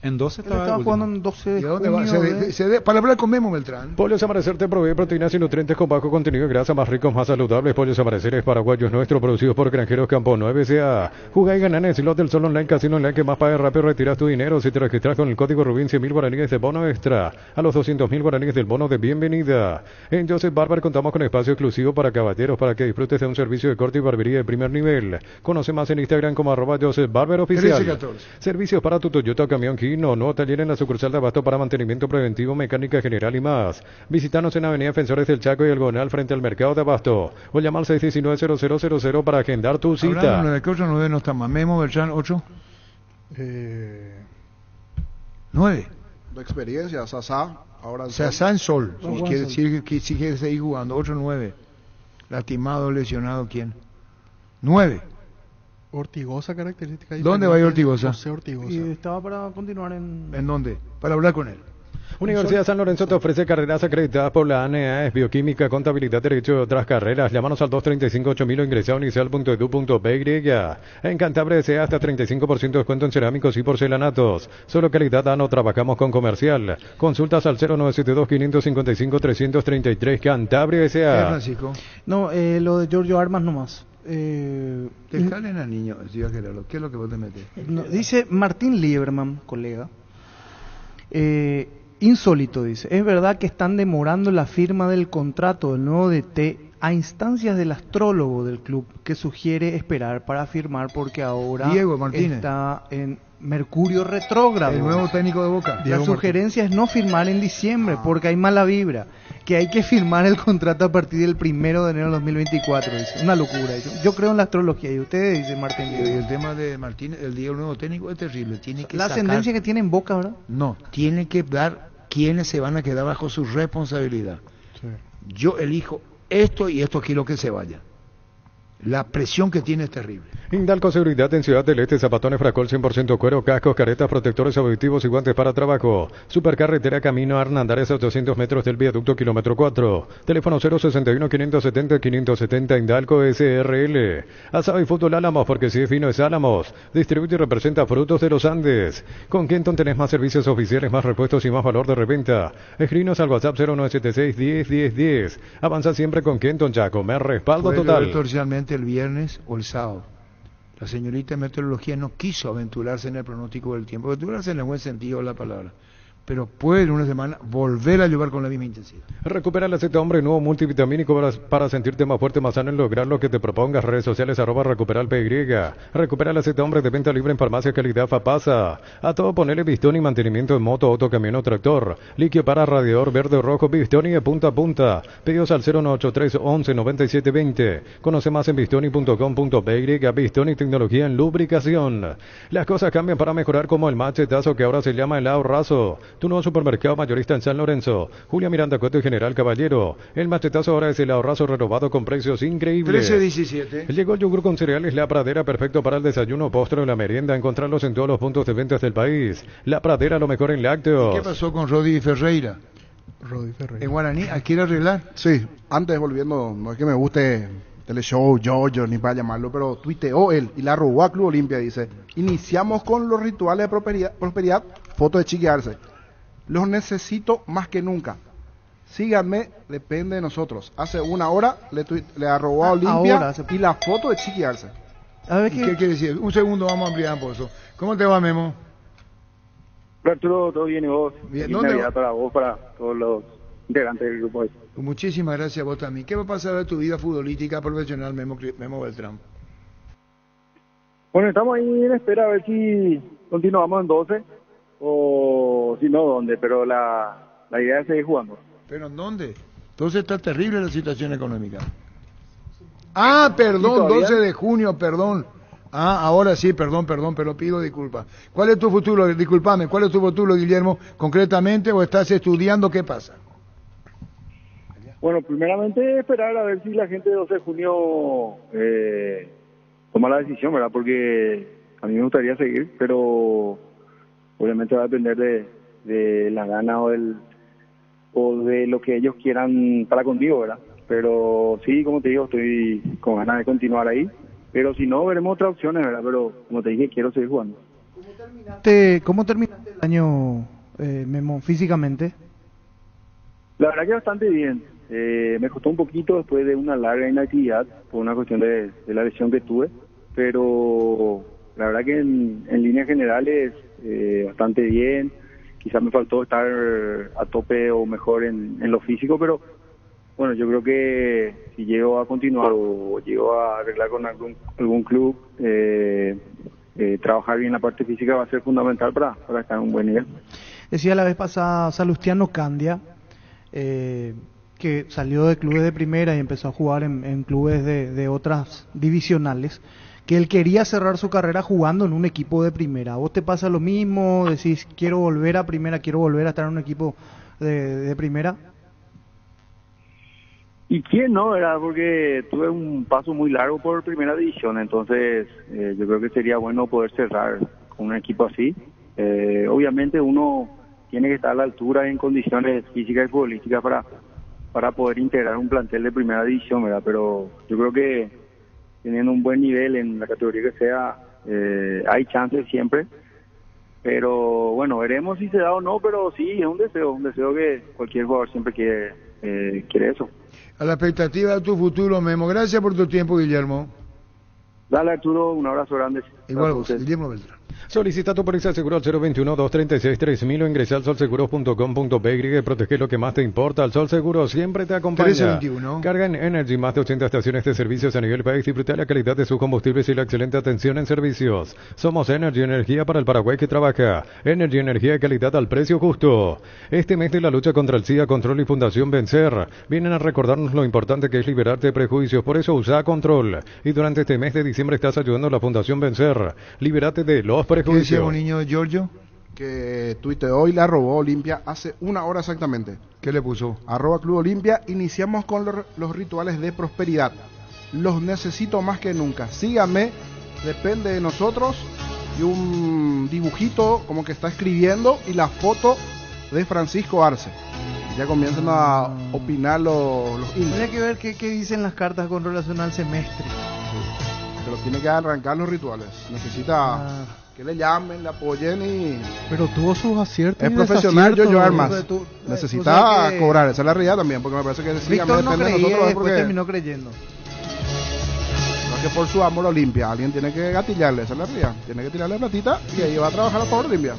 En 12 estaba jugando en 12 de ¿Y a dónde va? Para hablar con Memo Beltrán. Pollos Amanecer te provee proteínas y nutrientes con bajo contenido de grasa, más ricos, más saludables. Pollos Amaneceres paraguayos nuestros, producidos por Granjeros Campo 9 SA. Juga y gana en el slot del Sol Online, Casino Online, que más paga rápido, retiras tu dinero. Si te registras con el código Rubín, 100.000 guaraníes de bono extra. A los 200.000 guaraníes del bono de bienvenida. En Joseph Barber contamos con espacio exclusivo para caballeros, para que disfrutes de un servicio de corte y barbería de primer nivel. Conoce más en Instagram como @JosephBarberOficial. 13-14. Servicios para tu Toyota Camión Kino, nuevo taller en la sucursal de Abasto para mantenimiento preventivo, mecánica general y más. Visítanos en Avenida Defensores del Chaco y el Gonal frente al mercado de Abasto. O llama al 619-0000 para agendar tu cita. Hablando de que 8 9 no está más. Memo Beltrán 8. 9. De experiencia, Sasá. Ahora Sasá en Sol. Si quiere seguir jugando. 8-9. Lastimado, lesionado, ¿quién? 9. Ortigosa, característica diferente. ¿Dónde va a ir Ortigosa? José Ortigosa. Y estaba para continuar en... ¿En dónde? Para hablar con él. Universidad San Lorenzo te ofrece carreras acreditadas por la ANEAES, bioquímica, contabilidad, derecho y otras carreras. Llámanos al 235-8000 o ingresa a unicial.edu.py. En Cantabria desea hasta 35% de descuento en cerámicos y porcelanatos. Solo calidad no trabajamos con comercial. Consultas al 0972-555-333. Cantabria desea. Francisco? No, lo de Giorgio Armas nomás. Dejalen al niño, ¿qué es lo que vos te metes? No, dice Martín Lieberman, colega. Insólito, dice. Es verdad que están demorando la firma del contrato del nuevo DT a instancias del astrólogo del club, que sugiere esperar para firmar porque ahora Diego Martínez está en Mercurio retrógrado. El nuevo técnico de Boca. La Diego sugerencia es no firmar en diciembre porque hay mala vibra, que hay que firmar el contrato a partir del 1 de enero de 2024. Dice. Una locura. Dice. Yo creo en la astrología y ustedes, dice Martín. Y el tema de Martín, el día del nuevo técnico es terrible. Tiene que la ascendencia que tiene en Boca, ¿verdad? No, tiene que dar quiénes se van a quedar bajo su responsabilidad. Sí. Yo elijo esto y esto quiero que se vaya. La presión que tiene es terrible. Indalco Seguridad en Ciudad del Este, zapatones Fracol 100% cuero, cascos, caretas, protectores auditivos y guantes para trabajo. Supercarretera Camino a Hernandares a 800 metros del viaducto kilómetro 4. Teléfono 061-570-570 Indalco SRL. Asado y fútbol Álamos, porque si es fino es Álamos. Distribuye y representa Frutos de los Andes. Con Kenton tenés más servicios oficiales, más repuestos y más valor de reventa. Escribinos al WhatsApp 0976-10-10-10. Avanza siempre con Kenton, ya comer respaldo total. El viernes o el sábado. La señorita de meteorología no quiso aventurarse en el pronóstico del tiempo, aventurarse en el buen sentido de la palabra, pero puede en una semana volver a jugar con la misma intensidad. Recupera el aceite hombre nuevo multivitamínico para sentirte más fuerte, más sano y lograr lo que te propongas. Redes sociales @recuperalpy. Recupera el aceite hombre de venta libre en farmacia calidad Fapasa. A todo ponerle pistón y mantenimiento en moto, auto, camión o tractor. Líquido para radiador verde o rojo, pistón y de punta a punta. Pedidos al 0983 11 97 20. Conoce más en pistoni.com.py. Pistoni tecnología en lubricación. Las cosas cambian para mejorar, como el machetazo, que ahora se llama helado raso. Tu nuevo supermercado mayorista en San Lorenzo. Julia Miranda Coto y General Caballero. El machetazo ahora es el ahorrazo renovado con precios increíbles. 13-17. Llegó el yogur con cereales La Pradera, perfecto para el desayuno, postre o la merienda. Encontrarlos en todos los puntos de ventas del país. La Pradera, lo mejor en lácteos. ¿Y qué pasó con Rodi Ferreira? En Guaraní, ¿quiere arreglar? Sí, antes volviendo, no es que me guste teleshow, yo, ni para llamarlo, pero tuiteó él y la robó a Club Olimpia, dice: iniciamos con los rituales de prosperidad, foto de Chiqui Arce. Los necesito más que nunca. Síganme, depende de nosotros. Hace una hora le arrobó a Olimpia y la foto de Chiqui Arce. A ver, ¿qué quiere decir? Un segundo, vamos a ampliar por eso. ¿Cómo te va, Memo? Arturo, todo bien, y vos. Bien. ¿Dónde Navidad para vos, para todos los integrantes del grupo? Muchísimas gracias a vos también. ¿Qué va a pasar de tu vida futbolística profesional, Memo Beltrán? Bueno, estamos ahí en espera a ver si continuamos en 12 o si no, dónde, pero la idea es seguir jugando. ¿Pero en dónde? Entonces está terrible la situación económica. Ah, perdón, 12 de junio, perdón. Ah, ahora sí, perdón, pero pido disculpas. ¿Cuál es tu futuro? Disculpame, ¿cuál es tu futuro, Guillermo? ¿Concretamente o estás estudiando? ¿Qué pasa? Bueno, primeramente esperar a ver si la gente de 12 de junio toma la decisión, ¿verdad? Porque a mí me gustaría seguir, pero obviamente va a depender de la gana o de lo que ellos quieran para contigo, ¿verdad? Pero sí, como te digo, estoy con ganas de continuar ahí. Pero si no, veremos otras opciones, ¿verdad? Pero como te dije, quiero seguir jugando. ¿Cómo terminaste el año, Memo, físicamente? La verdad que bastante bien. Me costó un poquito después de una larga inactividad por una cuestión de la lesión que tuve. Pero la verdad que en líneas generales bastante bien. Quizás me faltó estar a tope o mejor en lo físico, pero bueno, yo creo que si llego a continuar o llego a arreglar con algún club, trabajar bien la parte física va a ser fundamental para estar en un buen nivel. Decía la vez pasada Salustiano Candia, que salió de clubes de primera y empezó a jugar en clubes de otras divisionales, que él quería cerrar su carrera jugando en un equipo de primera. ¿A vos te pasa lo mismo? Decís, quiero volver a primera, quiero volver a estar en un equipo de primera. ¿Y quién no, verdad? Porque tuve un paso muy largo por primera división, entonces yo creo que sería bueno poder cerrar con un equipo así. Obviamente uno tiene que estar a la altura en condiciones físicas y futbolísticas para poder integrar un plantel de primera división, ¿verdad? Pero yo creo que teniendo un buen nivel en la categoría que sea, hay chances siempre. Pero bueno, veremos si se da o no, pero sí, es un deseo que cualquier jugador siempre quiere eso. A la expectativa de tu futuro, Memo. Gracias por tu tiempo, Guillermo. Dale, Arturo, un abrazo grande. Igual vos, Guillermo Beltrán. Solicita tu póliza de seguro al 021-236-3000 o ingresa al solseguros.com.py y protege lo que más te importa. El Sol Seguro siempre te acompaña. 1321. Carga en Energy, más de 80 estaciones de servicios a nivel país. Disfruta la calidad de sus combustibles y la excelente atención en servicios. Somos Energy, energía para el Paraguay que trabaja. Energy, energía de calidad al precio justo. Este mes de la lucha contra el SIDA, Control y Fundación Vencer vienen a recordarnos lo importante que es liberarte de prejuicios. Por eso usa Control. Y durante este mes de diciembre estás ayudando a la Fundación Vencer. Libérate de los prejuicios. ¿Qué decía un niño de Giorgio? Que tuiteó y la robó Olimpia hace una hora exactamente. ¿Qué le puso? @Club Olimpia. Iniciamos con los rituales de prosperidad. Los necesito más que nunca. Síganme, depende de nosotros. Y un dibujito como que está escribiendo y la foto de Francisco Arce. Ya comienzan a opinar los indios. Habría que ver qué dicen las cartas con relación al semestre. Pero tiene que arrancar los rituales. Necesita que le llamen, le apoyen y... Pero tuvo sus aciertos. Es profesional yo Armas. Necesita cobrar, esa es la realidad también, porque me parece que Víctor no creía, después terminó creyendo. No es que por su amor Olimpia, alguien tiene que gatillarle, esa es la realidad. Tiene que tirarle platita y ahí va a trabajar a favor de Olimpia.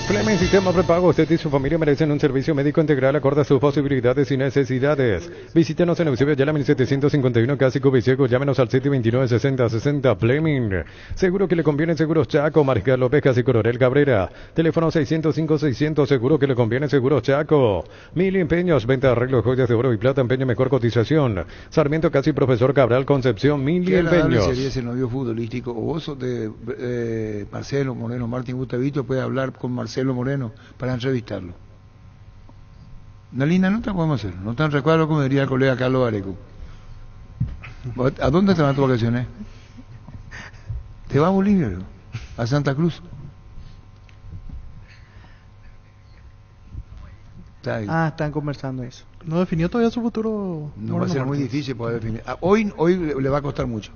Flemen Sistema Prepago, usted y su familia merecen un servicio médico integral acorde a sus posibilidades y necesidades. Visítenos en Eusebio Ayala 1751, casi Cubiciego, llámenos al 729-6060. Fleming, seguro que le conviene Seguros Chaco, Mariscal López, casi Coronel Cabrera. Teléfono 605-600, seguro que le conviene Seguros Chaco. Mil Empeños, venta de arreglos, joyas de oro y plata, empeño mejor cotización. Sarmiento, casi Profesor Cabral, Concepción, Mil Empeños. Sería ese novio futbolístico, o vos sos de Marcelo Moreno, Martín Gustavito, puede hablar con Marcelo Moreno para entrevistarlo. Una linda nota podemos hacer. No tan recuerdo como diría el colega Carlos Areco. ¿A dónde te van tus vacaciones? ¿Te vas a Bolivia? ¿No? ¿A Santa Cruz? Están conversando eso. ¿No definió todavía su futuro? No va a ser muy difícil poder definir. Hoy le va a costar mucho.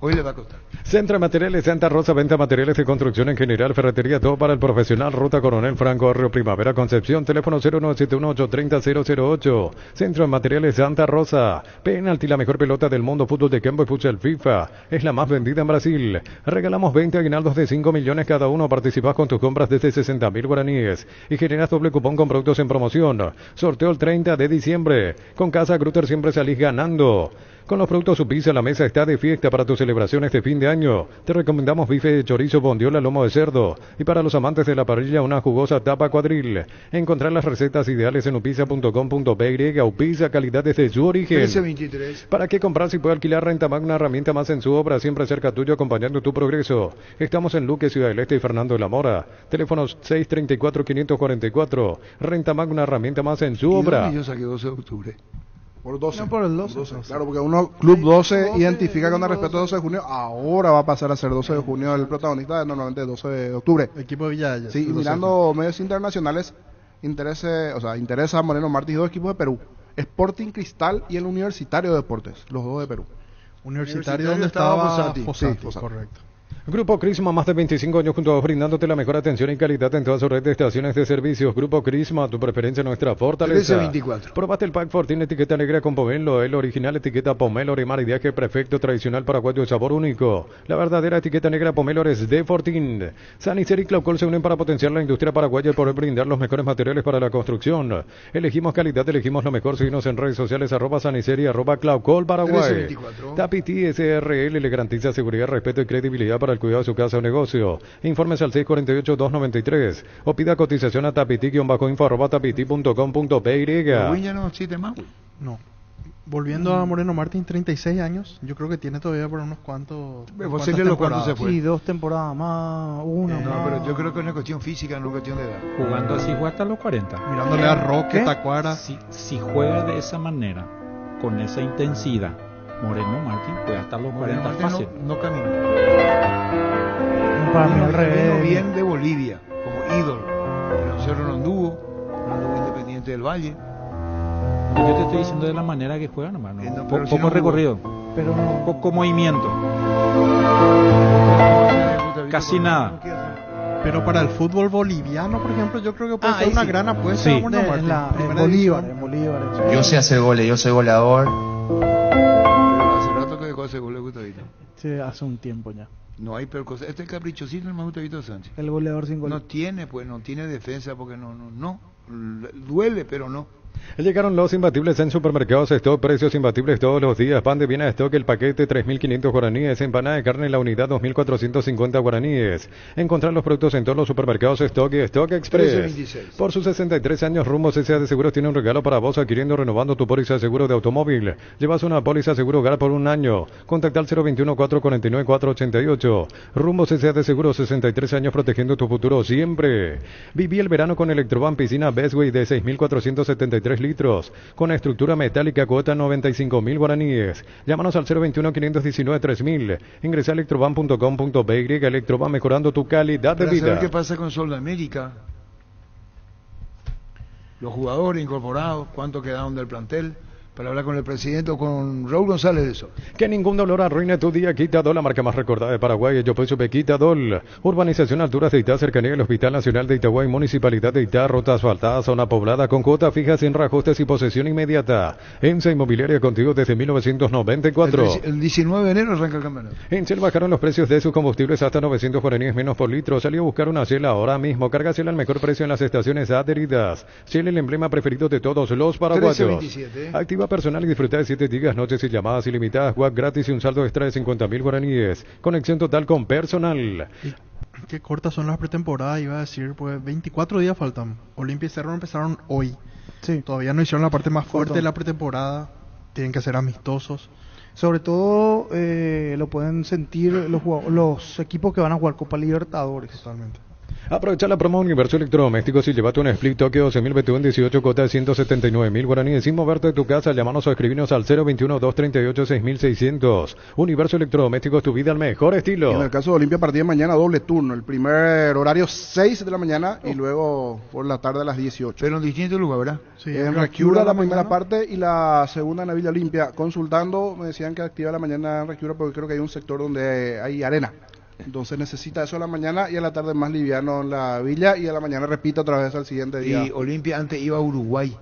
Hoy le va a costar. Centro de Materiales Santa Rosa, venta materiales de construcción en general, ferretería, todo para el profesional. Ruta Coronel Franco, Río Primavera, Concepción, teléfono 0971-830-008. Centro de Materiales Santa Rosa. Penalti, la mejor pelota del mundo, fútbol de campo y futsal FIFA. Es la más vendida en Brasil. Regalamos 20 aguinaldos de 5 millones cada uno. Participás con tus compras desde 60.000 guaraníes y generas doble cupón con productos en promoción. Sorteo el 30 de diciembre. Con Casa Grutter siempre salís ganando. Con los productos Supisa, la mesa está de fiesta para tus celebraciones de fin de año. Te recomendamos bife de chorizo, bondiola, lomo de cerdo. Y para los amantes de la parrilla, una jugosa tapa cuadril. Encontrar las recetas ideales en upisa.com.py. Upisa, calidad desde su origen. 1323. ¿Para qué comprar si puede alquilar Renta Magna, herramienta más en su obra, siempre cerca tuyo, acompañando tu progreso? Estamos en Luque, Ciudad del Este y Fernando de la Mora. Teléfonos 634-544. Renta Magna, herramienta más en su obra. Yo saqué 12 de octubre. Por 12. No, por el 12. Claro, porque uno, Club 12, identifica con respecto a 12 de junio, ahora va a pasar a ser 12 de junio el protagonista, normalmente 12 de octubre. Equipo de Villa. Sí, y mirando medios internacionales, interesa a Moreno Martí, dos equipos de Perú, Sporting Cristal y el Universitario de Deportes, los dos de Perú. Universitario donde estaba Fossati. Sí, Correcto. Grupo Crisma, más de 25 años junto a vos, brindándote la mejor atención y calidad en toda su red de estaciones de servicios. Grupo Crisma, tu preferencia, nuestra fortaleza. 1324. Probaste el Pack Fortín, etiqueta negra con pomelo, el original, etiqueta pomelo, maridaje perfecto, tradicional paraguayo, sabor único. La verdadera etiqueta negra pomelo es de Fortín. Sanicer y Claucol se unen para potenciar la industria paraguaya y poder brindar los mejores materiales para la construcción. Elegimos calidad, elegimos lo mejor. Síguenos en redes sociales, @Sanicer y @Claucol Paraguay. 1324. Tapiti SRL le garantiza seguridad, respeto y credibilidad para el cuidado de su casa o negocio. Informes al 648-293 o pida cotización a tapiti-info@tapiti.com.py. No existe más, güey. No. Volviendo a Moreno Martín, 36 años. Yo creo que tiene todavía por unos cuantos. Vos sé lo cuánto se fue. Sí, 2 temporadas más, una No, más. pero yo creo que es una cuestión física, no una cuestión de edad. Jugando así juega hasta los 40. Mirándole a Roque, Tacuara. Si juega de esa manera, con esa intensidad, Moreno Martín juega hasta los 40 fácil. No caminó. Para mí al Vino revés. bien de Bolivia, como ídolo. Pero Cerro no anduvo Independiente del Valle. Yo te estoy diciendo de la manera que juegan, hermano. pero Poco si no jugó. recorrido, Pero no. poco movimiento, casi nada. Pero para el fútbol boliviano, por ejemplo, yo creo que puede ser ahí una sí. gran apuesta. Sí. a Moreno Martín. En Primera Bolívar. Yo sé hacer goles, yo soy goleador. Pero hace rato que dejó ese gol de Gustavito. Sí, hace un tiempo ya. No hay peor cosa. Este es caprichosito el más Gustavito Sánchez. El goleador sin gol. No tiene defensa porque no. Duele, pero no. Llegaron los imbatibles en supermercados Stock, precios imbatibles todos los días. Pan de Viena Stock, el paquete 3.500 guaraníes. Empanada de carne, la unidad 2.450 guaraníes. Encontrar los productos en todos los supermercados Stock y Stock Express. 1326. Por sus 63 años, Rumbo CCA de Seguros tiene un regalo para vos adquiriendo renovando tu póliza de seguro de automóvil. Llevas una póliza seguro hogar por un año. Contacta al 021-449-488. Rumbo CCA de Seguros, 63 años protegiendo tu futuro siempre. Viví el verano con Electroban Piscina Bestway de 6.473 litros, con estructura metálica, cuota 95.000 guaraníes. Llámanos al 021-519-3000. Ingresa a electroban.com.py. Electroban, mejorando tu calidad de Para vida. saber qué pasa con Sol de América, los jugadores incorporados, cuánto quedaron del plantel, para hablar con el presidente o con Raúl González de eso. Que ningún dolor arruine tu día. Quitadol, la marca más recordada de Paraguay. Yo soy Quitadol. Urbanización Alturas de Itá, cercanía del Hospital Nacional de Itagüí, Municipalidad de Itá, ruta asfaltada, zona poblada con cuota fija sin reajustes y posesión inmediata. ENSA Inmobiliaria contigo desde 1994. El 19 de enero arranca el campeonato. En Shell bajaron los precios de sus combustibles hasta 900 guaraníes menos por litro. Salió a buscar una Shell ahora mismo. Carga Shell al mejor precio en las estaciones adheridas. Shell, el emblema preferido de todos los paraguayos. 1327. Activa personal y disfruta de 7 gigas, noches y llamadas ilimitadas, WhatsApp gratis y un saldo extra de 50.000 guaraníes. Conexión total con personal. Qué cortas son las pretemporadas, iba a decir, pues 24 días faltan. Olimpia y Cerro empezaron hoy. Sí. Todavía no hicieron la parte más fuerte de la pretemporada. Tienen que ser amistosos. Sobre todo lo pueden sentir los equipos que van a jugar Copa Libertadores. Totalmente. Aprovecha la promo Universo Electrodomésticos y llévate un Split Tokio 2021 18 cuotas de 179.000 guaraníes sin moverte de tu casa. Llámanos o escribinos al 021-238-6600. Universo Electrodomésticos, tu vida al mejor estilo. Y en el caso de Olimpia, a partir de mañana doble turno. El primer horario 6 de la mañana y luego por la tarde a las 18. Pero en distintos lugares, ¿verdad? Sí, en Requiura la primera parte y la segunda en la Villa Olimpia. Consultando, me decían que activa la mañana en Requiura porque creo que hay un sector donde hay arena. Entonces necesita eso a la mañana y a la tarde más liviano en la villa y a la mañana repite otra vez al siguiente día. Y Olimpia antes iba a Uruguay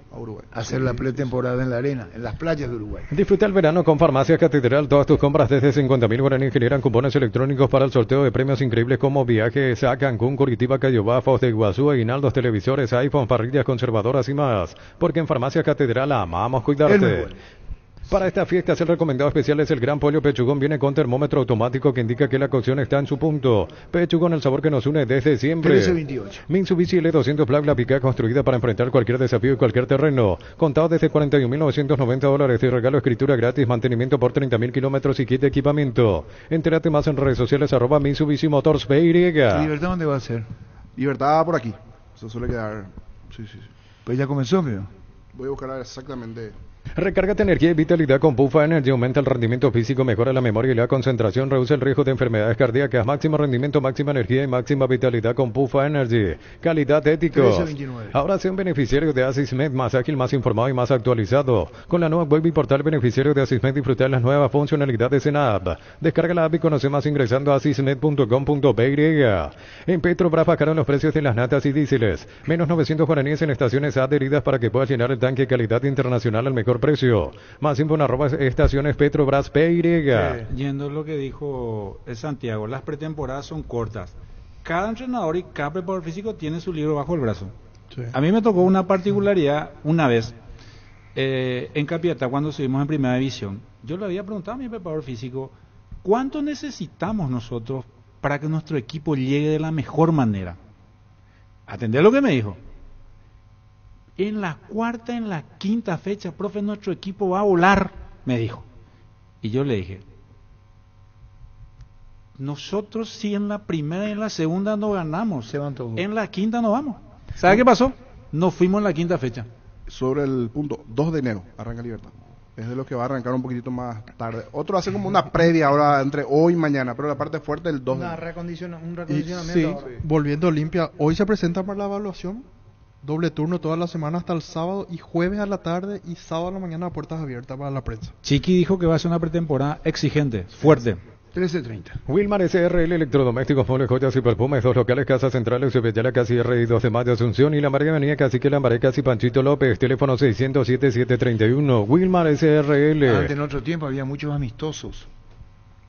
a hacer la pretemporada en la arena, en las playas de Uruguay. Disfruta el verano con Farmacias Catedral. Todas tus compras desde 50.000 guaraníes generan cupones electrónicos para el sorteo de premios increíbles como viajes a Cancún, Curitiba, Cayobá, Foz de Iguazú, aguinaldos, televisores, iPhone, parrillas conservadoras y más. Porque en Farmacias Catedral amamos cuidarte. Para estas fiestas el recomendado especial es el Gran Pollo Pechugón. Viene con termómetro automático que indica que la cocción está en su punto. Pechugón, el sabor que nos une desde siempre. 1328. Mitsubishi L200 Black, la pica construida para enfrentar cualquier desafío y cualquier terreno. Contado desde $41.990 y regalo escritura gratis, mantenimiento por 30.000 kilómetros y kit de equipamiento. Entérate más en redes sociales @Mitsubishi Motors PY. ¿Libertad dónde va a ser? Libertad por aquí. Eso suele quedar. Sí. Pues ya comenzó, creo. Voy a buscar exactamente. Recárgate energía y vitalidad con Pufa Energy. Aumenta el rendimiento físico, mejora la memoria y la concentración, reduce el riesgo de enfermedades cardíacas. Máximo rendimiento, máxima energía y máxima vitalidad con Pufa Energy. Calidad ético. 1329. Ahora sea un beneficiario de Asismed, más ágil, más informado y más actualizado. Con la nueva web y portal beneficiario de Asismed, disfruta de las nuevas funcionalidades en app. Descarga la app y conoce más ingresando a asismed.com.py. En Petrobras bajaron los precios de las natas y diésel. Menos 900 guaraníes en estaciones adheridas para que puedas llenar el tanque. Calidad internacional al mejor precio. Más info en @estaciones Petrobras PY. Yendo lo que dijo Santiago, las pretemporadas son cortas. Cada entrenador y cada preparador físico tiene su libro bajo el brazo. Sí. A mí me tocó una particularidad una vez en Capiatá cuando estuvimos en primera división. Yo le había preguntado a mi preparador físico, ¿cuánto necesitamos nosotros para que nuestro equipo llegue de la mejor manera? Atendé lo que me dijo. En la cuarta, en la quinta fecha, profe, nuestro equipo va a volar, me dijo. Y yo le dije, nosotros sí en la primera y en la segunda no ganamos, en la quinta no vamos. ¿Sabe qué pasó? Nos fuimos en la quinta fecha. Sobre el punto 2 de enero arranca Libertad. Es de lo que va a arrancar un poquitito más tarde. Otro hace como una previa ahora entre hoy y mañana, pero la parte fuerte el 2 de enero. Un recondicionamiento. Sí, ahora. volviendo a Olimpia, hoy se presenta para la evaluación. Doble turno toda la semana hasta el sábado y jueves a la tarde y sábado a la mañana a puertas abiertas para la prensa. Chiqui dijo que va a ser una pretemporada exigente, fuerte. 1330. Wilmar SRL Electrodomésticos, Muebles, Joyas y Perfumes, 2 locales, Casas Centrales, Subetela, Casi R y 2 de Mayo, Asunción y la María Avenida Cacique Lambaré, Casi Panchito López, teléfono 607-731. Wilmar SRL. Antes en otro tiempo había muchos amistosos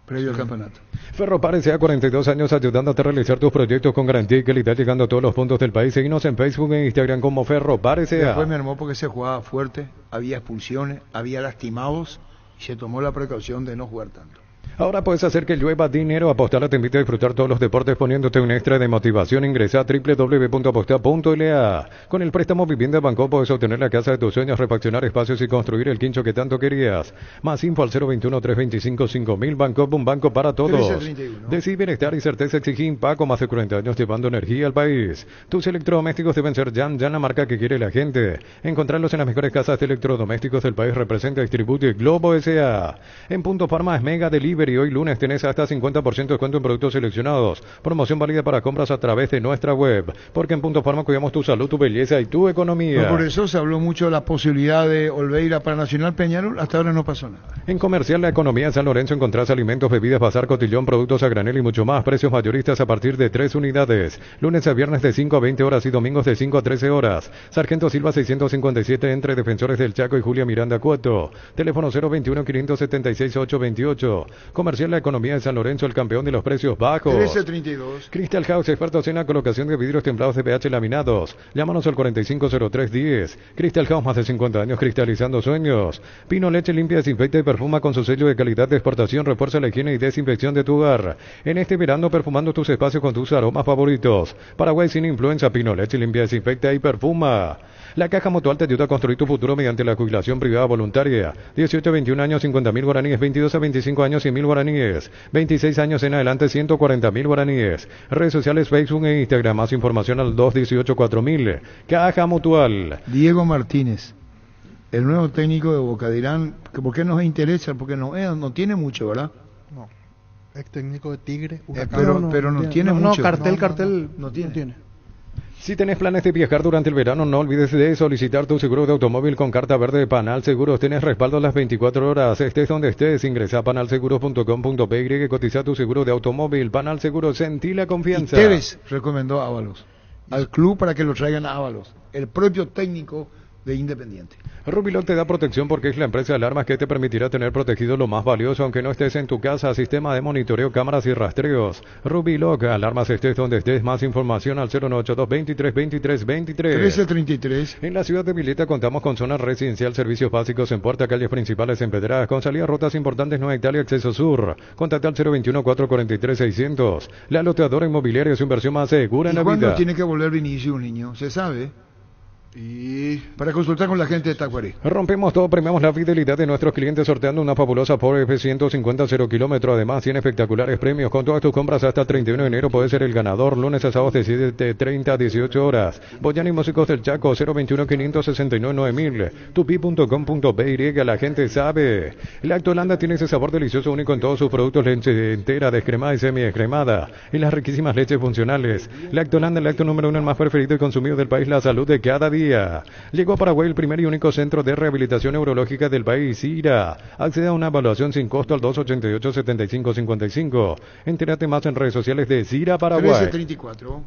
previo al campeonato. Ferropar S.A. 42 años ayudándote a realizar tus proyectos con garantía y calidad, llegando a todos los puntos del país. Seguinos en Facebook e Instagram como Ferropar S.A. Después me armó porque se jugaba fuerte, había expulsiones, había lastimados y se tomó la precaución de no jugar tanto. Ahora puedes hacer que llueva dinero. Apostar te invita a disfrutar todos los deportes poniéndote un extra de motivación. Ingresa a www.apostar.la. Con el préstamo Vivienda Banco puedes obtener la casa de tus sueños, refaccionar espacios y construir el quincho que tanto querías. Más info al 021-325-5000. Banco, un banco para todos. 1331. Decide bienestar y certeza exige Paco, más de 40 años llevando energía al país. Tus electrodomésticos deben ser Jan, la marca que quiere la gente. Encontrarlos en las mejores casas de electrodomésticos del país. Representa y distribuye Globo S.A. En Punto Farma es Mega Delivery. Delivery. Hoy lunes tenés hasta 50% de descuento en productos seleccionados. Promoción válida para compras a través de nuestra web. Porque en Punto Farma cuidamos tu salud, tu belleza y tu economía. Por eso se habló mucho de la posibilidad de Olveira para Nacional Peñarol. Hasta ahora no pasó nada. En Comercial La Economía en San Lorenzo encontrás alimentos, bebidas, bazar, cotillón, productos a granel y mucho más. Precios mayoristas a partir de 3 unidades. Lunes a viernes de 5 a 20 horas y domingos de 5 a 13 horas. Sargento Silva 657 entre Defensores del Chaco y Julia Miranda Cueto. Teléfono 021-576-828. Comercial La Economía en San Lorenzo, el campeón de los precios bajos. 1332. Crystal House, expertos en la colocación de vidrios templados de pH laminados. Llámanos al 450310. Crystal House, más de 50 años cristalizando sueños. Pino Leche limpia, desinfecta y perfuma con su sello de calidad de exportación. Refuerza la higiene y desinfección de tu hogar. En este verano perfumando tus espacios con tus aromas favoritos. Paraguay sin influenza. Pino Leche limpia, desinfecta y perfuma. La Caja Mutual te ayuda a construir tu futuro mediante la jubilación privada voluntaria. 18 a 21 años, 50.000 guaraníes. 22 a 25 años, 100.000 guaraníes. 26 años en adelante, 140.000 guaraníes. Redes sociales, Facebook e Instagram. Más información al 218-4000. Caja Mutual. Diego Martínez, el nuevo técnico de Boca. Dirán, ¿por qué nos interesa? Porque no tiene mucho, ¿verdad? No. Ex técnico de Tigre. Pero no tiene mucho. Cartel no tiene. Si tenés planes de viajar durante el verano, no olvides de solicitar tu seguro de automóvil con carta verde de Panal Seguros. Tenés respaldo a las 24 horas. Estés donde estés, ingresa a panalseguros.com.py y cotiza tu seguro de automóvil. Panal Seguros, sentí la confianza. Y Tevez recomendó a Ábalos al club para que lo traigan a Ábalos, el propio técnico de Independiente. Rubiloc te da protección porque es la empresa de alarmas que te permitirá tener protegido lo más valioso aunque no estés en tu casa. Sistema de monitoreo, cámaras y rastreos. Rubiloc, alarmas estés donde estés. Más información al 0982-23-23-23. 1333. En la ciudad de Vileta contamos con zona residencial, servicios básicos en puerta, calles principales empedradas, con salidas rutas importantes, Nueva Italia, acceso sur. Contacta al 021-443-600. La loteadora inmobiliaria es su inversión más segura en la vida. ¿Cuándo tiene que volver Vinicius, niño? ¿Se sabe? Y para consultar con la gente de Tacuarí. Rompemos todo, premiamos la fidelidad de nuestros clientes sorteando una fabulosa Ford F-150 0 kilómetros. Además tiene espectaculares premios. Con todas tus compras hasta el 31 de enero puedes ser el ganador. Lunes a sábados de 7:30 a 18 horas. Boyan y Músicos del Chaco 021-569-9000. Tupi.com.py. La gente sabe. Lacto Holanda tiene ese sabor delicioso único en todos sus productos. Leche entera, descremada y semi-descremada. Y las riquísimas leches funcionales. Lacto Holanda, el lacto número 1, el más preferido y consumido del país. La salud de cada día. Llegó a Paraguay el primer y único centro de rehabilitación neurológica del país, IRA. Accede a una evaluación sin costo al 288-7555. Entérate más en redes sociales de CIRA Paraguay. 1334.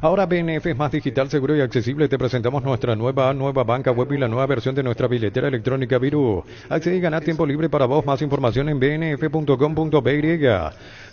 Ahora BNF es más digital, seguro y accesible. Te presentamos nuestra nueva banca web y la nueva versión de nuestra billetera electrónica Virú. Accede y gana tiempo libre para vos. Más información en bnf.com.py.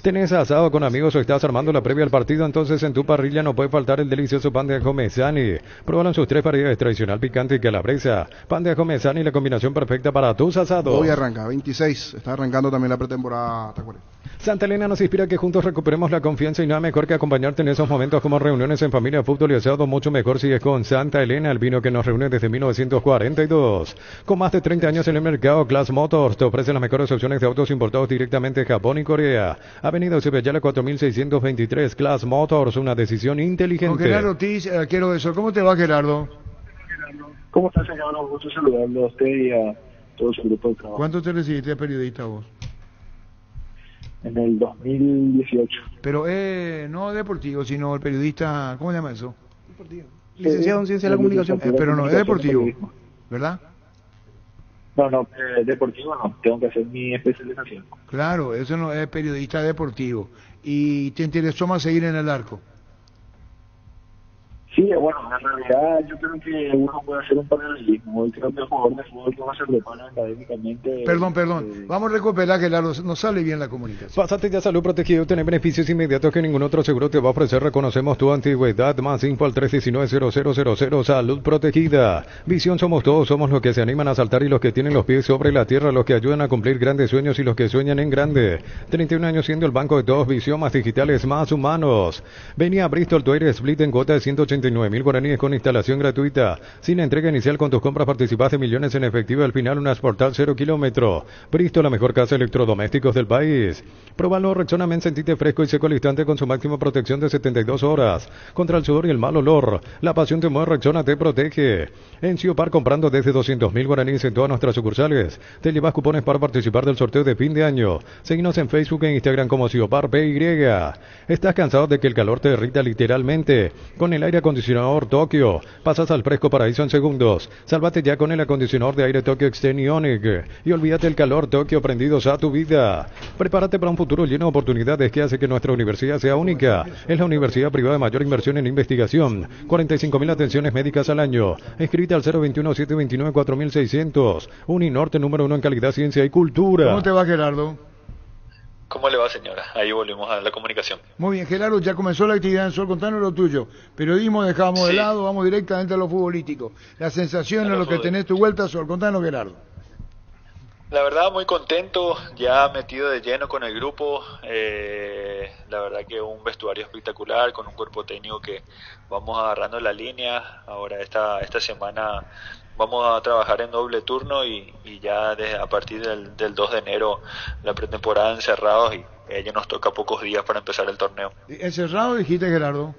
¿Tenés asado con amigos o estás armando la previa al partido? Entonces en tu parrilla no puede faltar el delicioso pan de ajo Mesani. Pruébalo en sus 3 variedades: tradicional, picante y calabresa. Pan de ajo Mesani, la combinación perfecta para tus asados. Hoy arranca, 26. Está arrancando también la pretemporada Tacuarí. Santa Elena nos inspira que juntos recuperemos la confianza y nada mejor que acompañarte en esos momentos como reuniones en familia, fútbol y asado. Mucho mejor si es con Santa Elena, el vino que nos reúne desde 1942. Con más de 30 años en el mercado, Class Motors te ofrece las mejores opciones de autos importados directamente de Japón y Corea. Avenida Eusebio 4623, Class Motors, una decisión inteligente. Con Gerardo Ortiz, arquero de Sol. ¿Cómo te va, Gerardo? ¿Cómo estás, señor? Un gusto saludarlo a usted y a todo su grupo de trabajo. ¿Cuánto te recibiste de periodista vos? En el 2018. Pero no deportivo, sino el periodista, ¿cómo se llama eso? Deportivo. Licenciado en Ciencia de la Comunicación. Pero no es deportivo, ¿verdad? No, deportivo no, tengo que hacer mi especialización. Claro, eso no es periodista deportivo. ¿Y te interesó más seguir en el arco? Sí, bueno, en realidad yo creo que uno puede hacer un paralelismo. Yo creo que el jugador de fútbol que más se prepara académicamente... Perdón. Vamos a recuperar que no sale bien la comunicación. Pásate ya Salud Protegido, tener beneficios inmediatos que ningún otro seguro te va a ofrecer. Reconocemos tu antigüedad. Más info al 319-0000. Salud Protegida. Visión somos todos, somos los que se animan a saltar y los que tienen los pies sobre la tierra, los que ayudan a cumplir grandes sueños y los que sueñan en grande. 31 años siendo el banco de todos, visión, más digitales, más humanos. Venía a Bristol, tu Air Split en cuota de 180 149.000 guaraníes con instalación gratuita. Sin entrega inicial con tus compras participas de millones en efectivo. Al final una Sportal 0 kilómetro. Bristol, la mejor casa de electrodomésticos del país. Probalo Rexona Men, sentite fresco y seco al instante con su máxima protección de 72 horas. Contra el sudor y el mal olor. La pasión te mueve, Rexona te protege. En Ciopar, comprando desde 200.000 guaraníes en todas nuestras sucursales, te llevas cupones para participar del sorteo de fin de año. Seguinos en Facebook e Instagram como Ciopar PY. ¿Estás cansado de que el calor te derrita literalmente? Con el aire acondicionador Tokio, pasas al fresco paraíso en segundos. Sálvate ya con el acondicionador de aire Tokio Extenionic y olvídate el calor Tokio prendidos a tu vida. Prepárate para un futuro lleno de oportunidades que hace que nuestra universidad sea única. Es la universidad privada de mayor inversión en investigación. 45.000 atenciones médicas al año. Escrita al 021-729-4600. Uninorte, número 1 en calidad, ciencia y cultura. ¿Cómo te va, Gerardo? ¿Cómo le va, señora? Ahí volvemos a la comunicación. Muy bien, Gerardo, ya comenzó la actividad en Sol, contanos lo tuyo. Periodismo dejamos de lado, vamos directamente a lo futbolístico. Las sensaciones, lo que tenés tu vuelta, Sol, contanos, Gerardo. La verdad, muy contento, ya metido de lleno con el grupo. La verdad que un vestuario espectacular, con un cuerpo técnico que vamos agarrando la línea. Ahora esta semana vamos a trabajar en doble turno y ya a partir del 2 de enero la pretemporada encerrados y ya nos toca pocos días para empezar el torneo. ¿Encerrado dijiste, Gerardo?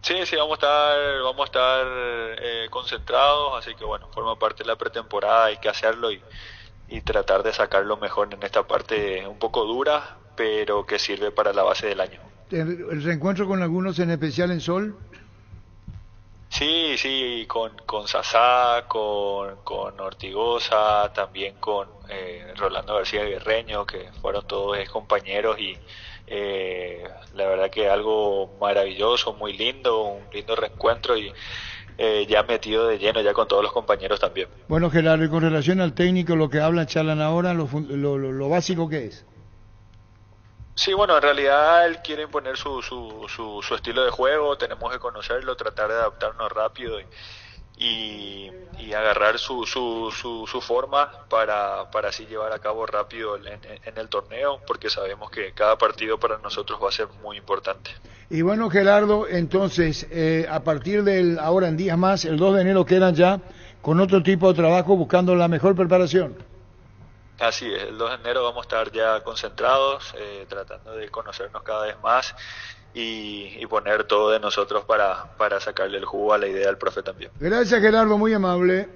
Sí, vamos a estar concentrados, así que bueno, forma parte de la pretemporada, hay que hacerlo y tratar de sacar lo mejor en esta parte un poco dura, pero que sirve para la base del año. ¿El reencuentro con algunos en especial en Sol? Sí, con Sasá, con Ortigosa, también con Rolando García Guerreño, que fueron todos compañeros y la verdad que algo maravilloso, muy lindo, un lindo reencuentro y ya metido de lleno ya con todos los compañeros también. Bueno, Gerardo, y con relación al técnico, lo que charlan ahora, lo básico que es. Sí, bueno, en realidad él quiere imponer su estilo de juego, tenemos que conocerlo, tratar de adaptarnos rápido y agarrar su forma para así llevar a cabo rápido en el torneo, porque sabemos que cada partido para nosotros va a ser muy importante. Y bueno, Gerardo, entonces, a partir ahora en días más, el 2 de enero quedan ya con otro tipo de trabajo buscando la mejor preparación. Así es, el 2 de enero vamos a estar ya concentrados, tratando de conocernos cada vez más y poner todo de nosotros para sacarle el jugo a la idea del profe también. Gracias, Gerardo, muy amable.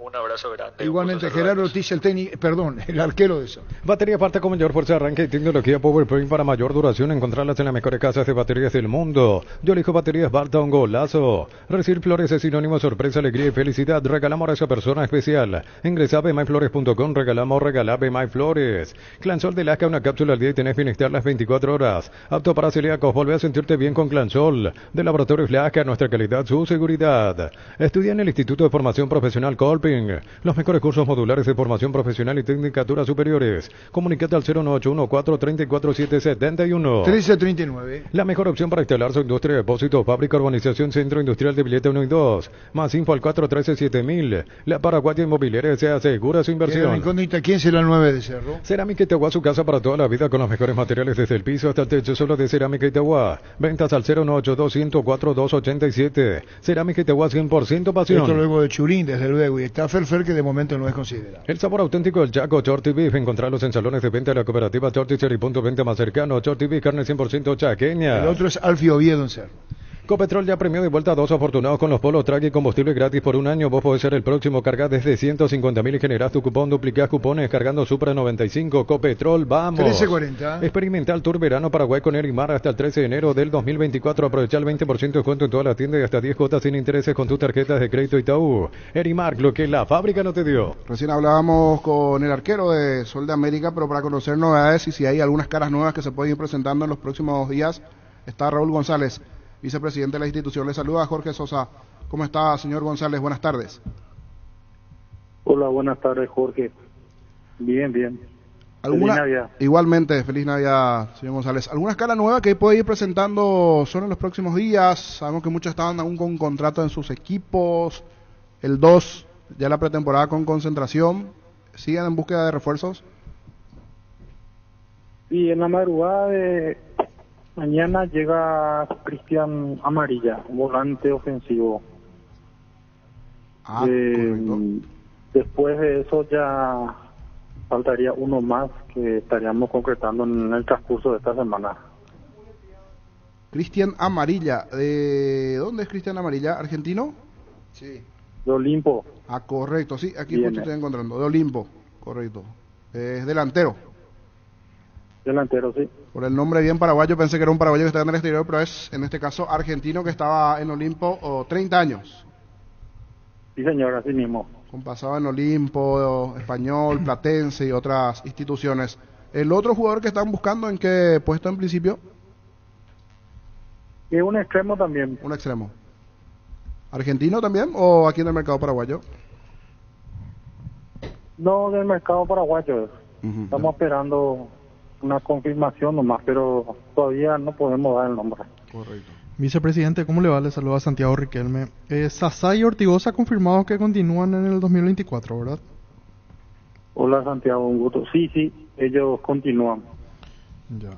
Un abrazo grande. Igualmente, Gerardo Ortiz, el arquero de eso. Batería parte con mayor fuerza de arranque y tecnología PowerPoint para mayor duración. Encontrarlas en las mejores casas de baterías del mundo. Yo elijo baterías Barton Golazo. Recibir flores es sinónimo de sorpresa, alegría y felicidad. Regalamos a esa persona especial. Ingresa a bmyflores.com, regala BMyFlores. Clansol de Lasca, una cápsula al día y tenés bienestar las 24 horas. Apto para celíacos, volvé a sentirte bien con Clansol. De Laboratorios Lasca, nuestra calidad, su seguridad. Estudia en el Instituto de Formación Profesional Colping. Los mejores cursos modulares de formación profesional y tecnicaturas superiores. Comunicate al 09814-34771. 1339. La mejor opción para instalar su industria de depósitos, fábrica, urbanización, centro industrial de billete 1 y 2. Más info al 413-7000. La Paraguaya Inmobiliaria se asegura su inversión. Incógnita, ¿quién será el 9 de Cerro? Cerámica Itagua, su casa para toda la vida con los mejores materiales desde el piso hasta el techo, solo de Cerámica Itagua. Ventas al 098-204-287. Cerámica Itagua, 100% pasión. Esto luego de Churín, desde luego, y está Ferfer, que de momento no es considerado. El sabor auténtico del Chaco Shorty Beef, encontrarlos en salones de venta de la cooperativa Shorty y punto de venta más cercano. Shorty Beef, carne 100% chaqueña. El otro es Alfio Oviedo en Cerro. Copetrol ya premió de vuelta a 2 afortunados con los polos track y combustible gratis por un año. Vos podés ser el próximo, cargar desde 150.000 y generás tu cupón, duplicás cupones cargando Supra 95. Copetrol, vamos. 1340. Experimental Tour Verano Paraguay con Erimar hasta el 13 de enero del 2024. Aprovecha el 20% de descuento en todas las tiendas y hasta 10 cuotas sin intereses con tus tarjetas de crédito Itaú. Erimar, lo que la fábrica no te dio. Recién hablábamos con el arquero de Sol de América, pero para conocer novedades y si hay algunas caras nuevas que se pueden ir presentando en los próximos días, está Raúl González, vicepresidente de la institución. Le saluda Jorge Sosa. ¿Cómo está, señor González? Buenas tardes. Hola, buenas tardes, Jorge. Bien. Feliz Navidad. Igualmente, feliz Navidad, señor González. ¿Alguna escala nueva que puede ir presentando son en los próximos días? Sabemos que muchos estaban aún con contrato en sus equipos. El 2, ya la pretemporada con concentración. ¿Siguen en búsqueda de refuerzos? Y en la madrugada Mañana llega Cristian Amarilla, volante ofensivo. Después de eso ya faltaría uno más que estaríamos concretando en el transcurso de esta semana. Cristian Amarilla, ¿de dónde es Cristian Amarilla? ¿Argentino? Sí. De Olimpo. Ah, correcto, sí, aquí Viene. justo estoy encontrando, de Olimpo, correcto. Es delantero. Delantero, sí. Por el nombre bien paraguayo, pensé que era un paraguayo que estaba en el exterior, pero es en este caso argentino que estaba en Olimpo 30 años. Sí, señor, así mismo. Con pasado en Olimpo, Español, Platense y otras instituciones. ¿El otro jugador que están buscando en qué puesto en principio? Y un extremo también. Un extremo. ¿Argentino también o aquí en el mercado paraguayo? No, del mercado paraguayo. Estamos esperando una confirmación nomás, pero todavía no podemos dar el nombre. Correcto. Vicepresidente, ¿cómo le va? Le saluda Santiago Riquelme. Sasá y Ortigosa confirmados que continúan en el 2024, ¿verdad? Hola Santiago, un gusto. Sí, ellos continúan. Ya.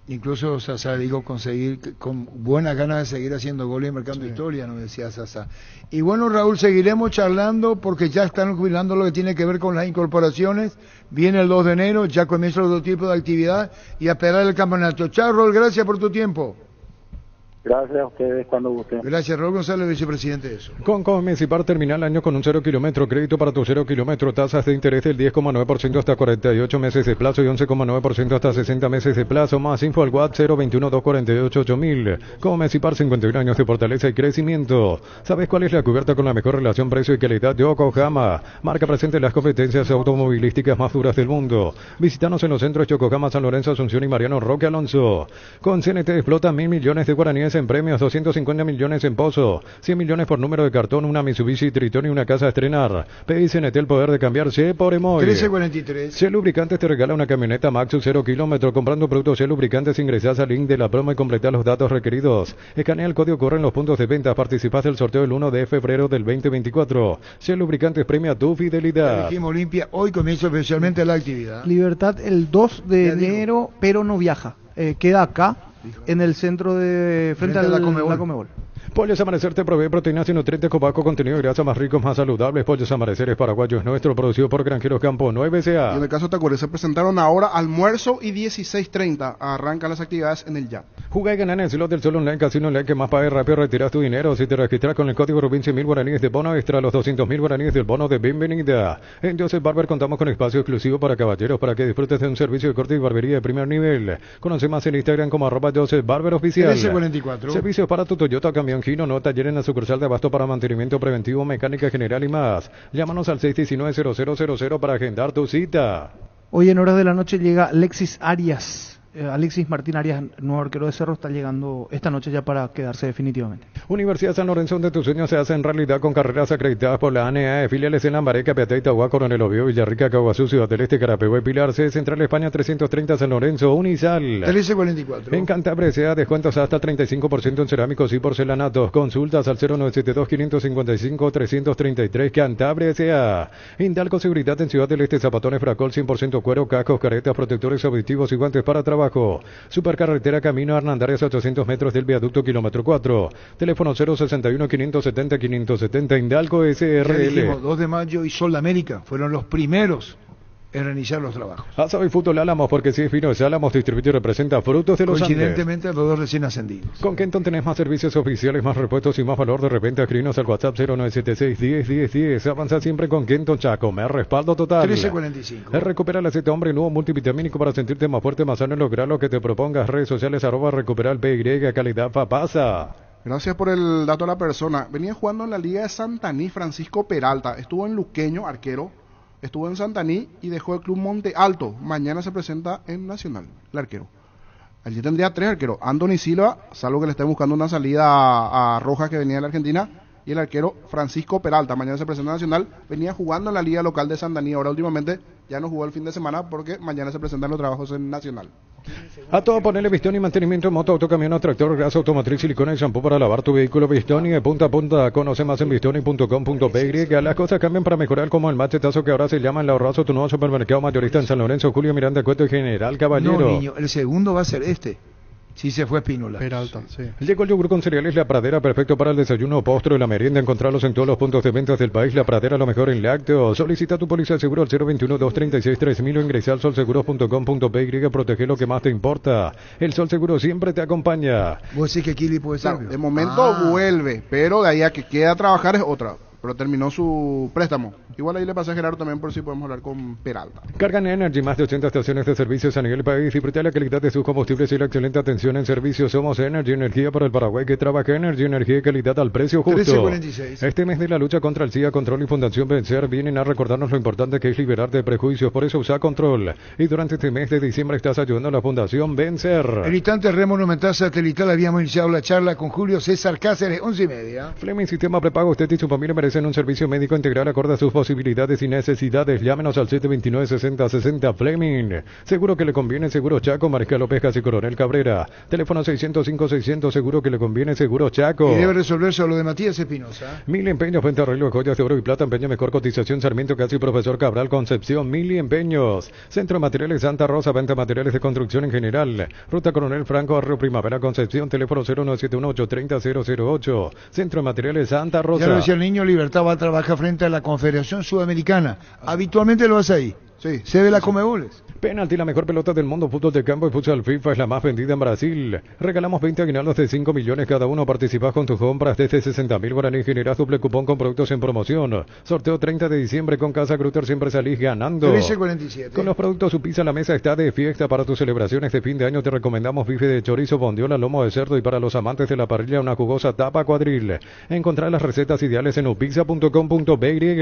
Incluso Sasá dijo conseguir con buenas ganas de seguir haciendo goles y marcando historia, nos decía Sasá. Y bueno, Raúl, seguiremos charlando porque ya están jubilando lo que tiene que ver con las incorporaciones. Viene el 2 de enero, ya comienza otro tipo de actividad y a esperar el campeonato. Chao, Raúl, gracias por tu tiempo. Gracias a ustedes cuando gusten. Gracias, Raúl González, vicepresidente de eso. Con Comecipar termina el año con un 0 kilómetro, crédito para tu 0 kilómetro, tasas de interés del 10,9% hasta 48 meses de plazo y 11,9% hasta 60 meses de plazo. Más info al WhatsApp 021-248-8000. Comecipar, 51 años de fortaleza y crecimiento. ¿Sabes cuál es la cubierta con la mejor relación precio y calidad? Yokohama. Marca presente en las competencias automovilísticas más duras del mundo. Visítanos en los centros Yokohama, San Lorenzo, Asunción y Mariano Roque Alonso. Con CNT explota 1.000 millones de guaraníes en premios, 250 millones en pozo, 100 millones por número de cartón, una Mitsubishi Triton y una casa a estrenar. Pedí CNT el poder de cambiarse por Emoy. 1343. Shell Lubricantes te regala una camioneta Maxus 0 kilómetro. Comprando productos Shell Lubricantes ingresás al link de la promo y completá los datos requeridos. Escanea el código, corre en los puntos de venta. Participás del sorteo el 1 de febrero del 2024. Shell Lubricantes premia tu fidelidad. Elegimos Olimpia, hoy comienza oficialmente la actividad. Libertad el 2 de enero, pero no viaja. Queda acá, en el centro de frente a la Comebol. Pollos Amanecer te provee proteínas y nutrientes con bajo contenido de grasa, más ricos, más saludables. Pollos Amaneceres paraguayos nuestro, producido por Granjeros Campo 9SA. Y en el caso de Tacuary se presentaron ahora almuerzo y 16:30. Arrancan las actividades en el ya. Juega y gana en el slot del Sol Online, Casino Online, que más pague rápido, retiras tu dinero. Si te registras con el código Rubin, 100.000 guaraníes de bono extra, los 200.000 guaraníes del bono de bienvenida. En Joseph Barber contamos con espacio exclusivo para caballeros, para que disfrutes de un servicio de corte y barbería de primer nivel. Conoce más en Instagram como @Joseph Barber Oficial. 1344. Servicios para tu Toyota, camión Gino, no taller en la sucursal de abasto para mantenimiento preventivo, mecánica general y más. Llámanos al 619-0000 para agendar tu cita. Hoy en horas de la noche llega Alexis Arias. Alexis Martín Arias, nuevo arquero de Cerro, está llegando esta noche ya para quedarse definitivamente. Universidad San Lorenzo, donde tus sueños se hacen realidad con carreras acreditadas por la ANEA, filiales en Lambaré, Capiatá, Itagua, Coronel Oviedo, Villarrica, Caguazú, Ciudad del Este, Carapehué, Pilar C, Central España 330 San Lorenzo, Unisal. 1344. En Cantabria sea descuentos hasta 35% en cerámicos y porcelanatos. Consultas al 0972-555-333. Cantabria sea. Indalco Seguridad en Ciudad del Este, zapatones Fracol 100% cuero, cascos, caretas, protectores auditivos y guantes para trabajo. Supercarretera Camino Hernandarias a 800 metros del viaducto kilómetro 4. Teléfono 061-570-570. Indalco SRL. Dijimos, 2 de mayo y Sol de América fueron los primeros en reiniciar los trabajos. Asado y Fútbol Álamos, porque si es fino es Álamos, distribuye y representa Frutos de los Andes. Coincidentemente, los dos recién ascendidos. Con Kenton tenés más servicios oficiales, más repuestos y más valor de repente. Escribinos al WhatsApp 0976-10-10-10. Avanza siempre con Kenton Chaco. Me respaldo total. 1345. Recupera el aceite hombre nuevo multivitamínico para sentirte más fuerte, más sano y lograr lo que te propongas. Redes sociales @recuperar PY, calidad papasa. Gracias por el dato a la persona. Venía jugando en la Liga de Santaní Francisco Peralta. Estuvo en Luqueño, arquero. Estuvo en Santaní y dejó el club Monte Alto. Mañana se presenta en Nacional, el arquero. Allí tendría 3 arqueros. Anthony Silva, salvo que le esté buscando una salida a Rojas que venía de la Argentina. Y el arquero Francisco Peralta. Mañana se presenta en Nacional. Venía jugando en la Liga Local de Santaní. Ahora últimamente ya no jugó el fin de semana porque mañana se presentan los trabajos en Nacional. A todo ponerle Bistoni, mantenimiento en moto, auto, camión, tractor, gas, automotriz, silicona y shampoo para lavar tu vehículo. Bistoni de punta a punta. Conoce más en bistoni.com.py. Las cosas cambian para mejorar, como el machetazo que ahora se llama El Ahorrazo, tu nuevo supermercado mayorista en San Lorenzo, Julio Miranda, Cueto y General Caballero. No, niño, el segundo va a ser este. Sí, se fue Espínola. Peralta, sí. Llegó el yogur con cereales La Pradera, perfecto para el desayuno, postre o la merienda. Encontrarlos en todos los puntos de ventas del país. La Pradera, lo mejor en lácteos. Solicita tu póliza de seguro al 021-236-3000 o ingresa al solseguros.com.py. Protege lo que más te importa. El Sol Seguro siempre te acompaña. ¿Vos decís que Kili puede ser? Claro, de momento vuelve, pero de ahí a que queda a trabajar es otra. Pero terminó su préstamo. Igual ahí le pasé a Gerardo también por si podemos hablar con Peralta. Cargan Energy, más de 80 estaciones de servicios a nivel país. Disfruta la calidad de sus combustibles y la excelente atención en servicios. Somos Energy, energía para el Paraguay que trabaja. Energy, energía y calidad al precio justo. 1346. Este mes de la lucha contra el SIDA, Control y Fundación Vencer vienen a recordarnos lo importante que es liberarte de prejuicios. Por eso usa Control. Y durante este mes de diciembre estás ayudando a la Fundación Vencer. El instante Red Monumental Satelital, habíamos iniciado la charla con Julio César Cáceres, 11:30. Fleming Sistema Prepago, usted y su familia merecen un servicio médico integral acorde a sus posibilidades y necesidades. Llámenos al 729-6060 Fleming. Seguro que le conviene, Seguro Chaco, Mariscal Opejas y Coronel Cabrera. Teléfono 605-600, seguro que le conviene, Seguro Chaco. Y debe resolverse lo de Matías Espinosa. Mil Empeños, venta arreglo de joyas de oro y plata, empeño mejor cotización, Sarmiento Casi, Profesor Cabral, Concepción, Mil Empeños. Centro de Materiales Santa Rosa, venta de materiales de construcción en general. Ruta Coronel Franco, Barrio Primavera, Concepción, teléfono 09718-30008. Centro de Materiales Santa Rosa. Ya lo decía el niño, Libertad va a trabajar frente a la Confederación Sudamericana. Habitualmente lo hace ahí. Sí. Se ve la Comeboles. Penalti, la mejor pelota del mundo, fútbol de campo y futsal FIFA es la más vendida en Brasil. Regalamos 20 aguinaldos de 5 millones cada uno. Participás con tus compras desde 60.000 guaraníes. Generás doble cupón con productos en promoción. Sorteo 30 de diciembre con Casa Grutter. Siempre salís ganando. 13:47. Con los productos Su Pizza, la mesa está de fiesta. Para tus celebraciones de fin de año te recomendamos bife de chorizo, bondiola, lomo de cerdo. Y para los amantes de la parrilla, una jugosa tapa cuadril. Encontrar las recetas ideales en upizza.com.py.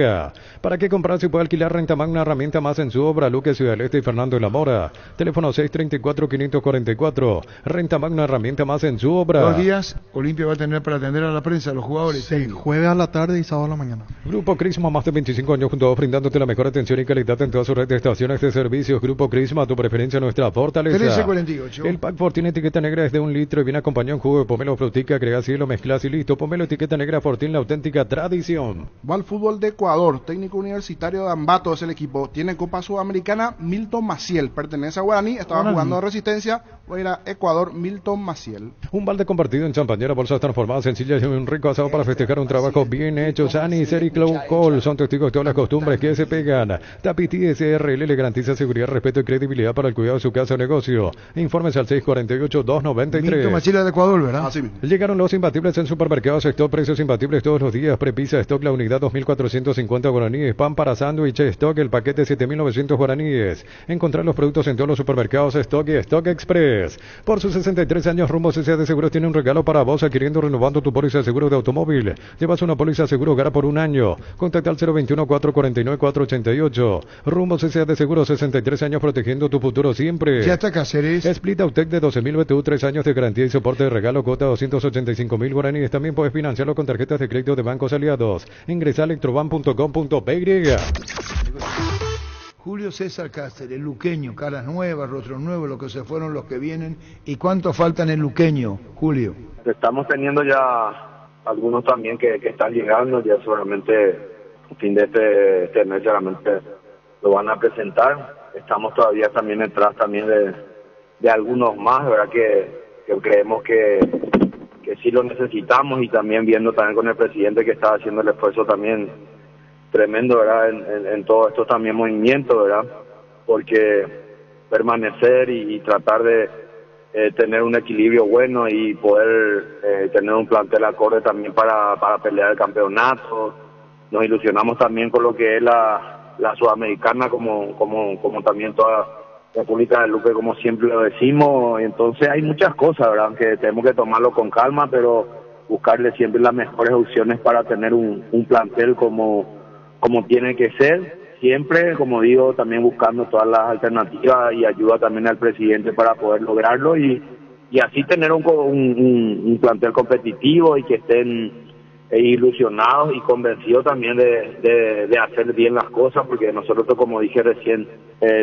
¿Para qué comprar si puede alquilar Rentamag, una herramienta más en su obra? Luque, Ciudad del Este y Fernando de la Mora. Teléfono 634-544. Renta Magna, herramienta más en su obra. 2 días, Olimpia va a tener para atender a la prensa, a los jugadores. Sí, jueves a la tarde y sábado a la mañana. Grupo Crisma, más de 25 años juntos, brindándote la mejor atención y calidad en toda su red de estaciones de servicios. Grupo Crisma, tu preferencia, nuestra fortaleza. 13:48. El pack Fortín etiqueta negra es de 1 litro y viene acompañado en jugo de pomelo frutica, agrega cielo, mezclas y listo. Pomelo etiqueta negra Fortín, la auténtica tradición. Va al fútbol de Ecuador. Técnico universitario de Ambato es el equipo. Tiene Copa Sudamericana. Milton Maciel, pertenece a Guaraní, estaba jugando de Resistencia, va a ir a Ecuador. Milton Maciel. Un balde compartido en champañera, bolsas transformadas, sencillas y un rico asado para festejar un trabajo bien hecho. Sani, Seri, Cloud Call son testigos de todas las costumbres que se pegan. Tapiti SRL le garantiza seguridad, respeto y credibilidad para el cuidado de su casa o negocio. Informes al 648-293. Milton Maciel de Ecuador, ¿verdad? Así mismo. Llegaron los imbatibles en supermercados Stock, precios imbatibles todos los días. Prepisa Stock, la unidad 2.450 guaraníes. Pan para sándwich Stock, el paquete 7.900 guaraníes. Encontrar los productos en todos los supermercados Stock y Stock Express. Por sus 63 años, Rumbo CCA de Seguros tiene un regalo para vos, adquiriendo renovando tu póliza de seguro de automóvil. Llevas una póliza de seguro hogar por 1 año. Contacta al 021-449-488. Rumbo CCA de Seguros, 63 años protegiendo tu futuro siempre. Ya está Cáceres. Split Autec de 12.000 BTU, 3 años de garantía y soporte de regalo, cuota 285.000 guaraníes. También puedes financiarlo con tarjetas de crédito de bancos aliados. Ingresa a electroban.com.py. Julio César Cáceres, el luqueño, caras nuevas, rostros nuevos, los que se fueron, los que vienen. ¿Y cuánto faltan en luqueño, Julio? Estamos teniendo ya algunos también que están llegando, ya seguramente a fin de este mes seguramente lo van a presentar. Estamos todavía también detrás también de algunos más, ¿verdad? Que creemos que sí lo necesitamos, y también viendo también con el presidente que está haciendo el esfuerzo también tremendo, ¿verdad? En todo esto también movimiento, ¿verdad? Porque permanecer y tratar de tener un equilibrio bueno y poder tener un plantel acorde también para pelear el campeonato. Nos ilusionamos también con lo que es la Sudamericana, como también toda República del Luque, como siempre lo decimos. Entonces hay muchas cosas, ¿verdad? Que tenemos que tomarlo con calma, pero buscarle siempre las mejores opciones para tener un plantel como tiene que ser, siempre, como digo, también buscando todas las alternativas y ayuda también al presidente para poder lograrlo y así tener un plantel competitivo y que estén ilusionados y convencidos también de hacer bien las cosas, porque nosotros, como dije recién,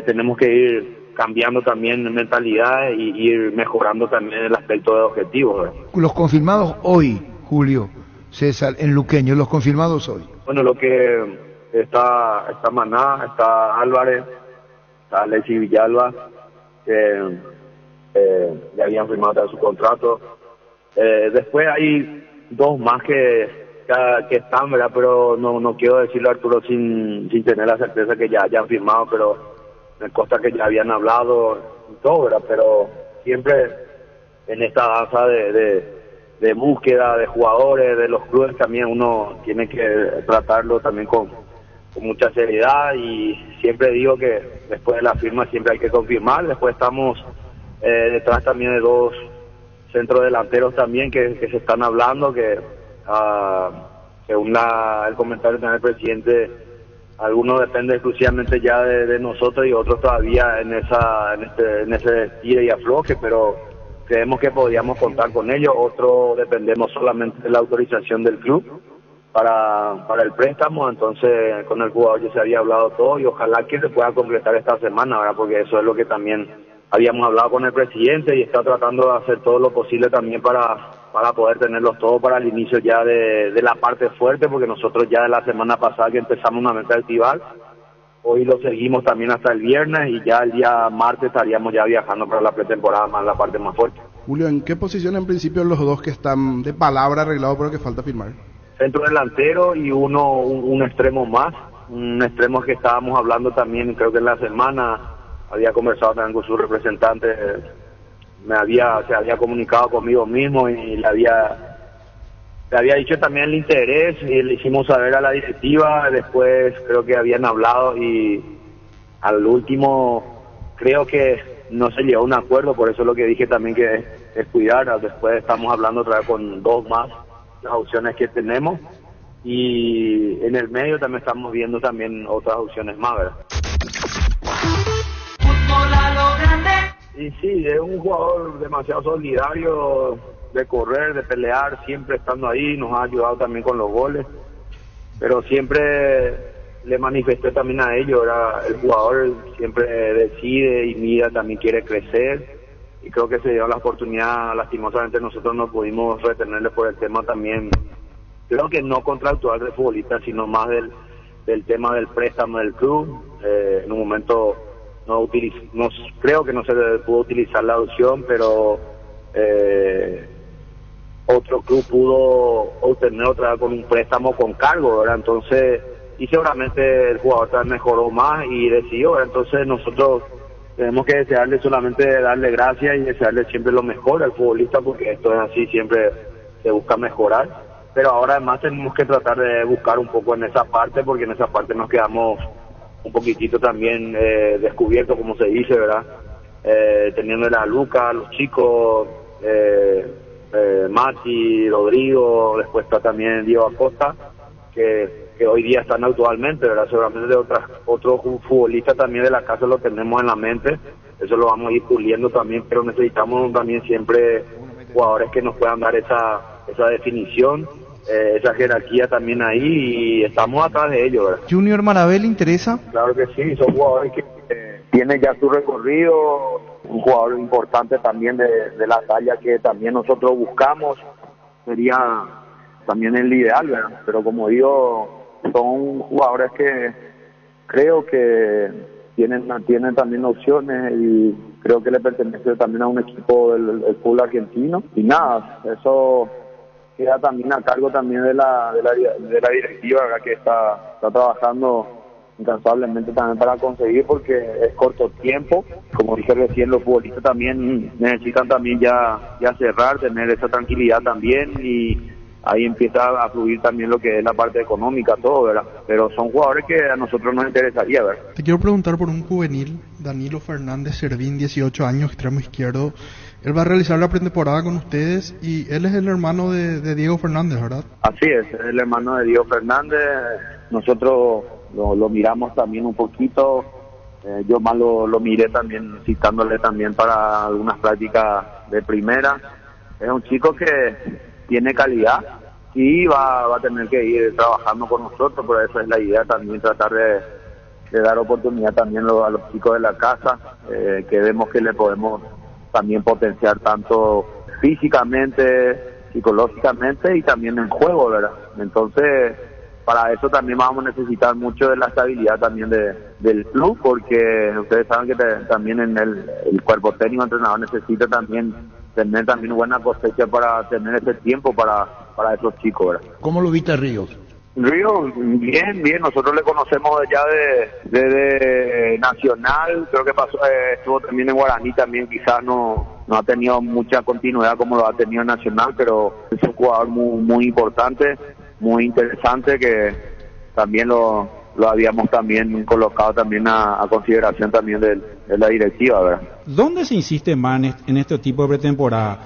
tenemos que ir cambiando también mentalidades y ir mejorando también el aspecto de objetivos, ¿verdad? Los confirmados hoy, Julio César, en luqueño, los confirmados hoy. Bueno, lo que está Maná, está Álvarez, está Alexis Villalba, ya habían firmado también su contrato. Después hay dos más que están, ¿verdad? Pero no quiero decirlo, Arturo, sin tener la certeza que ya hayan firmado, pero me consta que ya habían hablado y todo, ¿verdad? Pero siempre en esta danza de búsqueda de jugadores, de los clubes, también uno tiene que tratarlo también con mucha seriedad, y siempre digo que después de la firma siempre hay que confirmar. Después estamos detrás también de dos centros delanteros también que se están hablando, que según el comentario del presidente, algunos dependen exclusivamente ya de nosotros y otros todavía en ese tira y afloje, pero creemos que podríamos contar con ellos. Otros dependemos solamente de la autorización del club para el préstamo. Entonces con el jugador ya se había hablado todo y ojalá que se pueda concretar esta semana, ¿verdad? Porque eso es lo que también habíamos hablado con el presidente, y está tratando de hacer todo lo posible también para poder tenerlos todos para el inicio ya de la parte fuerte, porque nosotros ya de la semana pasada que empezamos nuevamente a activar, hoy lo seguimos también hasta el viernes, y ya el día martes estaríamos ya viajando para la pretemporada, más la parte más fuerte. Julio, ¿en qué posición en principio los dos que están de palabra arreglados pero que falta firmar? Centro delantero y un extremo más, un extremo que estábamos hablando también, creo que en la semana había conversado también con su representante, se había comunicado conmigo mismo y le había dicho también el interés, y le hicimos saber a la directiva. Después creo que habían hablado y al último creo que no se llegó a un acuerdo, por eso lo que dije también que es cuidar. Después estamos hablando otra vez con dos más, las opciones que tenemos, y en el medio también estamos viendo también otras opciones más, ¿verdad? Y sí, es un jugador demasiado solidario, de correr, de pelear, siempre estando ahí, nos ha ayudado también con los goles, pero siempre le manifesté también a ellos, ¿verdad? El jugador siempre decide y mira, también quiere crecer, y creo que se dio la oportunidad. Lastimosamente nosotros no pudimos retenerle por el tema también, creo que no contractual del futbolista, sino más del tema del préstamo del club. En un momento creo que no se pudo utilizar la opción, pero otro club pudo obtener otra vez con un préstamo con cargo, ¿verdad? Entonces, y seguramente el jugador también mejoró más y decidió, ¿verdad? Entonces nosotros tenemos que solamente darle gracias y desearle siempre lo mejor al futbolista, porque esto es así, siempre se busca mejorar, pero ahora además tenemos que tratar de buscar un poco en esa parte, porque en esa parte nos quedamos un poquitito también descubierto, como se dice, ¿verdad? Teniendo a Lucas, los chicos, Mati, Rodrigo, después está también Diego Acosta, que hoy día están actualmente, ¿verdad? Seguramente de otros futbolistas también de la casa lo tenemos en la mente, eso lo vamos a ir puliendo también, pero necesitamos también siempre jugadores que nos puedan dar esa definición, esa jerarquía también ahí, y estamos atrás de ellos, ¿verdad? Junior Marabel, ¿interesa? Claro que sí, son jugadores que tienen ya su recorrido, un jugador importante también de la talla que también nosotros buscamos, sería también el ideal, ¿verdad? Pero como digo, son jugadores que creo que tienen también opciones, y creo que le pertenece también a un equipo del fútbol argentino, y nada, eso queda también a cargo también de la directiva, ¿verdad? Que está trabajando incansablemente también para conseguir, porque es corto tiempo, como dije recién, los futbolistas también necesitan también ya cerrar, tener esa tranquilidad también, y ahí empieza a fluir también lo que es la parte económica, todo, ¿verdad? Pero son jugadores que a nosotros nos interesaría, ¿verdad? Te quiero preguntar por un juvenil, Danilo Fernández Servín, 18 años, extremo izquierdo. Él va a realizar la pretemporada con ustedes, y él es el hermano de Diego Fernández, ¿verdad? Así es el hermano de Diego Fernández. Nosotros lo miramos también un poquito, yo más lo miré también, citándole también para algunas prácticas de primera. Es un chico que tiene calidad y va a tener que ir trabajando con nosotros, por eso es la idea también, tratar de dar oportunidad también a los chicos de la casa, que vemos que le podemos también potenciar tanto físicamente, psicológicamente y también en juego, ¿verdad? Entonces para eso también vamos a necesitar mucho de la estabilidad también del club, porque ustedes saben que también en el cuerpo técnico entrenador necesita también tener también buena cosecha para tener ese tiempo para esos chicos, ¿verdad? ¿Cómo lo viste a Ríos? Ríos, bien, nosotros le conocemos ya de Nacional, creo que estuvo también en Guaraní, también quizás no ha tenido mucha continuidad como lo ha tenido en Nacional, pero es un jugador muy importante, muy interesante, que también lo habíamos también colocado también a consideración también de la directiva, ¿verdad? ¿Dónde se insiste más en este tipo de pretemporada?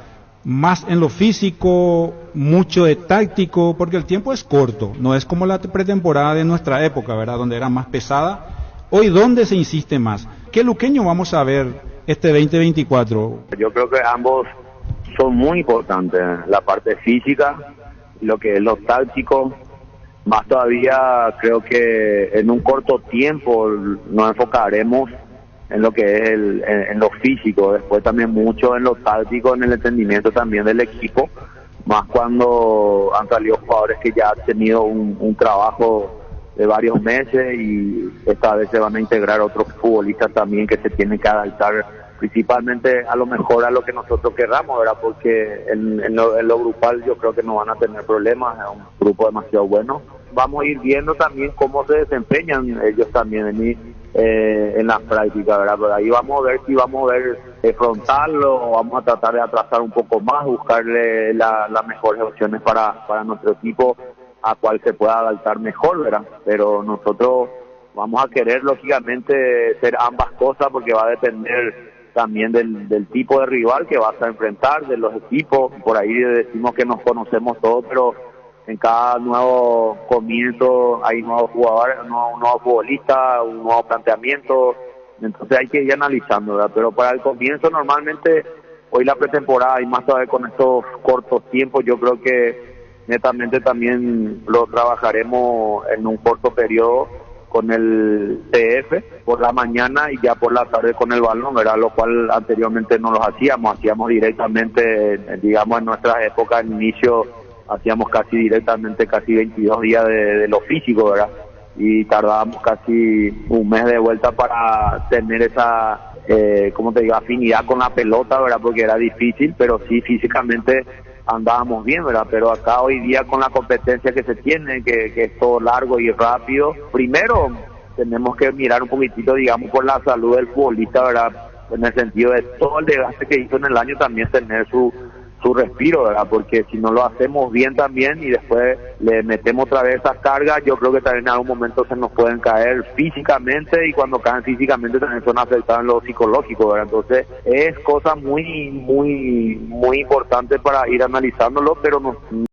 ¿Más en lo físico, mucho de táctico? Porque el tiempo es corto, no es como la pretemporada de nuestra época, ¿verdad? Donde era más pesada. Hoy, ¿dónde se insiste más? ¿Qué luqueño vamos a ver este 2024? Yo creo que ambos son muy importantes, la parte física, lo que es lo táctico. Más todavía creo que en un corto tiempo nos enfocaremos en lo que es en lo físico, después también mucho en lo táctico, en el entendimiento también del equipo, más cuando han salido jugadores que ya han tenido un trabajo de varios meses, y esta vez se van a integrar otros futbolistas también que se tienen que adaptar principalmente a lo mejor a lo que nosotros querramos, ¿verdad? Porque en lo grupal yo creo que no van a tener problemas, es un grupo demasiado bueno. Vamos a ir viendo también cómo se desempeñan ellos también en las prácticas, ¿verdad? Pero ahí vamos a ver si vamos a ver frontal, o vamos a tratar de atrasar un poco más, buscarle las mejores opciones para nuestro equipo, a cual se pueda adaptar mejor, ¿verdad? Pero nosotros vamos a querer lógicamente ser ambas cosas, porque va a depender también del tipo de rival que vas a enfrentar, de los equipos. Por ahí decimos que nos conocemos todos, pero en cada nuevo comienzo hay nuevos jugadores, un nuevo futbolista, un nuevo planteamiento, entonces hay que ir analizando, ¿verdad? Pero para el comienzo normalmente, hoy la pretemporada y más todavía con estos cortos tiempos, yo creo que netamente también lo trabajaremos en un corto periodo con el TF por la mañana y ya por la tarde con el balón, ¿verdad? Lo cual anteriormente no lo hacíamos directamente, digamos en nuestras épocas, en inicio hacíamos casi 22 días de lo físico, ¿verdad? Y tardábamos casi un mes de vuelta para tener esa, afinidad con la pelota, ¿verdad? Porque era difícil, pero sí físicamente andábamos bien, ¿verdad? Pero acá hoy día con la competencia que se tiene, que es todo largo y rápido, primero tenemos que mirar un poquitito, digamos, por la salud del futbolista, ¿verdad? En el sentido de todo el desgaste que hizo en el año, también tener su respiro, ¿verdad? Porque si no lo hacemos bien también y después le metemos otra vez esas cargas, yo creo que también en algún momento se nos pueden caer físicamente, y cuando caen físicamente también son afectados en lo psicológico, ¿verdad? Entonces es cosa muy importante para ir analizándolo, pero no